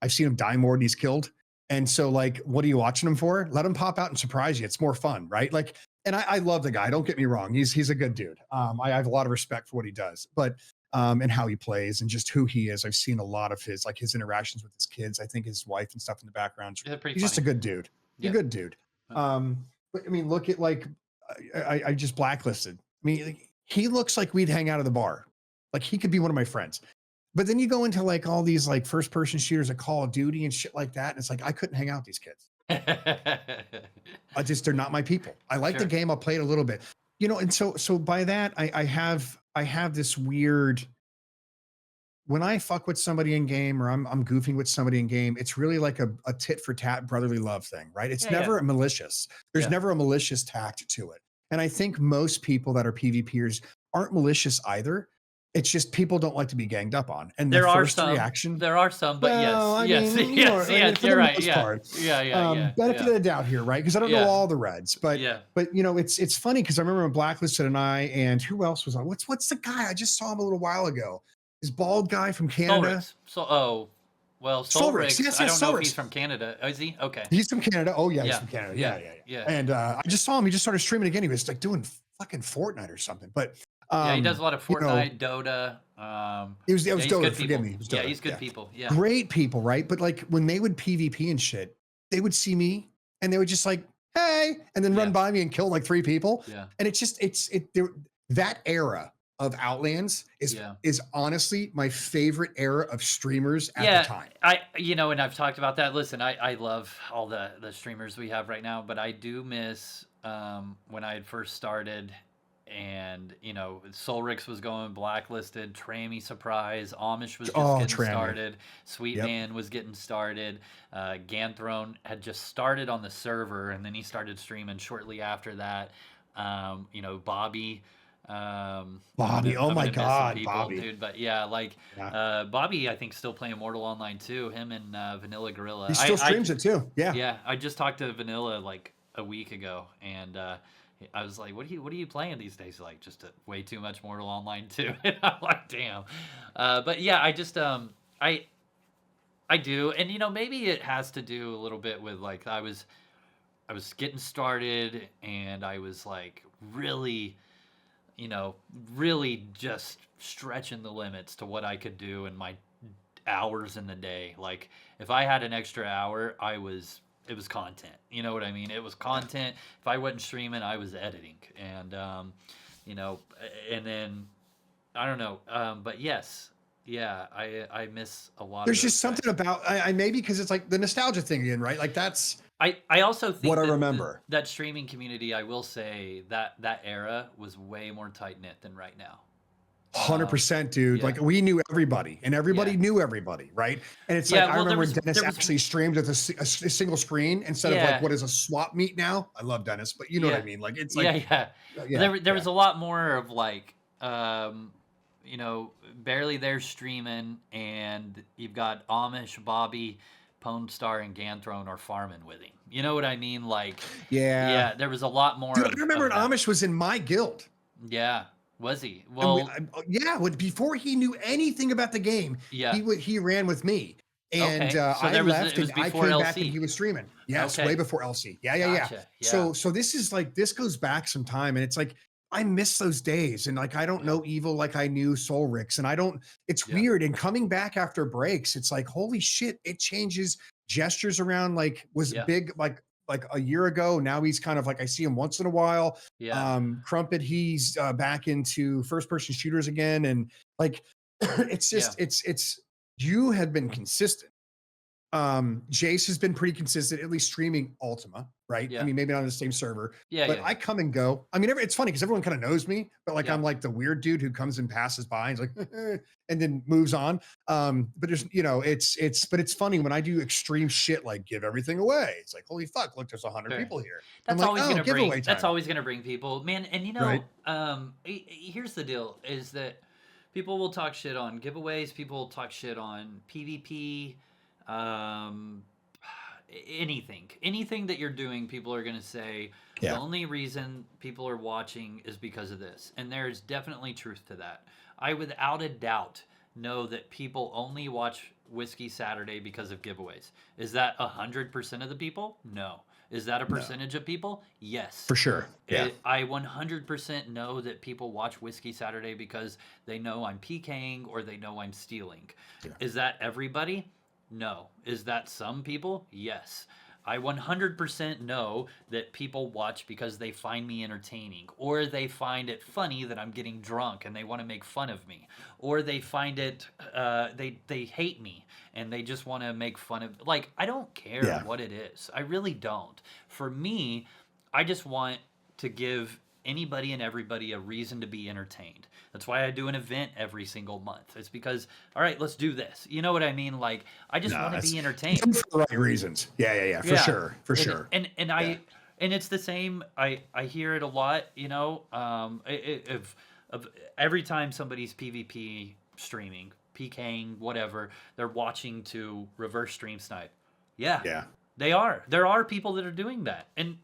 I've seen him die more than he's killed. And so like, what are you watching him for? Let him pop out and surprise you. It's more fun, right? Like, and I love the guy. Don't get me wrong. He's a good dude. I have a lot of respect for what he does, but and how he plays and just who he is. I've seen a lot of his interactions with his kids. I think his wife and stuff in the background. He's just a good dude. He's a good dude. But I mean, look at like I just blacklisted. I mean, like, he looks like we'd hang out at the bar. Like he could be one of my friends. But then you go into like all these like first person shooters like Call of Duty and shit like that. And it's like, I couldn't hang out with these kids. They're not my people. I like the game. I'll play it a little bit, you know? And so by that, I have this weird, when I fuck with somebody in game or I'm goofing with somebody in game, it's really like a tit for tat brotherly love thing, right? It's never malicious. There's never a malicious tact to it. And I think most people that are PvPers aren't malicious either. It's just people don't like to be ganged up on. And there are some reaction. There are some, but yes, you're right. Yeah. Benefit of the doubt here, right? Because I don't know all the Reds, but you know, it's funny because I remember when Blacklisted and I and who else was on? What's the guy? I just saw him a little while ago. This bald guy from Canada. Solrix. Yes, I don't know Solrix. if he's from Canada. Is he? Okay. He's from Canada. Oh yeah, he's from Canada. Yeah. And I just saw him. He just started streaming again. He was like doing fucking Fortnite or something. But he does a lot of Fortnite, Dota. It was Dota. Forgive me. It was Dota. Yeah, he's good people. Yeah. Great people, right? But like when they would PvP and shit, they would see me and they would just like, hey, and then run by me and kill like 3 people. Yeah. And it's just that era of Outlands is honestly my favorite era of streamers at the time. And I've talked about that. Listen, I love all the streamers we have right now, but I do miss when I had first started and Solrix was going, Blacklisted, Trammy Surprise, Amish was just getting started, Sweetman was getting started, Ganthrone had just started on the server and then he started streaming shortly after that. Bobby. Oh my God, Bobby, dude. But Bobby, I think still playing Immortal Online too. Him and Vanilla Gorilla. He still streams it too. Yeah. I just talked to Vanilla like a week ago, and I was like, "What are you playing these days?" Like, just way too much Mortal Online too. And I'm like, "Damn." But yeah, I just I do, and maybe it has to do a little bit with like I was getting started, and I was like really you know, really just stretching the limits to what I could do in my hours in the day. Like if I had an extra hour, it was content. You know what I mean? It was content. If I wasn't streaming, I was editing, and you know, and then I don't know, but yes, yeah, I miss a lot There's of those just something days. about I maybe because it's like the nostalgia thing again, right? Like that's I also what think I that remember. that streaming community, I will say that that era was way more tight knit than right now. 100%, dude. Yeah, Like we knew everybody and yeah, everybody knew everybody, right? And it's like yeah. I Well, remember when Dennis there was actually streamed with a single screen instead of like yeah, what is a swap meet now. I love Dennis, but you know what I yeah, mean? Like it's yeah, like yeah. yeah, There yeah. was a lot more of like, you know, barely there streaming, and you've got Amish, Bobby, Pwn Star, and Ganthrone are farming with him. You know what I mean? Like, Yeah. yeah, there was a lot more Dude, I remember of an that. Amish was in my guild. Yeah, was he? And Well, yeah, before he knew anything about the game, yeah. he ran with me, and Okay, so I it left, was and I before came back, and he LC. was streaming. Yes, way Okay, before LC. Yeah, yeah, yeah. gotcha. Yeah, So this is like this goes back some time, and it's like I miss those days, and like I don't yeah, know evil like I knew Soul Ricks, and I don't. It's yeah, weird, and coming back after breaks, it's like holy shit, it changes gestures around. Like was yeah, big like a year ago. Now he's kind of like I see him once in a while. yeah, Crumpet, he's back into first person shooters again, and like it's yeah, just it's you have been consistent. Jace has been pretty consistent, at least streaming Ultima, right? I yeah, mean, maybe not on the same server, yeah, but yeah, I come and go. I mean, it's funny because everyone kind of knows me, but like yeah, I'm like the weird dude who comes and passes by and is like, and then moves on. But there's, you know, but it's funny when I do extreme shit like give everything away. It's like, holy fuck, look, there's 100 sure. people here. I'm That's like, always oh, gonna giveaway bring. That's time, always gonna bring people, man. And you right? know, here's the deal: is that people will talk shit on giveaways. People will talk shit on PvP. Um, anything that you're doing, people are going to say the Yeah, only reason people are watching is because of this, and there's definitely truth to that. I without a doubt know that people only watch Whiskey Saturday because of giveaways. Is that 100% of the people? No. Is that a no, percentage of people? Yes. for sure. Yeah, I 100% know that people watch Whiskey Saturday because they know I'm PKing or they know I'm stealing. yeah, Is that everybody? No. Is that some people? Yes. I 100% know that people watch because they find me entertaining, or they find it funny that I'm getting drunk and they want to make fun of me, or they find it, they hate me and they just want to make fun of. Like, I don't care yeah. what it is. I really don't. For me, I just want to give anybody and everybody a reason to be entertained. That's why I do an event every single month. It's because, all right, let's do this. You know what I mean? Like, I just No, want to that's be it's entertained. for the right reasons. Yeah, yeah, yeah, for Yeah. sure, for sure. And Yeah, and it's the same. I hear it a lot. You know, of every time somebody's PvP streaming, PKing, whatever, they're watching to reverse stream snipe. Yeah, yeah. they are. There are people that are doing that, and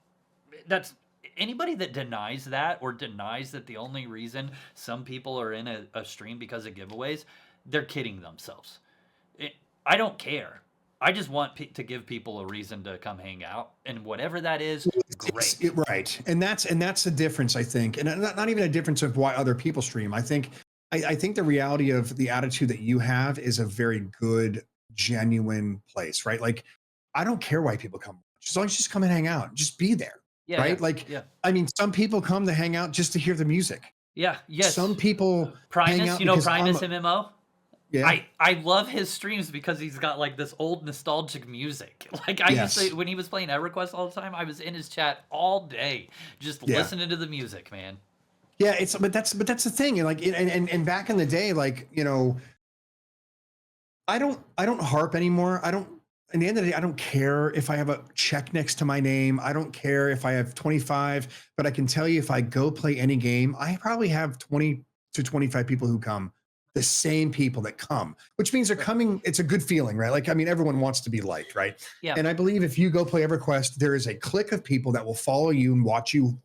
that's anybody that denies that or denies that the only reason some people are in a stream because of giveaways, they're kidding themselves. I don't care. I just want to give people a reason to come hang out, and whatever that is, great. Right, and that's the difference, I think, and not even a difference of why other people stream. I think the reality of the attitude that you have is a very good, genuine place, right? Like, I don't care why people come, as long as you just come and hang out, just be there, Yeah, yeah, right? Like, yeah, I mean, some people come to hang out just to hear the music. yeah. Some Yes, people hang Primus. out You know because I'm, Primus MMO. yeah, I love his streams because he's got like this old nostalgic music. Like I used yes, to when he was playing EverQuest all the time, I was in his chat all day just yeah. listening to the music, man. Yeah, but that's the thing, and like and back in the day, like you know, I don't harp anymore. I don't. In the end of the day, I don't care if I have a check next to my name. I don't care if I have 25. But I can tell you, if I go play any game, I probably have 20 to 25 people who come. The same people that come, which means they're Right. coming. It's a good feeling, right? Like I mean, everyone wants to be liked, right? Yeah, And I believe if you go play EverQuest, there is a clique of people that will follow you and watch you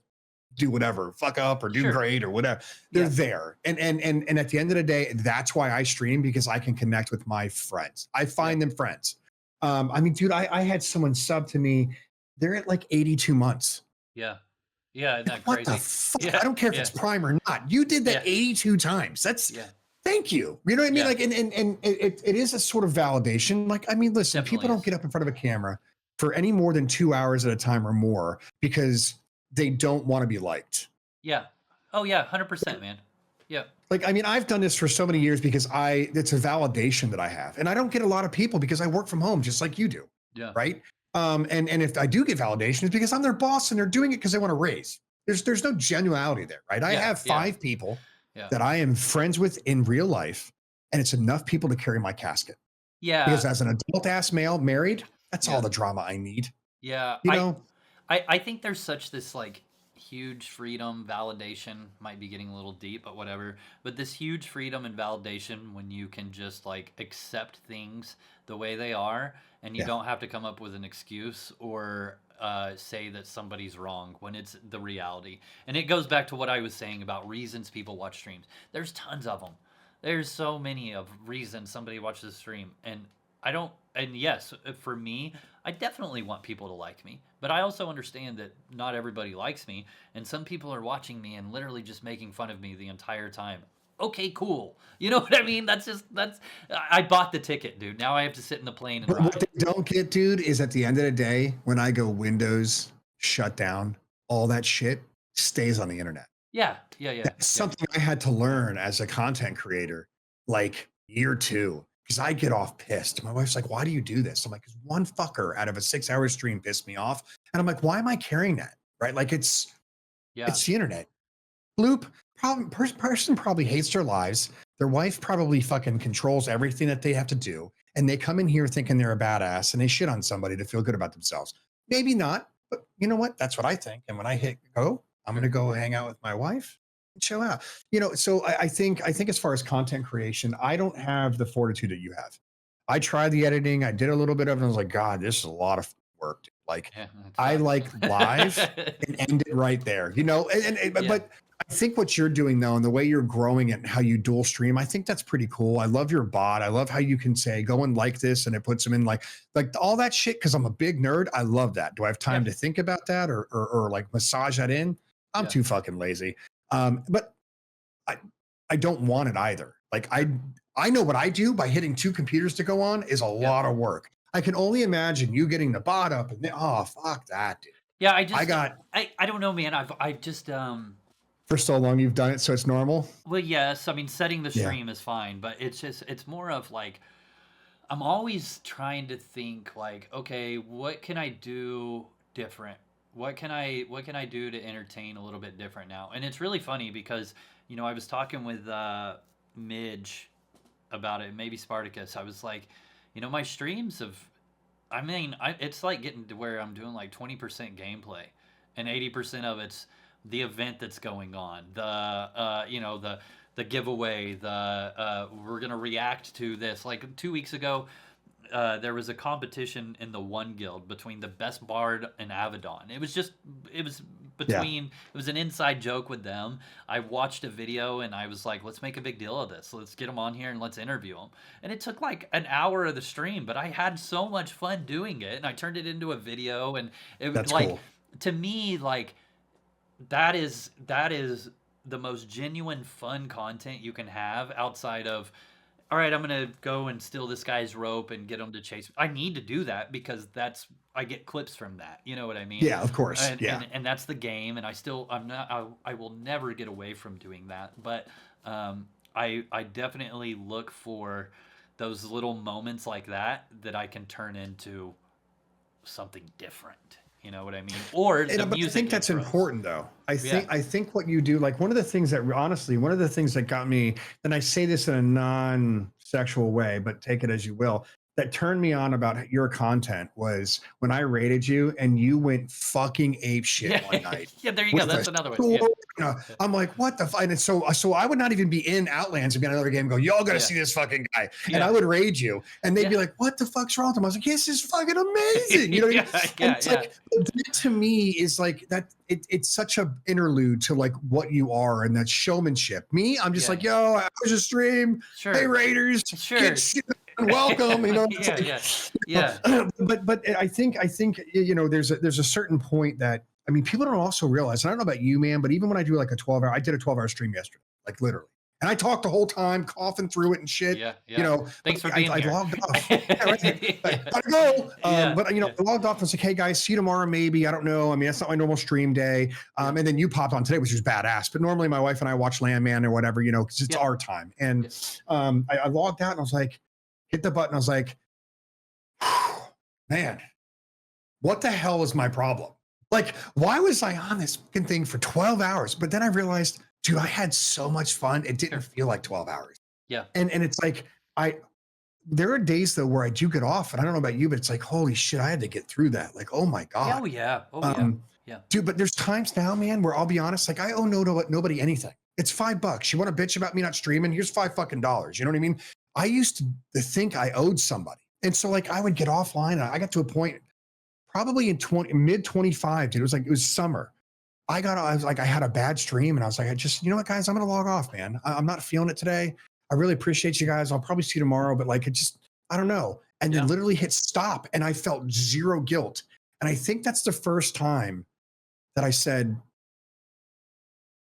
do whatever, fuck up or do sure. great or whatever. They're Yeah, there. And at the end of the day, that's why I stream, because I can connect with my friends. I yeah, find them friends. I mean, dude, I had someone sub to me. They're at like 82 months. yeah, Yeah, isn't that What the crazy? fuck? Yeah, I don't care if yeah, it's prime or not. You did that yeah, 82 times. That's yeah, thank you. You know what I mean? yeah. Like, and it is a sort of validation. Like, I mean, listen, people Definitely don't is. get up in front of a camera for any more than 2 hours at a time or more because they don't want to be liked. Yeah. Oh yeah, 100%, man. Yeah. Like, I mean, I've done this for so many years because it's a validation that I have. And I don't get a lot of people because I work from home just like you do. Yeah. Right. And if I do get validation, it's because I'm their boss and they're doing it because they want to raise. There's no genuality there, right? I Yeah. have Yeah. 5 people Yeah. that I am friends with in real life, and it's enough people to carry my casket. Because Yeah. as an adult ass male married, that's all Yeah. the drama I need. Yeah. You know? I think there's such this like huge freedom, validation, might be getting a little deep, but whatever. But this huge freedom and validation when you can just like accept things the way they are and you Yeah. don't have to come up with an excuse or say that somebody's wrong when it's the reality. And it goes back to what I was saying about reasons people watch streams. There's tons of them. There's so many of reasons somebody watches a stream, and I don't. And yes, for me, I definitely want people to like me, but I also understand that not everybody likes me, and some people are watching me and literally just making fun of me the entire time. Okay, cool. You know what I mean? That's. I bought the ticket, dude. Now I have to sit in the plane and But what ride. they don't get, dude, is at the end of the day, when I go Windows, shut down, all that shit stays on the internet. Yeah, yeah, yeah, That's yeah, something I had to learn as a content creator, like year 2, because I get off pissed. My wife's like, "Why do you do this?" I'm like, "Because one fucker out of a 6-hour stream pissed me off," and I'm like, "Why am I carrying that?" Right? Like it's yeah, the internet. Bloop. Person probably hates their lives. Their wife probably fucking controls everything that they have to do, and they come in here thinking they're a badass, and they shit on somebody to feel good about themselves. Maybe not, but you know what? That's what I think. And when I hit go, I'm sure. going to go hang out with my wife and chill out. You know, so I think as far as content creation, I don't have the fortitude that you have. I tried the editing. I did a little bit of it. And I was like, God, this is a lot of work. Dude. Like, Yeah, it I sucks. like live and end it right there. You know, Yeah, but I think what you're doing though, and the way you're growing it and how you dual stream, I think that's pretty cool. I love your bot. I love how you can say, go and like this, and it puts them in like all that shit. Cause I'm a big nerd. I love that. Do I have time yeah, to think about that or like massage that in? I'm yeah, too fucking lazy. But I, I don't want it either. Like sure. I know what I do by hitting 2 computers to go on is a Yeah. lot of work. I can only imagine you getting the bot up and oh, fuck that, dude. Yeah, I got I don't know, man. I just for so long you've done it, so it's normal. well, yes. I mean, setting the Yeah. stream is fine, but it's more of like I'm always trying to think like, okay, what can I do different? What can I do to entertain a little bit different now? And it's really funny because, I was talking with Midge about it, maybe Spartacus. I was like, my streams have I mean, it's like getting to where I'm doing like 20% gameplay, and 80% of it's the event that's going on. The giveaway. We're gonna react to this. Like 2 weeks ago, there was a competition in the one guild between the best bard and Avedon. It was Yeah. it was an inside joke with them. I watched a video and I was like, let's make a big deal of this. Let's get them on here and let's interview them. And it took like an hour of the stream, but I had so much fun doing it, and I turned it into a video, and it was That's like, cool. to me, like that is the most genuine fun content you can have outside of, all right, I'm gonna go and steal this guy's rope and get him to chase. I need to do that because I get clips from that. You know what I mean? Yeah, of course. And Yeah. that's the game. And I will never get away from doing that. But I definitely look for those little moments like that I can turn into something different. You know what I mean? Or the But I music think that's intros. important though. Yeah. I think what you do, like one of the things that got me, and I say this in a non-sexual way, but take it as you will, that turned me on about your content was when I rated you and you went fucking ape shit one night. Yeah, there you go. with That's a another one. sword. Yeah. I'm like, what the fuck? And so I would not even be in Outlands and be on another game and go, y'all got to Yeah. see this fucking guy. And Yeah. I would raid you and they'd be Yeah. like, what the fuck's wrong with him? I was like, this is fucking amazing. You know what I mean? Yeah, And it's like, that to me is like that. It's such a interlude to like what you are and that showmanship. Me, I'm just Yeah. like, yo, I was a stream. Sure. Hey Raiders, Sure. get shit on, welcome. You know, Yeah. but I think there's a certain point that I mean, people don't also realize, and I don't know about you, man, but even when I do like a 12-hour, I did a 12-hour stream yesterday, like literally. And I talked the whole time, coughing through it and shit. Yeah, You yeah. know, Thanks for I being here. logged off. Yeah, right. Yeah, Gotta go. yeah, But you know, yeah, I logged off and was like, hey guys, see you tomorrow, maybe. I don't know. I mean, that's not my normal stream day. yeah, And then you popped on today, which was badass. But normally my wife and I watch Landman or whatever, you know, because it's yeah, our time. yeah. And I logged out and I was like, hit the button. I was like, man, what the hell is my problem? Like, why was I on this fucking thing for 12 hours? But then I realized, dude, I had so much fun. It didn't feel like 12 hours. Yeah. And it's like, there are days though where I do get off, and I don't know about you, but it's like, holy shit, I had to get through that. Like, oh my God. Oh yeah. Oh yeah. Yeah. Dude, but there's times now, man, where I'll be honest, like I owe nobody anything. It's $5. You want to bitch about me not streaming? Here's $5 fucking. You know what I mean? I used to think I owed somebody. And so like I would get offline, and I got to a point probably in mid 25, dude. It was summer. I was like, I had a bad stream, and I was like, you know what, guys, I'm gonna log off, man. I'm not feeling it today. I really appreciate you guys. I'll probably see you tomorrow, but like, I don't know. And then literally hit stop, and I felt zero guilt. And I think that's the first time that I said,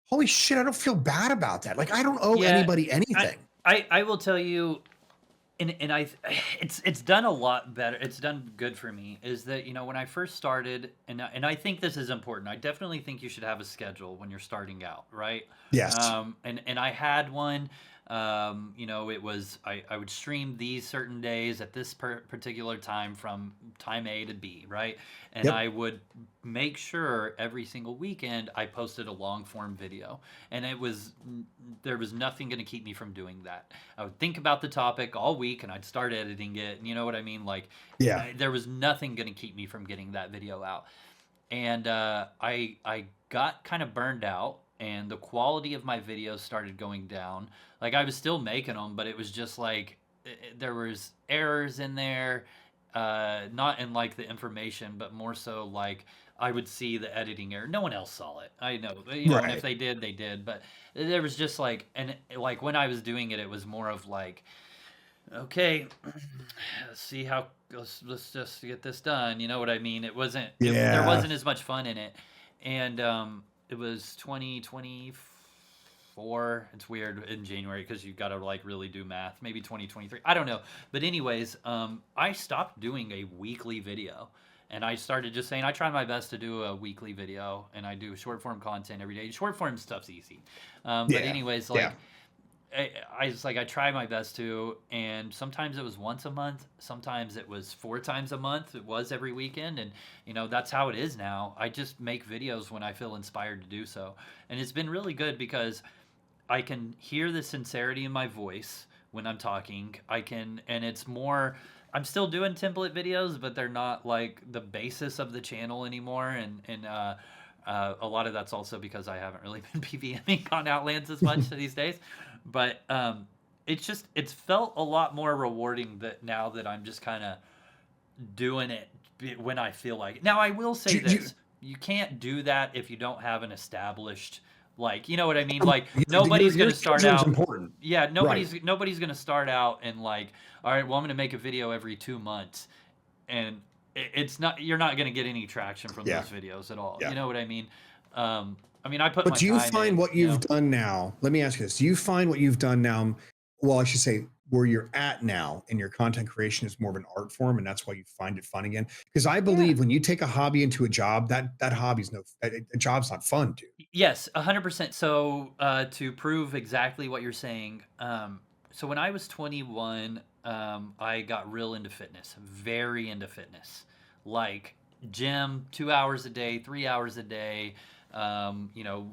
holy shit, I don't feel bad about that. Like, I don't owe anybody anything. I will tell you, and it's done a lot better. It's done good for me. Is that, you know, when I first started, and I think this is important. I definitely think you should have a schedule when you're starting out, right? Yes. And I had one. You know, it was I would stream these certain days at this particular time from time A to B, right? And I would make sure every single weekend I posted a long form video, and there was nothing going to keep me from doing that. I would think about the topic all week, and I'd start editing it. And you know what I mean? Like, there was nothing going to keep me from getting that video out. And I got kind of burned out, and the quality of my videos started going down. Like, I was still making them, but it was just like there was errors in there, not in like the information, but more so like I would see the editing error. No one else saw it. I know, you know, and if they did, they did. But there was just like, and like when I was doing it, it was more of like, okay, let's see how let's just get this done. You know what I mean? It wasn't. There wasn't as much fun in it, and it was 2024. It's weird in January because you got to like really do math. Maybe 2023. I don't know. But anyways, I stopped doing a weekly video, and I started just saying I try my best to do a weekly video, and I do short form content every day. Short form stuff's easy. But anyways, like. I was like, I try my best to, and sometimes it was once a month, sometimes it was 4 times a month, it was every weekend, and you know, that's how it is now. I just make videos when I feel inspired to do so, and it's been really good because I can hear the sincerity in my voice when I'm talking. And it's more, I'm still doing template videos, but they're not like the basis of the channel anymore, and a lot of that's also because I haven't really been PVMing on Outlands as much these days. But it's felt a lot more rewarding that now that I'm just kind of doing it when I feel like it. Now, I will say this. You can't do that if you don't have an established, like, you know what I mean? Like, nobody's going to start out. Important. Yeah, nobody's going to start out and like, all right, well, I'm going to make a video every 2 months. And it's not, you're not going to get any traction from those videos at all. You know what I mean? I mean, I put my time in. But do you find what you've done now? Let me ask you this. Do you find what you've done now, well, I should say where you're at now in your content creation is more of an art form, and that's why you find it fun again? Because I believe when you take a hobby into a job, that hobby's a job's not fun, dude. Yes, 100%. So to prove exactly what you're saying, so when I was 21, I got real into fitness, very into fitness, like gym, 2 hours a day, 3 hours a day. You know,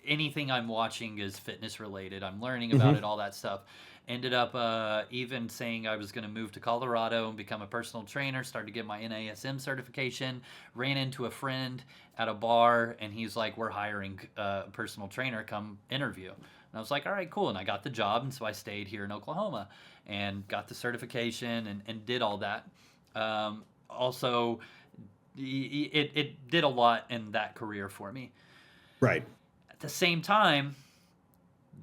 anything I'm watching is fitness related. I'm learning about it, all that stuff. Ended up even saying I was going to move to Colorado and become a personal trainer, started to get my NASM certification, ran into a friend at a bar, and he's like, we're hiring a personal trainer, come interview. And I was like, all right, cool. And I got the job, and so I stayed here in Oklahoma and got the certification and did all that. Also, it did a lot in that career for me. Right. At the same time,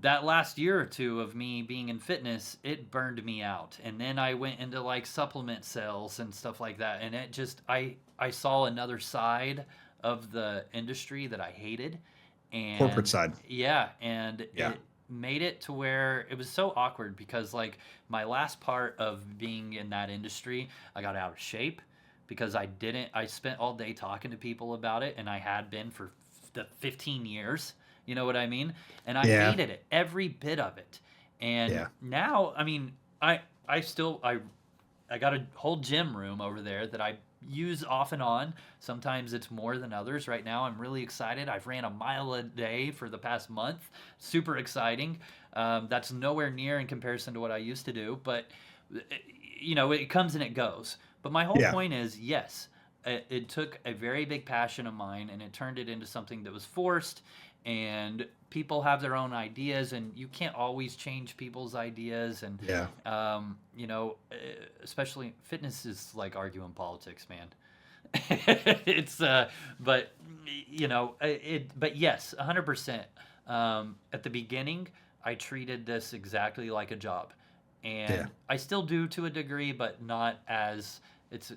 that last year or two of me being in fitness, it burned me out. And then I went into like supplement sales and stuff like that. And it just, I saw another side of the industry that I hated. Corporate And side. yeah, and Yeah. it made it to where it was so awkward because like my last part of being in that industry, I got out of shape because I spent all day talking to people about it, and I had been for the 15 years, you know what I mean? And I Yeah. hated it, every bit of it. And Yeah. now, I mean, I still I got a whole gym room over there that I use off and on. Sometimes it's more than others. Right now, I'm really excited. I've ran a mile a day for the past month. Super exciting. That's nowhere near in comparison to what I used to do, but you know, it comes and it goes. But my whole Yeah. point is, yes, it took a very big passion of mine and it turned it into something that was forced. And people have their own ideas, and you can't always change people's ideas. And Yeah. you know, especially fitness is like arguing politics, man. It's but you know, but yes, 100%. At the beginning, I treated this exactly like a job, Yeah. and I still do to a degree, but not as it's.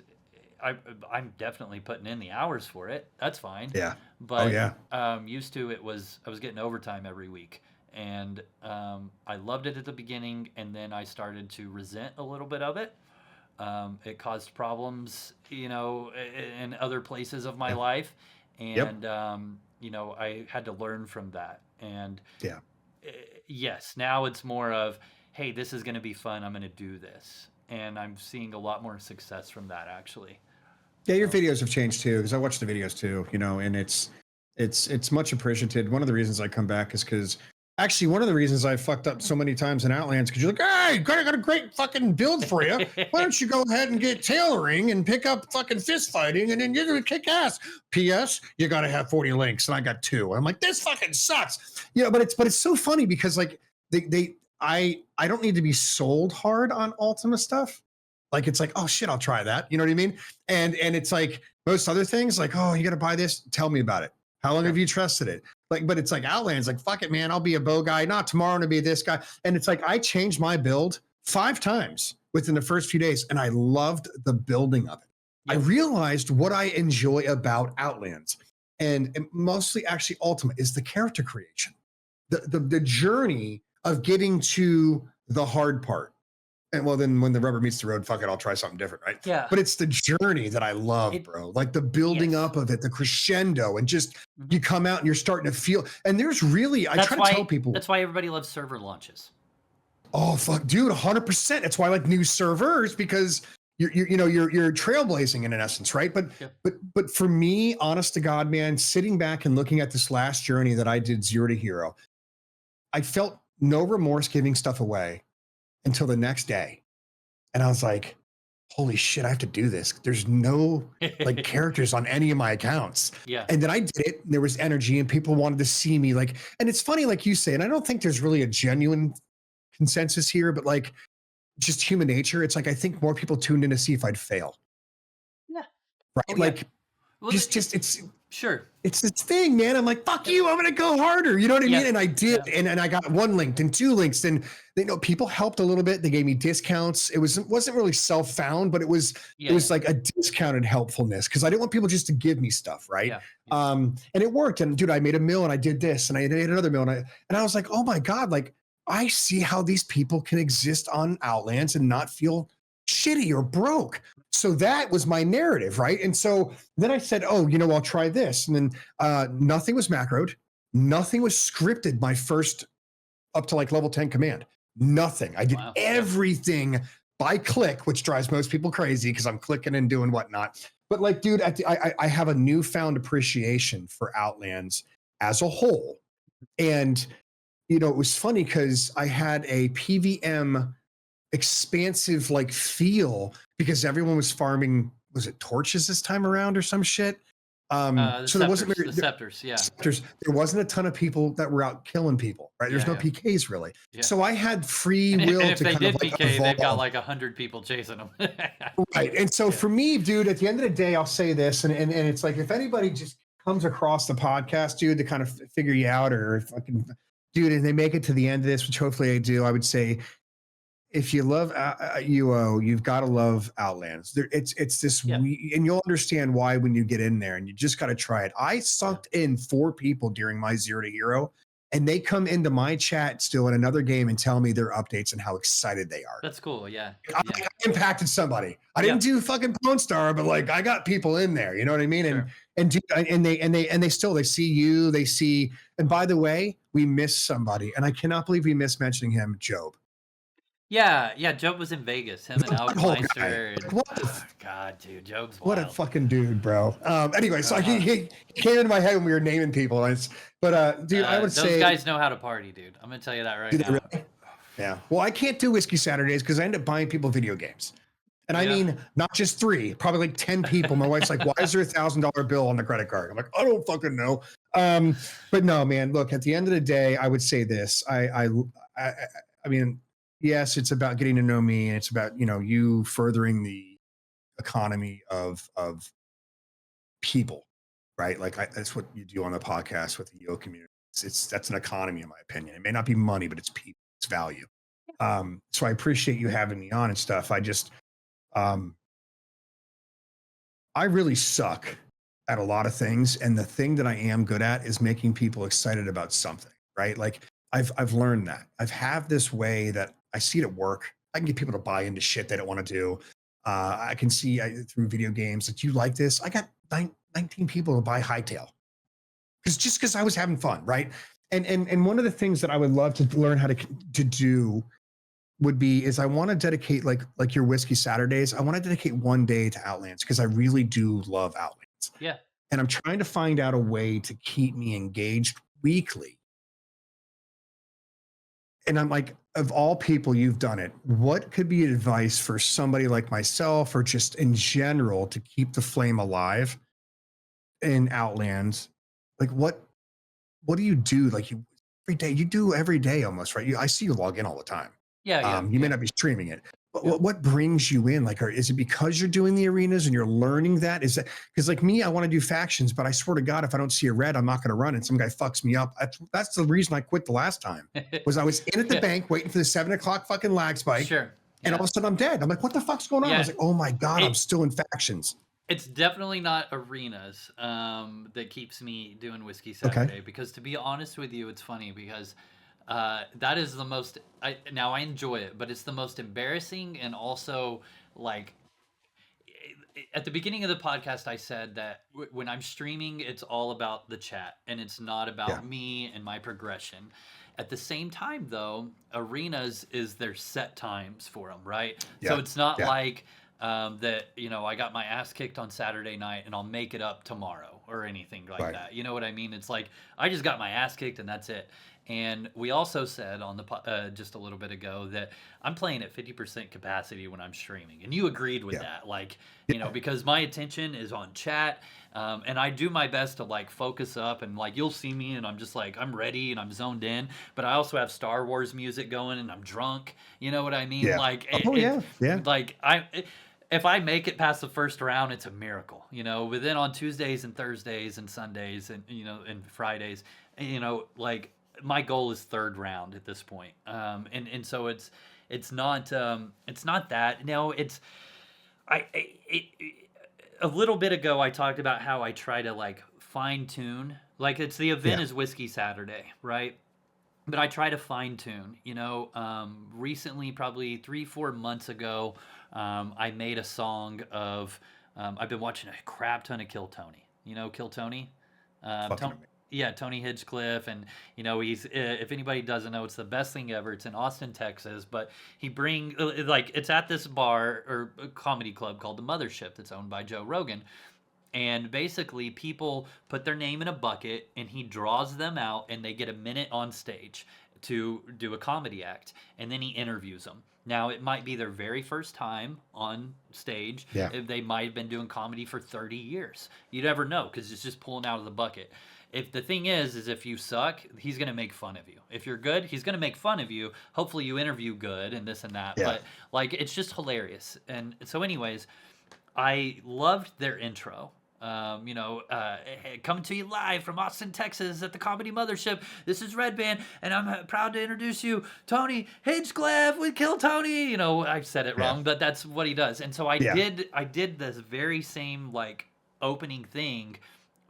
I, I'm definitely putting in the hours for it. That's fine. Yeah. Oh But yeah. used to it was I was getting overtime every week, and I loved it at the beginning, and then I started to resent a little bit of it. It caused problems, you know, in other places of my Yeah. life, Yep. and you know, I had to learn from that. And Yeah. yes, now it's more of, hey, this is going to be fun. I'm going to do this, and I'm seeing a lot more success from that actually. Yeah, your So videos have changed too, because I watch the videos too, you know, and it's much appreciated. One of the reasons I come back is because actually one of the reasons I fucked up so many times in Outlands, because you're like, hey, got a great fucking build for you. Why don't you go ahead and get tailoring and pick up fucking fist fighting, and then you're gonna kick ass. P.S. You got to have 40 links, and I got 2. I'm like, this fucking sucks. You know, but it's so funny because like I don't need to be sold hard on Ultima stuff. Like it's like, oh shit, I'll try that. You know what I mean? And it's like most other things, like, oh, you got to buy this. Tell me about it. How long sure. have you trusted it? Like, but it's like Outlands, like, fuck it, man. I'll be a bow guy. Not tomorrow to be this guy. And it's like I changed my build 5 times within the first few days, and I loved the building of it. I Yep. realized what I enjoy about Outlands, and mostly actually Ultimate, is the character creation, the journey of getting to the hard part. And well, then when the rubber meets the road, fuck it, I'll try something different, right? Yeah. But it's the journey that I love, It, bro. Like the building yes. up of it, the crescendo, and just Mhm. you come out and you're starting to feel. And there's really, I try to tell people, That's why everybody loves server launches. oh fuck, dude, 100%. That's why I like new servers, because you're trailblazing in an essence, right? But Yeah. but for me, honest to God, man, sitting back and looking at this last journey that I did 0 to hero, I felt no remorse giving stuff away until the next day. And I was like, holy shit, I have to do this. There's no like characters on any of my accounts. Yeah. And then I did it. And there was energy and people wanted to see me. Like, and it's funny, like you say, and I don't think there's really a genuine consensus here, but like just human nature. It's like, I think more people tuned in to see if I'd fail. Yeah. Right. Oh, like yeah. Well, it's sure. it's this thing, man. I'm like, fuck you, I'm gonna go harder. You know what I Yeah. mean? And I did, Yeah. and I got 1 linked and 2 links, and you know, people helped a little bit. They gave me discounts. It wasn't really self-found, but it was Yeah. like a discounted helpfulness, because I didn't want people just to give me stuff, right? Yeah. And it worked. And dude, I made $1 million, and I did this, and I made another $1 million, and I was like, oh my God, like I see how these people can exist on Outlands and not feel shitty or broke. So that was my narrative, right? And so then I said, oh, you know, I'll try this. And then nothing was macroed. Nothing was scripted my first up to like level 10 command. Nothing. I did Wow. everything by click, which drives most people crazy because I'm clicking and doing whatnot. But like, dude, I have a newfound appreciation for Outlands as a whole. And, you know, it was funny because I had a PVM expansive like feel because everyone was farming, was it torches this time around or some shit? So there wasn't the scepters, yeah. Scepters. There wasn't a ton of people that were out killing people, right? There's Yeah, no yeah. PKs really. Yeah. So I had free And will if to they kind did of like PK, evolve. they've got like 100 people chasing them. Right. And so for me, dude, at the end of the day, I'll say this, and it's like if anybody just comes across the podcast, dude, to kind of figure you out, or fucking dude, and they make it to the end of this, which hopefully I do, I would say if you love UO, you've got to love Outlands. It's this, Yeah. and you'll understand why when you get in there, and you just got to try it. I sucked in 4 people during my 0 to hero, and they come into my chat still in another game and tell me their updates and how excited they are. That's cool. Yeah. I impacted somebody. I didn't do fucking Pwn Star, but like I got people in there. You know what I mean? Sure. And they still, they see you, they see. And by the way, we missed somebody, and I cannot believe we missed mentioning him, Job. Yeah, Job was in Vegas. Him and Alex Meister. And, what God, dude, Job's what wild. a fucking dude, bro. Anyway, so he came into my head when we were naming people. But dude, I would say those guys know how to party, dude. I'm gonna tell you that right now. Really? Yeah. Well, I can't do Whiskey Saturdays because I end up buying people video games. And I mean, not just 3, probably like 10 people. My wife's like, why is there $1,000 bill on the credit card? I'm like, I don't fucking know. But no, man, look, at the end of the day, I would say this. I mean, yes, it's about getting to know me, and it's about, you furthering the economy of people, right? Like that's what you do on the podcast with the EO community. That's an economy, in my opinion. It may not be money, but it's people, it's value. So I appreciate you having me on and stuff. I really suck at a lot of things, and the thing that I am good at is making people excited about something, right? Like I've learned that. I've have this way that I see it at work. I can get people to buy into shit they don't want to do. I can see through video games that you like this. I got 19 people to buy Hightail because I was having fun, right? And one of the things that I would love to learn how to do is I want to dedicate like your Whiskey Saturdays. I want to dedicate one day to Outlands because I really do love Outlands. Yeah. And I'm trying to find out a way to keep me engaged weekly. And I'm like, of all people, you've done it. What could be advice for somebody like myself, or just in general, to keep the flame alive in Outlands? Like, what do you do? Like every day, you do every day almost, right? I see you log in all the time. You may not be streaming it, but what brings you in? Like, is it because you're doing the arenas and you're learning that? Is that because, like me, I want to do factions, but I swear to God, if I don't see a red, I'm not going to run, and some guy fucks me up. That's the reason I quit the last time. Was I was in at the bank waiting for the 7 o'clock fucking lag spike, and all of a sudden I'm dead. I'm like, what the fuck's going on? I was like, oh my God, I'm still in factions. It's definitely not arenas that keeps me doing Whiskey Saturday, because to be honest with you, it's funny because that is the most, now I enjoy it, but it's the most embarrassing. And also, like, at the beginning of the podcast, I said that when I'm streaming, it's all about the chat and it's not about me and my progression. At the same time, though, arenas is their set times for them, right? So it's not like that, I got my ass kicked on Saturday night and I'll make it up tomorrow or anything like that. You know what I mean? It's like, I just got my ass kicked and that's it. And we also said on the just a little bit ago that I'm playing at 50% capacity when I'm streaming, and you agreed with that. Like, because my attention is on chat, and I do my best to like focus up, and like you'll see me, and I'm just like I'm ready and I'm zoned in. But I also have Star Wars music going, and I'm drunk. You know what I mean? Like, like if I make it past the first round, it's a miracle, But then on Tuesdays and Thursdays and Sundays and and Fridays, like, my goal is third round at this point. And so it's not that. No, it's a little bit ago I talked about how I try to like fine tune. Like, it's the event is Whiskey Saturday, right? But I try to fine tune. Recently, probably 3-4 months ago, I made a song of. I've been watching a crap ton of Kill Tony. Kill Tony. Tony Hinchcliffe, and he's if anybody doesn't know, it's the best thing ever. It's in Austin, Texas, but it's at this bar or a comedy club called the Mothership that's owned by Joe Rogan. And basically people put their name in a bucket and he draws them out and they get a minute on stage to do a comedy act, and then he interviews them. Now, it might be their very first time on stage. They might have been doing comedy for 30 years. You never know, because it's just pulling out of the bucket. If the thing is if you suck, he's going to make fun of you. If you're good, he's going to make fun of you. Hopefully you interview good and this and that. But like, it's just hilarious. And so anyways, I loved their intro. Coming to you live from Austin, Texas at the Comedy Mothership. This is Red Band, and I'm proud to introduce you, Tony Hinchcliffe with Kill Tony. You know, I said it Yeah. wrong, but that's what he does. And so I Yeah. did this very same like opening thing,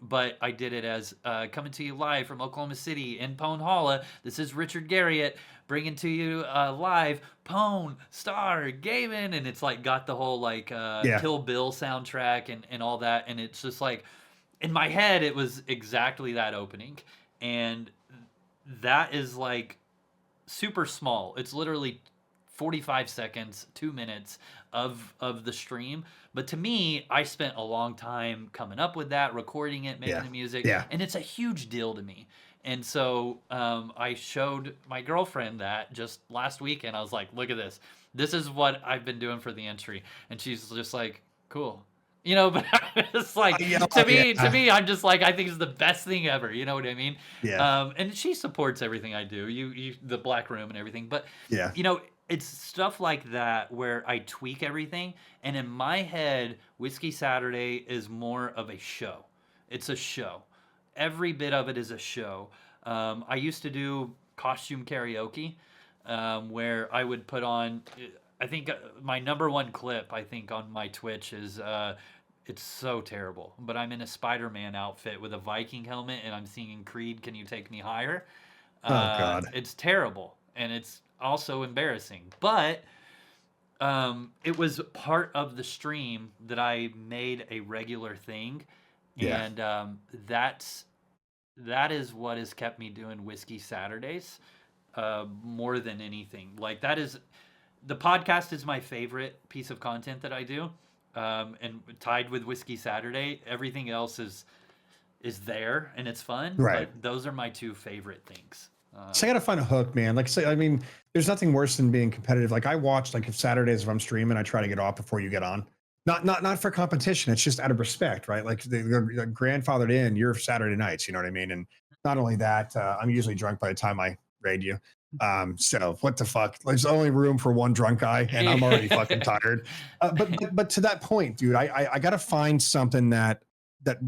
but I did it as coming to you live from Oklahoma City in Pone Holla. This is Richard Garriott bringing to you live Pone Star Gaming, and it's like got the whole like Yeah. Kill Bill soundtrack and all that, and it's just like in my head it was exactly that opening, and that is like super small. It's literally 45 seconds, 2 minutes of the stream. But to me, I spent a long time coming up with that, recording it, making Yeah. the music, Yeah. and it's a huge deal to me. And so I showed my girlfriend that just last weekend. I was like, look at this. This is what I've been doing for the entry. And she's just like, cool. You know, but it's like to me, I'm just like, I think it's the best thing ever. You know what I mean? Yeah. And she supports everything I do. You the Black Room and everything. But Yeah. you know, it's stuff like that where I tweak everything. And in my head, Whiskey Saturday is more of a show. It's a show. Every bit of it is a show. I used to do costume karaoke, where I would put on. I think my number one clip, I think, on my Twitch is it's so terrible, but I'm in a Spider-Man outfit with a Viking helmet and I'm singing Creed, Can You Take Me Higher? Oh God. It's terrible and it's also embarrassing, but it was part of the stream that I made a regular thing, Yeah. and that is what has kept me doing Whiskey Saturdays more than anything. Like that is the podcast is my favorite piece of content that I do, and tied with Whiskey Saturday. Everything else is there and it's fun. Right. But those are my two favorite things. So I gotta find a hook, man. Like, say, I mean, there's nothing worse than being competitive. Like, I watch, like, if Saturdays if I'm streaming, I try to get off before you get on. Not for competition. It's just out of respect, right? Like, they're grandfathered in your Saturday nights. You know what I mean? And not only that, I'm usually drunk by the time I raid you. So what the fuck? There's only room for one drunk guy, and I'm already fucking tired. But to that point, dude, I gotta find something that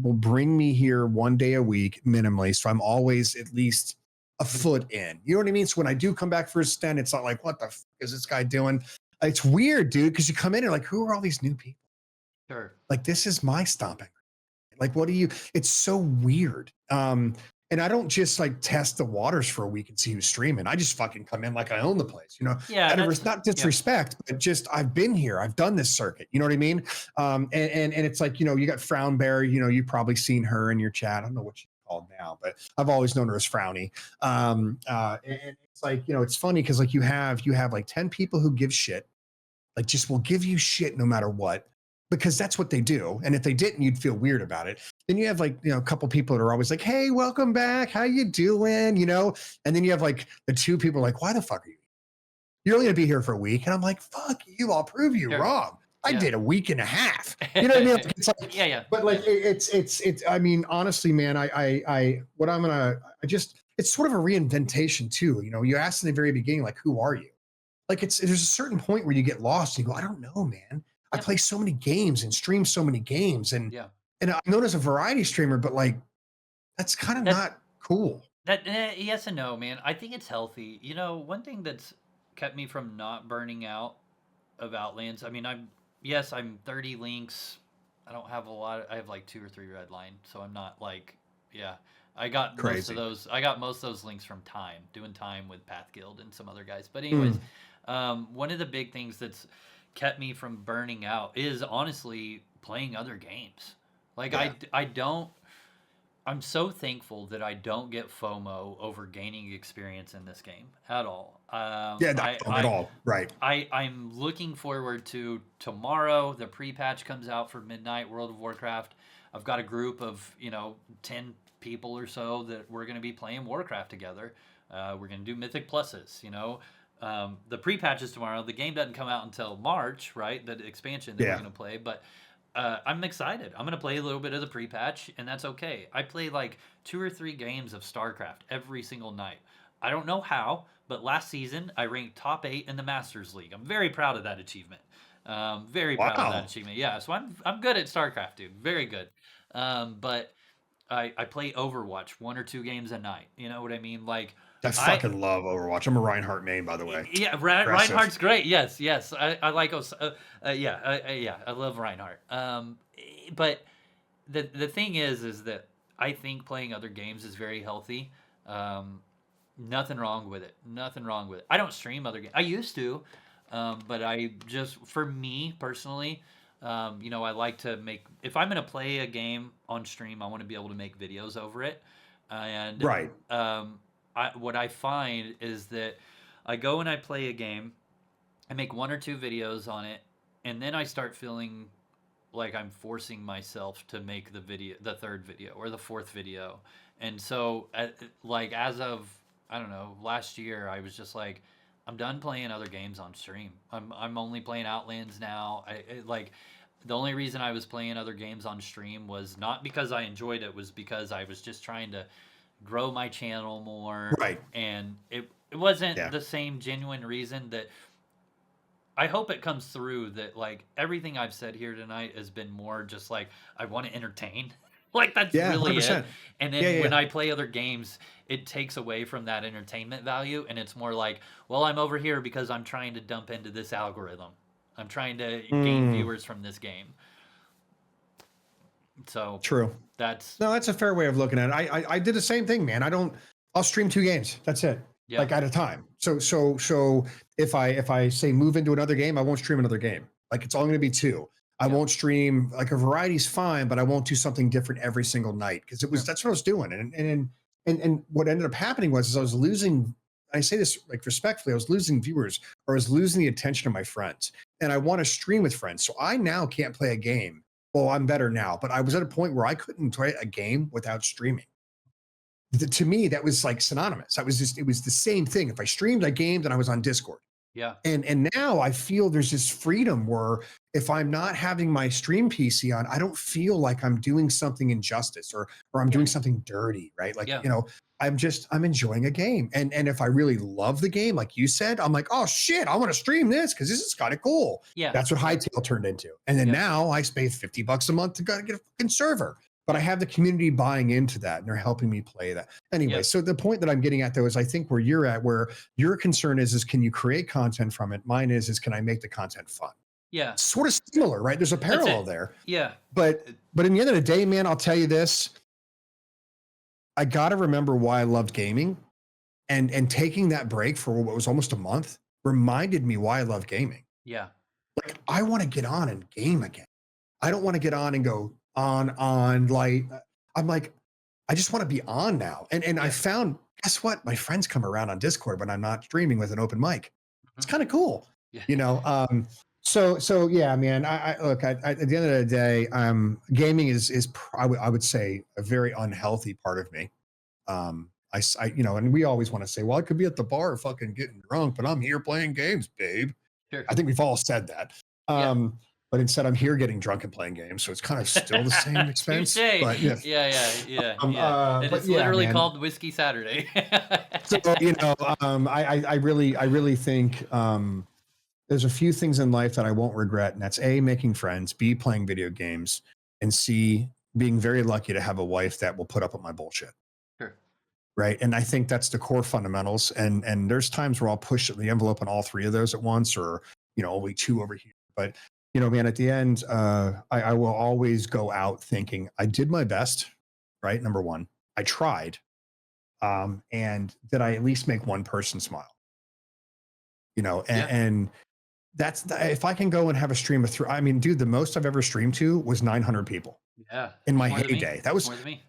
will bring me here one day a week minimally, so I'm always at least a foot in. You know what I mean? So when I do come back for a stand, it's not like, what the fuck is this guy doing? It's weird, dude, because you come in and like, who are all these new people? Sure. Like, this is my stomping. Like, what do you? It's so weird. And I don't just like test the waters for a week and see who's streaming. I just fucking come in like I own the place, you know? Yeah. It's not disrespect, but just I've been here. I've done this circuit. You know what I mean? And it's like, you know, you got Frown Bear, you know, you've probably seen her in your chat. I don't know what she's called now, but I've always known her as Frowny. And it's like, you know, it's funny because like you have like 10 people who give shit, like just will give you shit no matter what, because that's what they do. And if they didn't, you'd feel weird about it. Then you have like, you know, a couple people that are always like, hey, welcome back. How you doing? You know? And then you have like the two people like, why the fuck are you? You're only gonna be here for a week. And I'm like, fuck you. I'll prove you wrong. I did a week and a half. You know what I mean? Like, it's like, yeah. But like, it's, I mean, honestly, man, it's sort of a reinventation too. You know, you asked in the very beginning, like, who are you? Like, there's a certain point where you get lost and you go, I don't know, man. I play so many games and stream so many games, and I'm known as a variety streamer, but like that's kind of not cool. Yes and no, man. I think it's healthy. You know, one thing that's kept me from not burning out of Outlands. I mean, I'm 30 links. I don't have a lot. I have like 2 or 3 red line, so I'm not like I got most of those. I got most of those links from doing time with Path Guild and some other guys. But anyways, one of the big things that's kept me from burning out is honestly playing other games. Like I'm so thankful that I don't get FOMO over gaining experience in this game at all. At all. Right. I'm looking forward to tomorrow. The pre-patch comes out for Midnight World of Warcraft. I've got a group of 10 people or so that we're going to be playing Warcraft together. We're going to do Mythic Pluses. The pre-patch is tomorrow. The game doesn't come out until March, right? The expansion that we're going to play. But I'm excited. I'm going to play a little bit of the pre-patch, and that's okay. I play like 2 or 3 games of StarCraft every single night. I don't know how, but last season I ranked top 8 in the Masters League. I'm very proud of that achievement. Very proud of that achievement. Yeah, so I'm good at StarCraft, dude. Very good. But I play Overwatch 1 or 2 games a night. You know what I mean? Like I I fucking love Overwatch. I'm a Reinhardt main, by the way. yeah, Aggressive. Reinhardt's great. Yes, yes. I like yeah, I love Reinhardt. But the thing is that I think playing other games is very healthy. Um, Nothing wrong with it. Nothing wrong with it. I don't stream other games. I used to, but I just, for me personally, I like to make. If I'm gonna play a game on stream, I want to be able to make videos over it. And Right. what I find is that I go and I play a game, I make 1 or 2 videos on it, and then I start feeling like I'm forcing myself to make the third video or the fourth video. And so, like as of I don't know, last year, I was just like, I'm done playing other games on stream. I'm only playing Outlands now. Like the only reason I was playing other games on stream was not because I enjoyed it, was because I was just trying to grow my channel more. Right. And it wasn't Yeah. the same genuine reason that I hope it comes through that like everything I've said here tonight has been more just like I want to entertain. Like that's Yeah. really it. 100%. And Yeah. then when Yeah. I play other games, it takes away from that entertainment value and it's more like, well, I'm over here because I'm trying to dump into this algorithm. I'm trying to gain viewers from this game. So True. that's No, that's a fair way of looking at it. I did the same thing, man. I'll stream 2 games. That's it. yeah. Like at a time. So if I say move into another game, I won't stream another game. Like it's all going to be 2. I won't stream, like a variety's fine, but I won't do something different every single night because that's what I was doing. And what ended up happening was I was losing. I say this like respectfully, I was losing viewers or I was losing the attention of my friends. And I want to stream with friends. So I now can't play a game. Well, I'm better now, but I was at a point where I couldn't play a game without streaming. To me, that was like synonymous. It was the same thing. If I streamed, I gamed, and I was on Discord. Yeah. And now I feel there's this freedom where if I'm not having my stream PC on, I don't feel like I'm doing something injustice or I'm doing something dirty, right? Like, I'm enjoying a game. And if I really love the game, like you said, I'm like, oh shit, I want to stream this because this is kind of cool. Yeah. That's what Hightail turned into. And then now I pay $50 a month to go get a fucking server. But I have the community buying into that and they're helping me play that. Anyway, so the point that I'm getting at though is I think where you're at, where your concern is can you create content from it? Mine is can I make the content fun? Yeah. Sort of similar, right? There's a parallel there. Yeah. But in the end of the day, man, I'll tell you this. I gotta remember why I loved gaming. And taking that break for what was almost a month reminded me why I love gaming. Yeah. Like I want to get on and game again. I don't want to get on and go on like I'm like I just want to be on now. And I found, guess what? My friends come around on Discord when I'm not streaming with an open mic. It's kind of cool. Yeah. So yeah, man, I look, at the end of the day, gaming is I would say a very unhealthy part of me. And we always want to say, well, I could be at the bar fucking getting drunk, but I'm here playing games, babe. Sure. I think we've all said that. But instead I'm here getting drunk and playing games. So it's kind of still the same expense. But yeah. It's literally called Whiskey Saturday. So, I really think there's a few things in life that I won't regret. And that's A, making friends, B, playing video games, and C, being very lucky to have a wife that will put up with my bullshit. Sure. Right. And I think that's the core fundamentals. And there's times where I'll push the envelope on all 3 of those at once or, only 2 over here. But man, at the end, I will always go out thinking I did my best, right? Number 1, I tried. And did I at least make one person smile? And that's if I can go and have a stream of 3, I mean, dude, the most I've ever streamed to was 900 people. Yeah. In my heyday. That was me.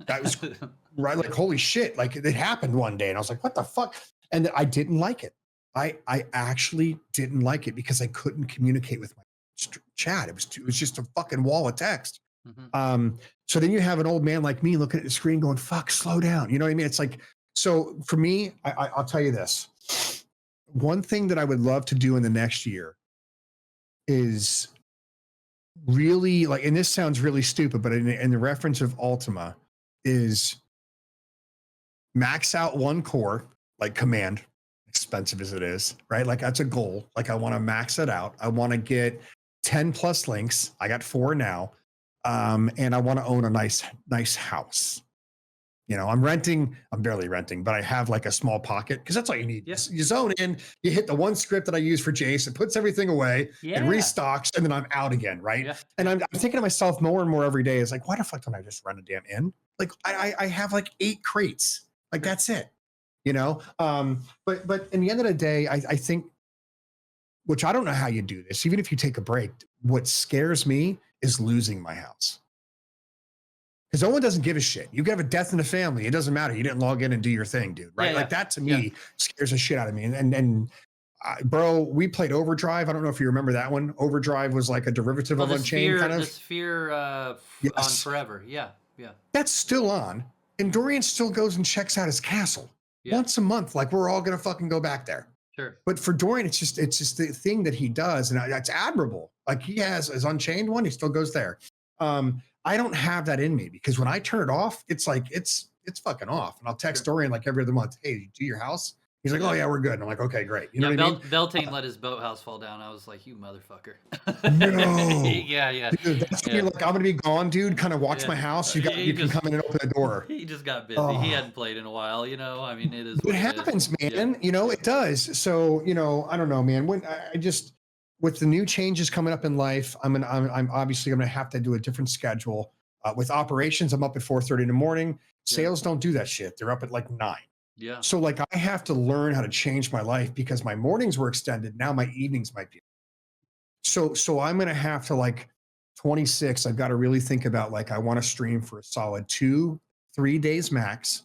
right. Like, holy shit. Like it happened one day and I was like, what the fuck? And I didn't like it. I actually didn't like it because I couldn't communicate with my chat. It was just a fucking wall of text. Mm-hmm. So then you have an old man like me looking at the screen going, fuck, slow down. You know what I mean? It's like, so for me, I'll tell you this. One thing that I would love to do in the next year is really like, and this sounds really stupid, but in the reference of Ultima is max out 1 core, like command, expensive as it is, right? Like that's a goal. Like I want to max it out. I want to get 10 plus links. I got 4 now. and I want to own a nice house. You know, I'm barely renting, but I have like a small pocket because that's all you need. Yeah. You zone in, you hit the one script that I use for Jace, it puts everything away, Yeah. it restocks, and then I'm out again, right? Yeah. And I'm thinking to myself more and more every day, is like, why the fuck don't I just run a damn inn? Like I have like 8 crates. Like that's it. You know? But in the end of the day, I think, which I don't know how you do this, even if you take a break, what scares me is losing my house. Because no one doesn't give a shit. You have a death in the family. It doesn't matter. You didn't log in and do your thing, dude. Right? Yeah, like that to me scares the shit out of me. And bro, we played Overdrive. I don't know if you remember that one. Overdrive was like a derivative of Unchained, kind of. The Sphere on Forever. Yeah, yeah. That's still on. And Dorian still goes and checks out his castle once a month. Like we're all gonna fucking go back there. Sure. But for Dorian, it's just the thing that he does, and that's admirable. Like he has his Unchained one, he still goes there. I don't have that in me because when I turn it off, it's like it's fucking off. And I'll text Dorian like every other month, hey, did you do your house? He's like, oh yeah, we're good. And I'm like, okay, great. You know what I mean? Beltane let his boathouse fall down. I was like, you motherfucker. No. Yeah. Dude, that's when you're like, I'm gonna be gone, dude. Kind of watch my house. You can come in and open the door. He just got busy. He hadn't played in a while, you know. I mean, it is. It happens, man. Yeah. You know, it does. So, you know, I don't know, man. When I just with the new changes coming up in life, I'm obviously gonna have to do a different schedule. With operations, I'm up at 4:30 in the morning. Sales don't do that shit. They're up at like 9. Yeah. So like I have to learn how to change my life because my mornings were extended. Now my evenings might be. So I'm gonna have to like 26. I've got to really think about like I want to stream for a solid 2-3 days max.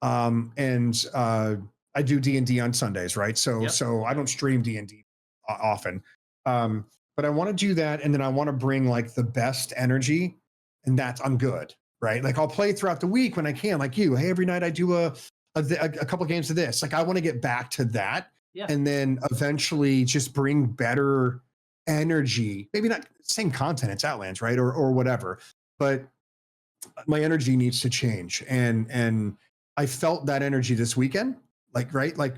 And I do D&D on Sundays, right? So I don't stream D&D often. But I want to do that, and then I want to bring like the best energy, and I'm good, right? Like I'll play throughout the week when I can, like you. Hey, every night I do a couple games of this. Like I want to get back to that, and then eventually just bring better energy. Maybe not same content. It's Outlands, right? Or whatever. But my energy needs to change, and I felt that energy this weekend. Like right, like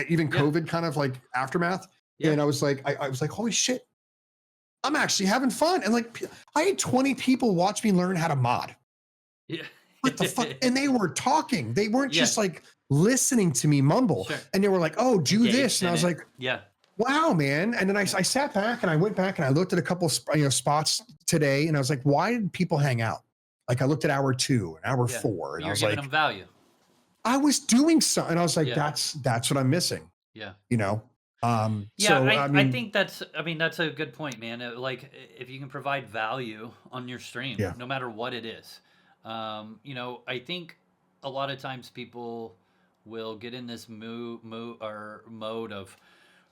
even COVID kind of like aftermath. Yeah. And I was like, I was like, holy shit, I'm actually having fun. And like, I had 20 people watch me learn how to mod. Yeah. What the fuck? And they were talking. They weren't just like listening to me mumble. Sure. And they were like, oh, do this. And I was like, yeah, wow, man. And then I sat back and I went back and I looked at a couple spots today. And I was like, why did people hang out? Like I looked at hour 2 and hour 4. And I was giving like, them value. I was doing something. And I was like, that's what I'm missing. Yeah. You know? I think that's a good point, man. Like if you can provide value on your stream, no matter what it is, you know, I think a lot of times people will get in this mode of,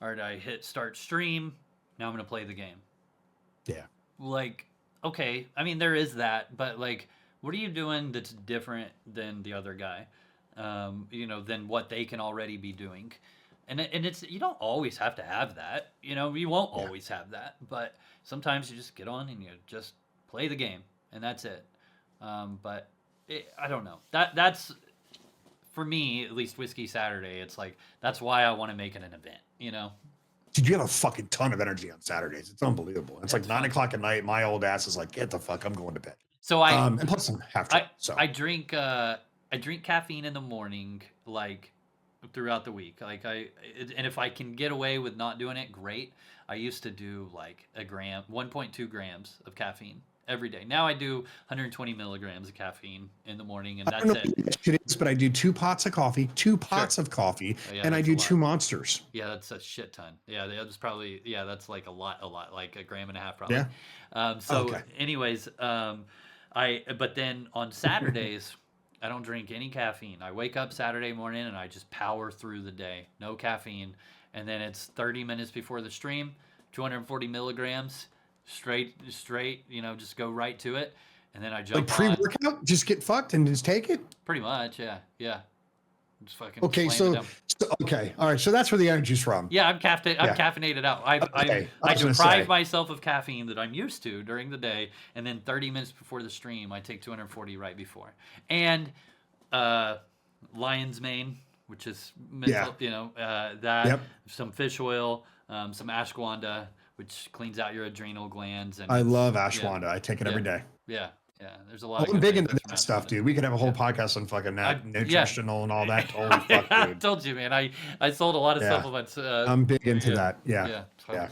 all right, I hit start stream, now I'm going to play the game. Yeah. Like, okay, I mean, there is that, but like, what are you doing that's different than the other guy? You know, than what they can already be doing. And it's, you don't always have to have that, you know, you won't always have that, but sometimes you just get on and you just play the game and that's it. But I don't know, that's for me, at least Whiskey Saturday. It's like, that's why I want to make it an event, you know? Dude, you have a fucking ton of energy on Saturdays. It's unbelievable. It's like 9 o'clock at night. My old ass is like, get the fuck, I'm going to bed. So and plus I'm half drunk. So I drink caffeine in the morning, like, throughout the week. Like and if I can get away with not doing it, great. I used to do like 1.2 grams of caffeine every day. Now I do 120 milligrams of caffeine in the morning, and that's it. But I do 2 pots of coffee, 2 pots of coffee, and I do 2 monsters. Yeah, that's a shit ton. Yeah, that's probably, that's like a lot, like 1.5 grams probably. Yeah. Anyways, but then on Saturdays, I don't drink any caffeine. I wake up Saturday morning and I just power through the day. No caffeine. And then it's 30 minutes before the stream, 240 milligrams, straight, you know, just go right to it. And then I jump like pre-workout, just get fucked and just take it? Pretty much, yeah. Just fucking okay, so okay, all right, so that's where the energy's from. Yeah, I'm caffeinated out. I deprive myself of caffeine that I'm used to during the day, and then 30 minutes before the stream, I take 240 right before. And lion's mane, which is mental, you know, some fish oil, some ashwagandha, which cleans out your adrenal glands. And I love yeah, ashwagandha. I take it every day. yeah. There's a lot of I'm good big into benefits that from stuff, ashwagandha. dude. We could have a whole podcast on fucking that, nutritional and all that. Holy fuck, I dude. told you, man. I sold a lot of Yeah. supplements. I'm big into that. Yeah. So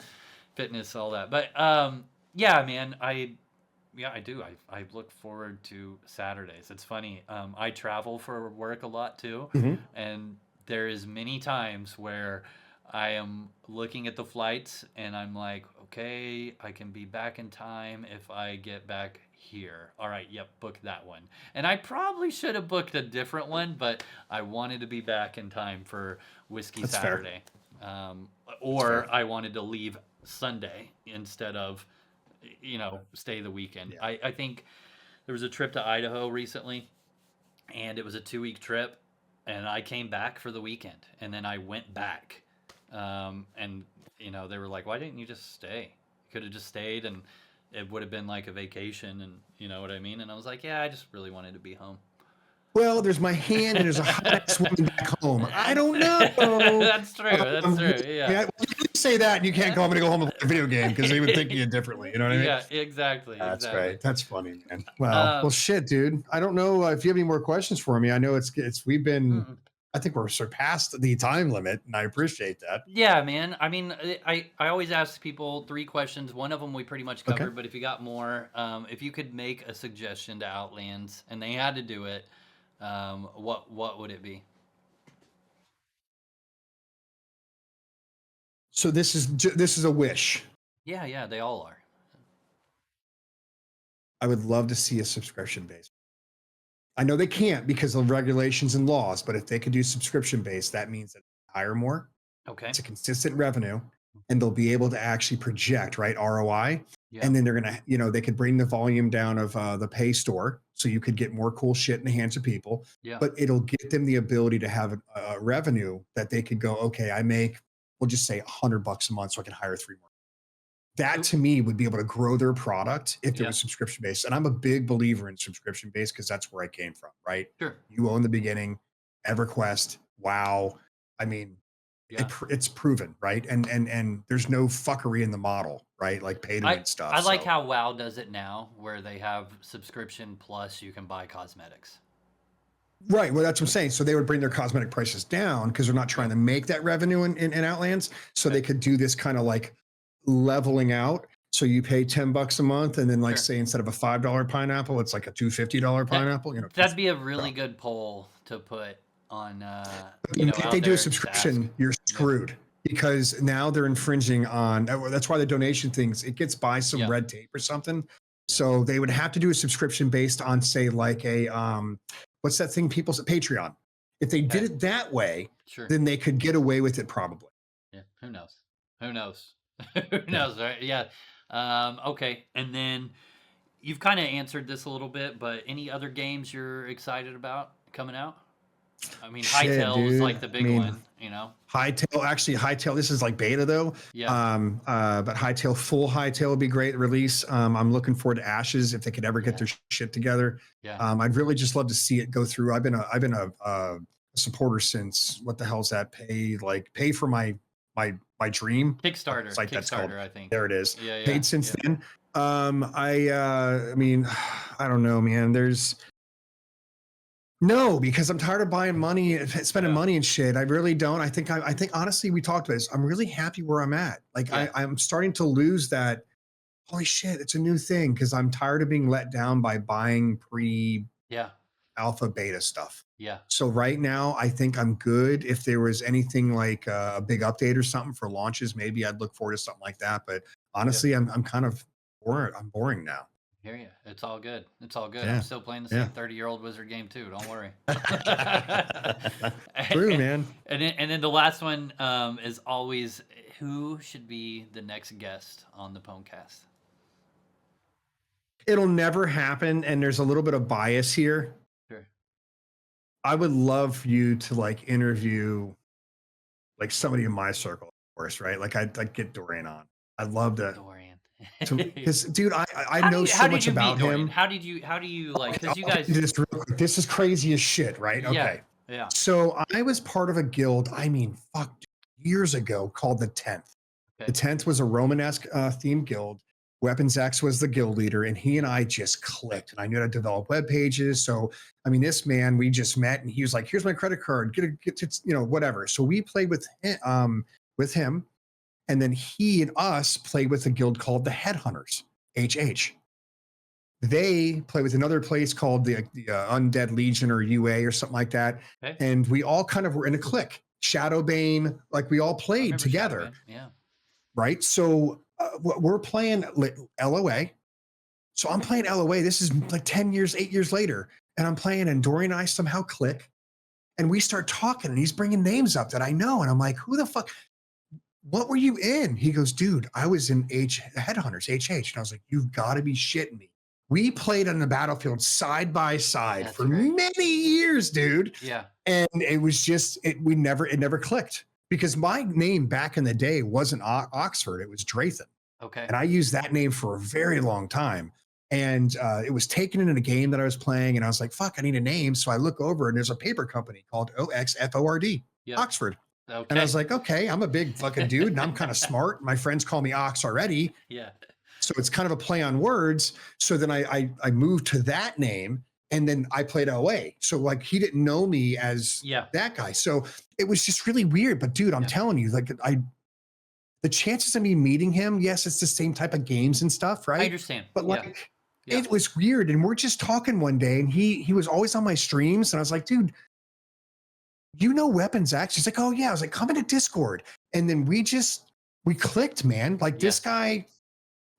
fitness, all that. But yeah, man. I do. I look forward to Saturdays. It's funny. I travel for work a lot too, and there is many times where I am looking at the flights and I'm like, okay, I can be back in time if I get back here. All right, yep, book that one. And I probably should have booked a different one, but I wanted to be back in time for Whiskey That's Saturday. Or I wanted to leave Sunday instead of, stay the weekend. Yeah. I think there was a trip to Idaho recently, and it was a 2-week trip, and I came back for the weekend, and then I went back. And they were like, why didn't you just stay? You could have just stayed and it would have been like a vacation, and you know what I mean? And I was like, yeah, I just really wanted to be home. Well, there's my hand and there's a hot ass woman back home. I don't know. That's true. Yeah. You can say that and you can't call me to go home and play a video game because they would think of you differently. You know what I mean? Yeah, exactly. That's right. That's funny, man. Well, shit, dude. I don't know if you have any more questions for me. I know we've been, I think we're surpassed the time limit, and I appreciate that. Yeah, man. I mean, I always ask people 3 questions. One of them we pretty much covered, but if you got more, if you could make a suggestion to Outlands and they had to do it, what would it be? So this is a wish. Yeah, they all are. I would love to see a subscription base. I know they can't because of regulations and laws, but if they could do subscription based, that means that they hire more. Okay. It's a consistent revenue, and they'll be able to actually project, right, ROI. Yeah. And then they're going to, they could bring the volume down of the pay store, so you could get more cool shit in the hands of people. Yeah. But it'll get them the ability to have a revenue that they could go, okay, I make, we'll just say $100 a month, so I can hire 3 more. That to me would be able to grow their product if there was subscription based. And I'm a big believer in subscription based because that's where I came from, right? Sure. UO in the beginning, EverQuest, WoW. I mean, it's proven, right? And there's no fuckery in the model, right? Like pay to win stuff. I like how WoW does it now, where they have subscription plus you can buy cosmetics. Right. Well, that's what I'm saying. So they would bring their cosmetic prices down because they're not trying to make that revenue in Outlands. So they could do this kind of like leveling out. So you pay $10 a month, and then say instead of a $5 pineapple, it's like a $250 pineapple. That'd be a really good poll to put on. If they do a subscription, you're screwed because now they're infringing on. That's why the donation things, it gets by some red tape or something. So they would have to do a subscription based on, say, like a what's that thing people say, Patreon. If they did it that way, then they could get away with it probably. Yeah. Who knows? Who knows, right? Yeah. Okay. And then you've kind of answered this a little bit, but any other games you're excited about coming out? I mean, Hytale was like the big one, Hytale, this is like beta though. Yeah. But full Hytale would be great release. I'm looking forward to Ashes if they could ever get their shit together. Yeah. I'd really just love to see it go through. I've been a supporter since, what the hell's that? Pay for my dream Kickstarter. Like that's called. I think there it is. Yeah. Paid since then. I mean, I don't know, man. No, because I'm tired of buying money, spending money and shit. I really don't. I think honestly, we talked about this. I'm really happy where I'm at. Like I'm starting to lose that. Holy shit, it's a new thing because I'm tired of being let down by buying alpha beta stuff. Yeah. So right now, I think I'm good. If there was anything like a big update or something for launches, maybe I'd look forward to something like that. But honestly, I'm kind of bored. I'm boring now. I hear you. It's all good. Yeah. I'm still playing the same 30-year-old wizard game too. Don't worry. True, man. And then the last one is always, who should be the next guest on the Pwncast? It'll never happen, and there's a little bit of bias here. Sure. I would love you to like interview like somebody in my circle, of course, right? Like I'd get Dorian on. I'd love to. Dorian. Because dude, I know so much about him. How do you like, because you guys this is crazy as shit, right? Okay. Yeah. So I was part of a guild, I mean, fuck, years ago, called the 10th. The 10th was a Romanesque themed guild. Weapons X was the guild leader, and he and I just clicked. And I knew how to develop web pages. So, I mean, this man, we just met, and he was like, "Here's my credit card. Get to, whatever." So we played with him, and then he and us played with a guild called the Headhunters, HH. They play with another place called the Undead Legion or UA or something like that. Okay. And we all kind of were in a clique. Shadowbane, like we all played together. Yeah. Right. So we're playing LOA. So I'm playing LOA. This is like 8 years later. And I'm playing, and Dorian and I somehow click. And we start talking, and he's bringing names up that I know. And I'm like, who the fuck? What were you in? He goes, dude, I was in Headhunters, HH. And I was like, you've got to be shitting me. We played on the battlefield side by side for many years, dude. Yeah. And it was just, it never clicked, because my name back in the day wasn't Oxfurd. It was Drathan. Okay. And I used that name for a very long time. And it was taken in a game that I was playing. And I was like, fuck, I need a name. So I look over, and there's a paper company called OXFORD, Oxford. Okay. And I was like, okay, I'm a big fucking dude, and I'm kind of smart. My friends call me Ox already. Yeah. So it's kind of a play on words. So then I moved to that name, and then I played OA. So like he didn't know me as that guy. So it was just really weird. But dude, I'm telling you, like the chances of me meeting him, yes, it's the same type of games and stuff, right? I understand. But like it was weird. And we're just talking one day, and he was always on my streams, and I was like, dude, you know Weapons X? He's like, oh yeah. I was like, come into Discord. And then we clicked, man. Like this guy,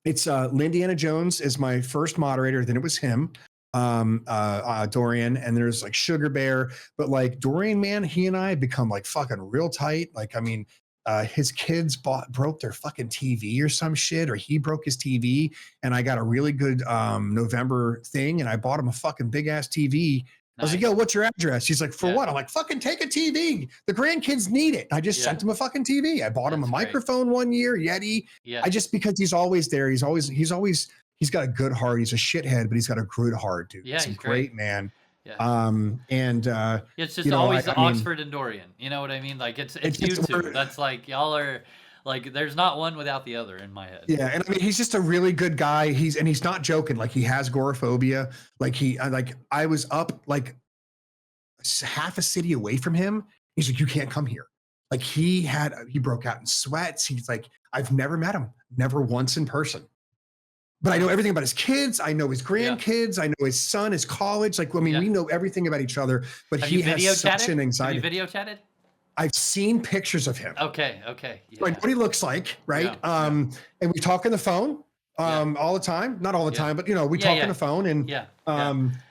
it's Lindiana Jones is my first moderator. Then it was him, Dorian, and there's like Sugar Bear. But like Dorian, man, he and I have become like fucking real tight. Like, I mean, his kids broke their fucking TV or some shit, or he broke his TV, and I got a really good November thing, and I bought him a fucking big ass TV. I was like, yo, what's your address? He's like, for what? I'm like, fucking take a TV. The grandkids need it. I just sent him a fucking TV. I bought him a microphone one year, Yeti. Yeah. Because he's always there. He's got a good heart. He's a shithead, but he's got a good heart, dude. Yeah, he's a great man. Yeah. It's just always Oxford and Dorian. You know what I mean? Like it's you two. That's like y'all are like there's not one without the other in my head. Yeah, and I mean he's just a really good guy. He's not joking. Like he has agoraphobia. Like I was up like half a city away from him. He's like, you can't come here. Like he broke out in sweats. He's like, I've never met him, never once in person. But I know everything about his kids. I know his grandkids. I know his son, his college. Like, I mean, we know everything about each other. But he has such an anxiety. Have you video chatted? I've seen pictures of him. Okay. Yeah. Like what he looks like, right? And we talk on the phone all the time. Not all the time, but we talk on the phone. And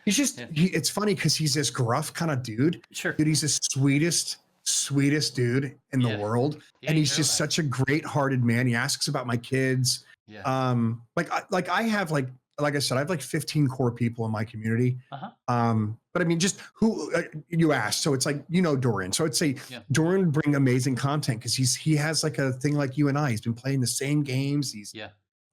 he's just it's funny because he's this gruff kind of dude. Sure. Dude, he's the sweetest dude in the world. And he's just such a great-hearted man. He asks about my kids. Yeah. I have like I said, I have like 15 core people in my community. But I mean, just who you asked. So it's like, Dorian. So I'd say Dorian would bring amazing content because he has like a thing like you and I. He's been playing the same games. He's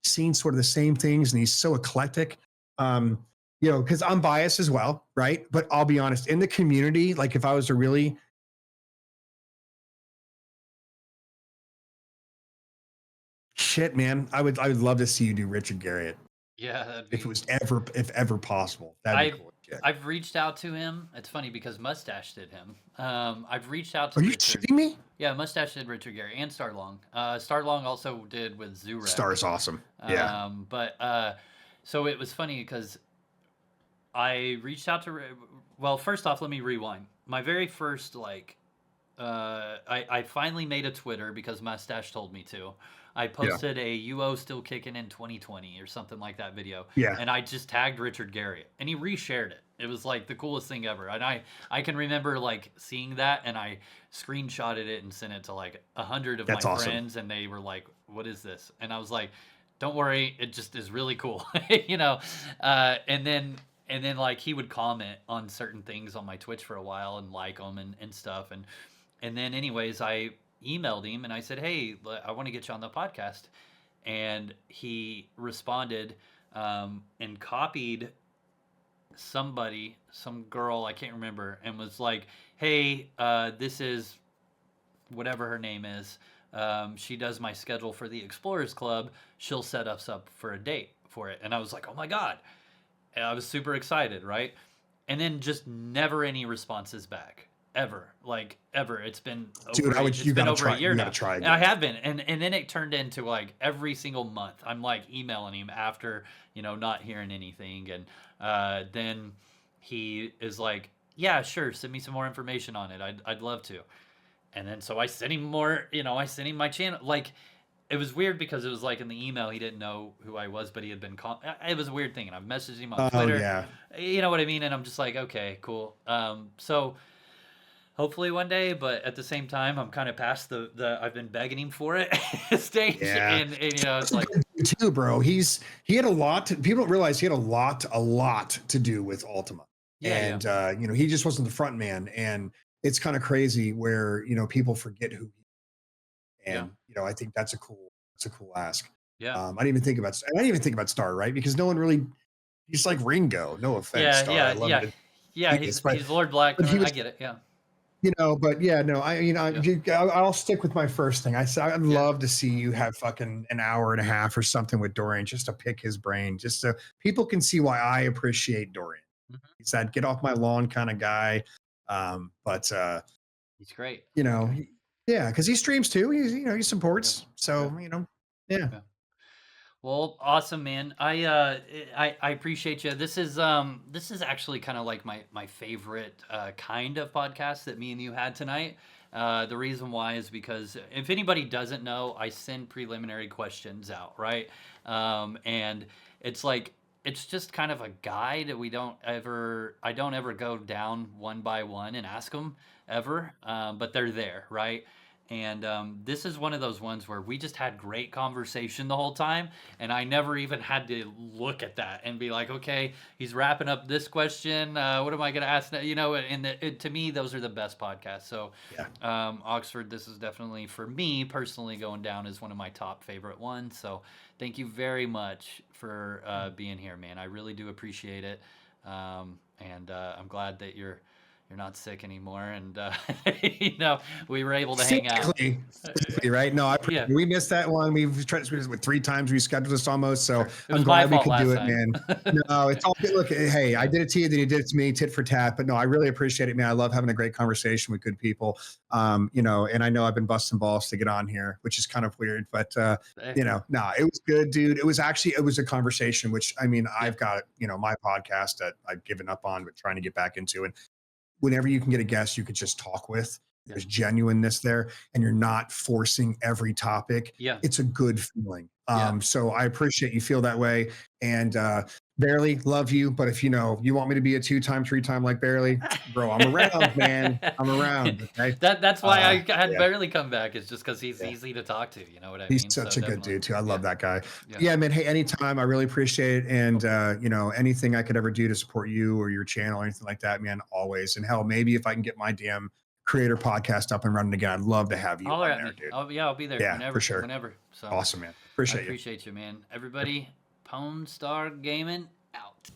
seen sort of the same things, and he's so eclectic. Because I'm biased as well, right? But I'll be honest, in the community, like if I was to really shit, man, I would love to see you do Richard Garriott. Yeah, if ever possible. That'd be cool. I've reached out to him. It's funny because Mustache did him. I've reached out to Are you shitting me? Yeah, Mustache did Richard Garriott and Starlong. Starlong also did with Zurek. Star's awesome. Yeah. So it was funny because I reached out to. Well, first off, let me rewind. My very first I finally made a Twitter because Mustache told me to. I posted a UO still kicking in 2020 or something like that video. Yeah. And I just tagged Richard Garriott and he reshared it. It was like the coolest thing ever. And I can remember like seeing that and I screenshotted it and sent it to like 100 of my friends and they were like, what is this? And I was like, don't worry, it just is really cool. And then like he would comment on certain things on my Twitch for a while and like them and stuff. And then anyways, I emailed him and I said, hey, I want to get you on the podcast. And he responded and copied somebody, some girl, I can't remember, and was like, hey, this is whatever her name is. she does my schedule for the Explorers Club. She'll set us up for a date for it. And I was like, oh my God. And I was super excited, right? And then just never any responses back. Ever. Like, ever. It's been over, over a year now. Try again. And I have been. And then it turned into like every single month, I'm like emailing him after, you know, not hearing anything. And then he is like, yeah, sure, send me some more information on it. I'd love to. And then so I sent him more, you know, I sent him my channel. Like, it was weird because it was like in the email, he didn't know who I was, but he had been it was a weird thing. And I've messaged him on Twitter. Yeah. You know what I mean? And I'm just like, okay, cool. So hopefully one day, but at the same time, I'm kind of past the I've been begging him for it stage. Yeah. And you know, it's like, too, bro. He had a lot people don't realize he had a lot to do with Ultima. Yeah, and you know, he just wasn't the front man. And it's kind of crazy where, you know, people forget who he is. And you know, I think that's a cool ask. Yeah. I didn't even think about Star, right? Because no one really, he's like Ringo. No offense, Star. I love it. Yeah, he's Lord Blackthorn. I get it. Yeah. You know, but yeah, no, I'll stick with my first thing. I'd love to see you have fucking an hour and a half or something with Dorian, just to pick his brain, just so people can see why I appreciate Dorian. He's that get off my lawn kind of guy. But he's great. You know, because he streams too. He supports. Yeah. So you know, yeah. Well, awesome, man. I appreciate you. This is actually kind of like my favorite kind of podcast that me and you had tonight. The reason why is because if anybody doesn't know, I send preliminary questions out, right? And it's like, it's just kind of a guide. I don't ever go down one by one and ask them ever, but they're there, right? And this is one of those ones where we just had great conversation the whole time, and I never even had to look at that and be like, okay, he's wrapping up this question. What am I going to ask now? You know, and to me, those are the best podcasts. So Oxford, this is definitely, for me personally, going down as one of my top favorite ones. So thank you very much for being here, man. I really do appreciate it. And I'm glad that you're not sick anymore, and you know, we were able to hang out. Right? No, we missed that one. We've tried with 3 times rescheduled this almost, so I'm glad we could do it, man. No, it's all good. Look, hey, I did it to you, then you did it to me, tit for tat. But no, I really appreciate it, man. I love having a great conversation with good people. You know, and I know I've been busting balls to get on here, which is kind of weird, but you know, it was good, dude. It was a conversation, which, I mean, I've got, you know, my podcast that I've given up on, but trying to get back into. And whenever you can get a guest you could just talk with, there's genuineness there, and you're not forcing every topic. It's a good feeling. So I appreciate you feel that way. And Barely, love you, but if you want me to be a 2-time, 3-time like Barely, bro, I'm around, man. I'm around. Okay? That's why I had Barely come back. It's just because he's easy to talk to. You know what I mean? He's such a good dude too. I love that guy. Yeah, man. Hey, anytime. I really appreciate it. And anything I could ever do to support you or your channel or anything like that, man, always. And hell, maybe if I can get my damn creator podcast up and running again, I'd love to have you on there, dude. I'll be there. Yeah, whenever, for sure. Whenever. So awesome, man. I appreciate you, man. Everybody, Pwncast Gaming out.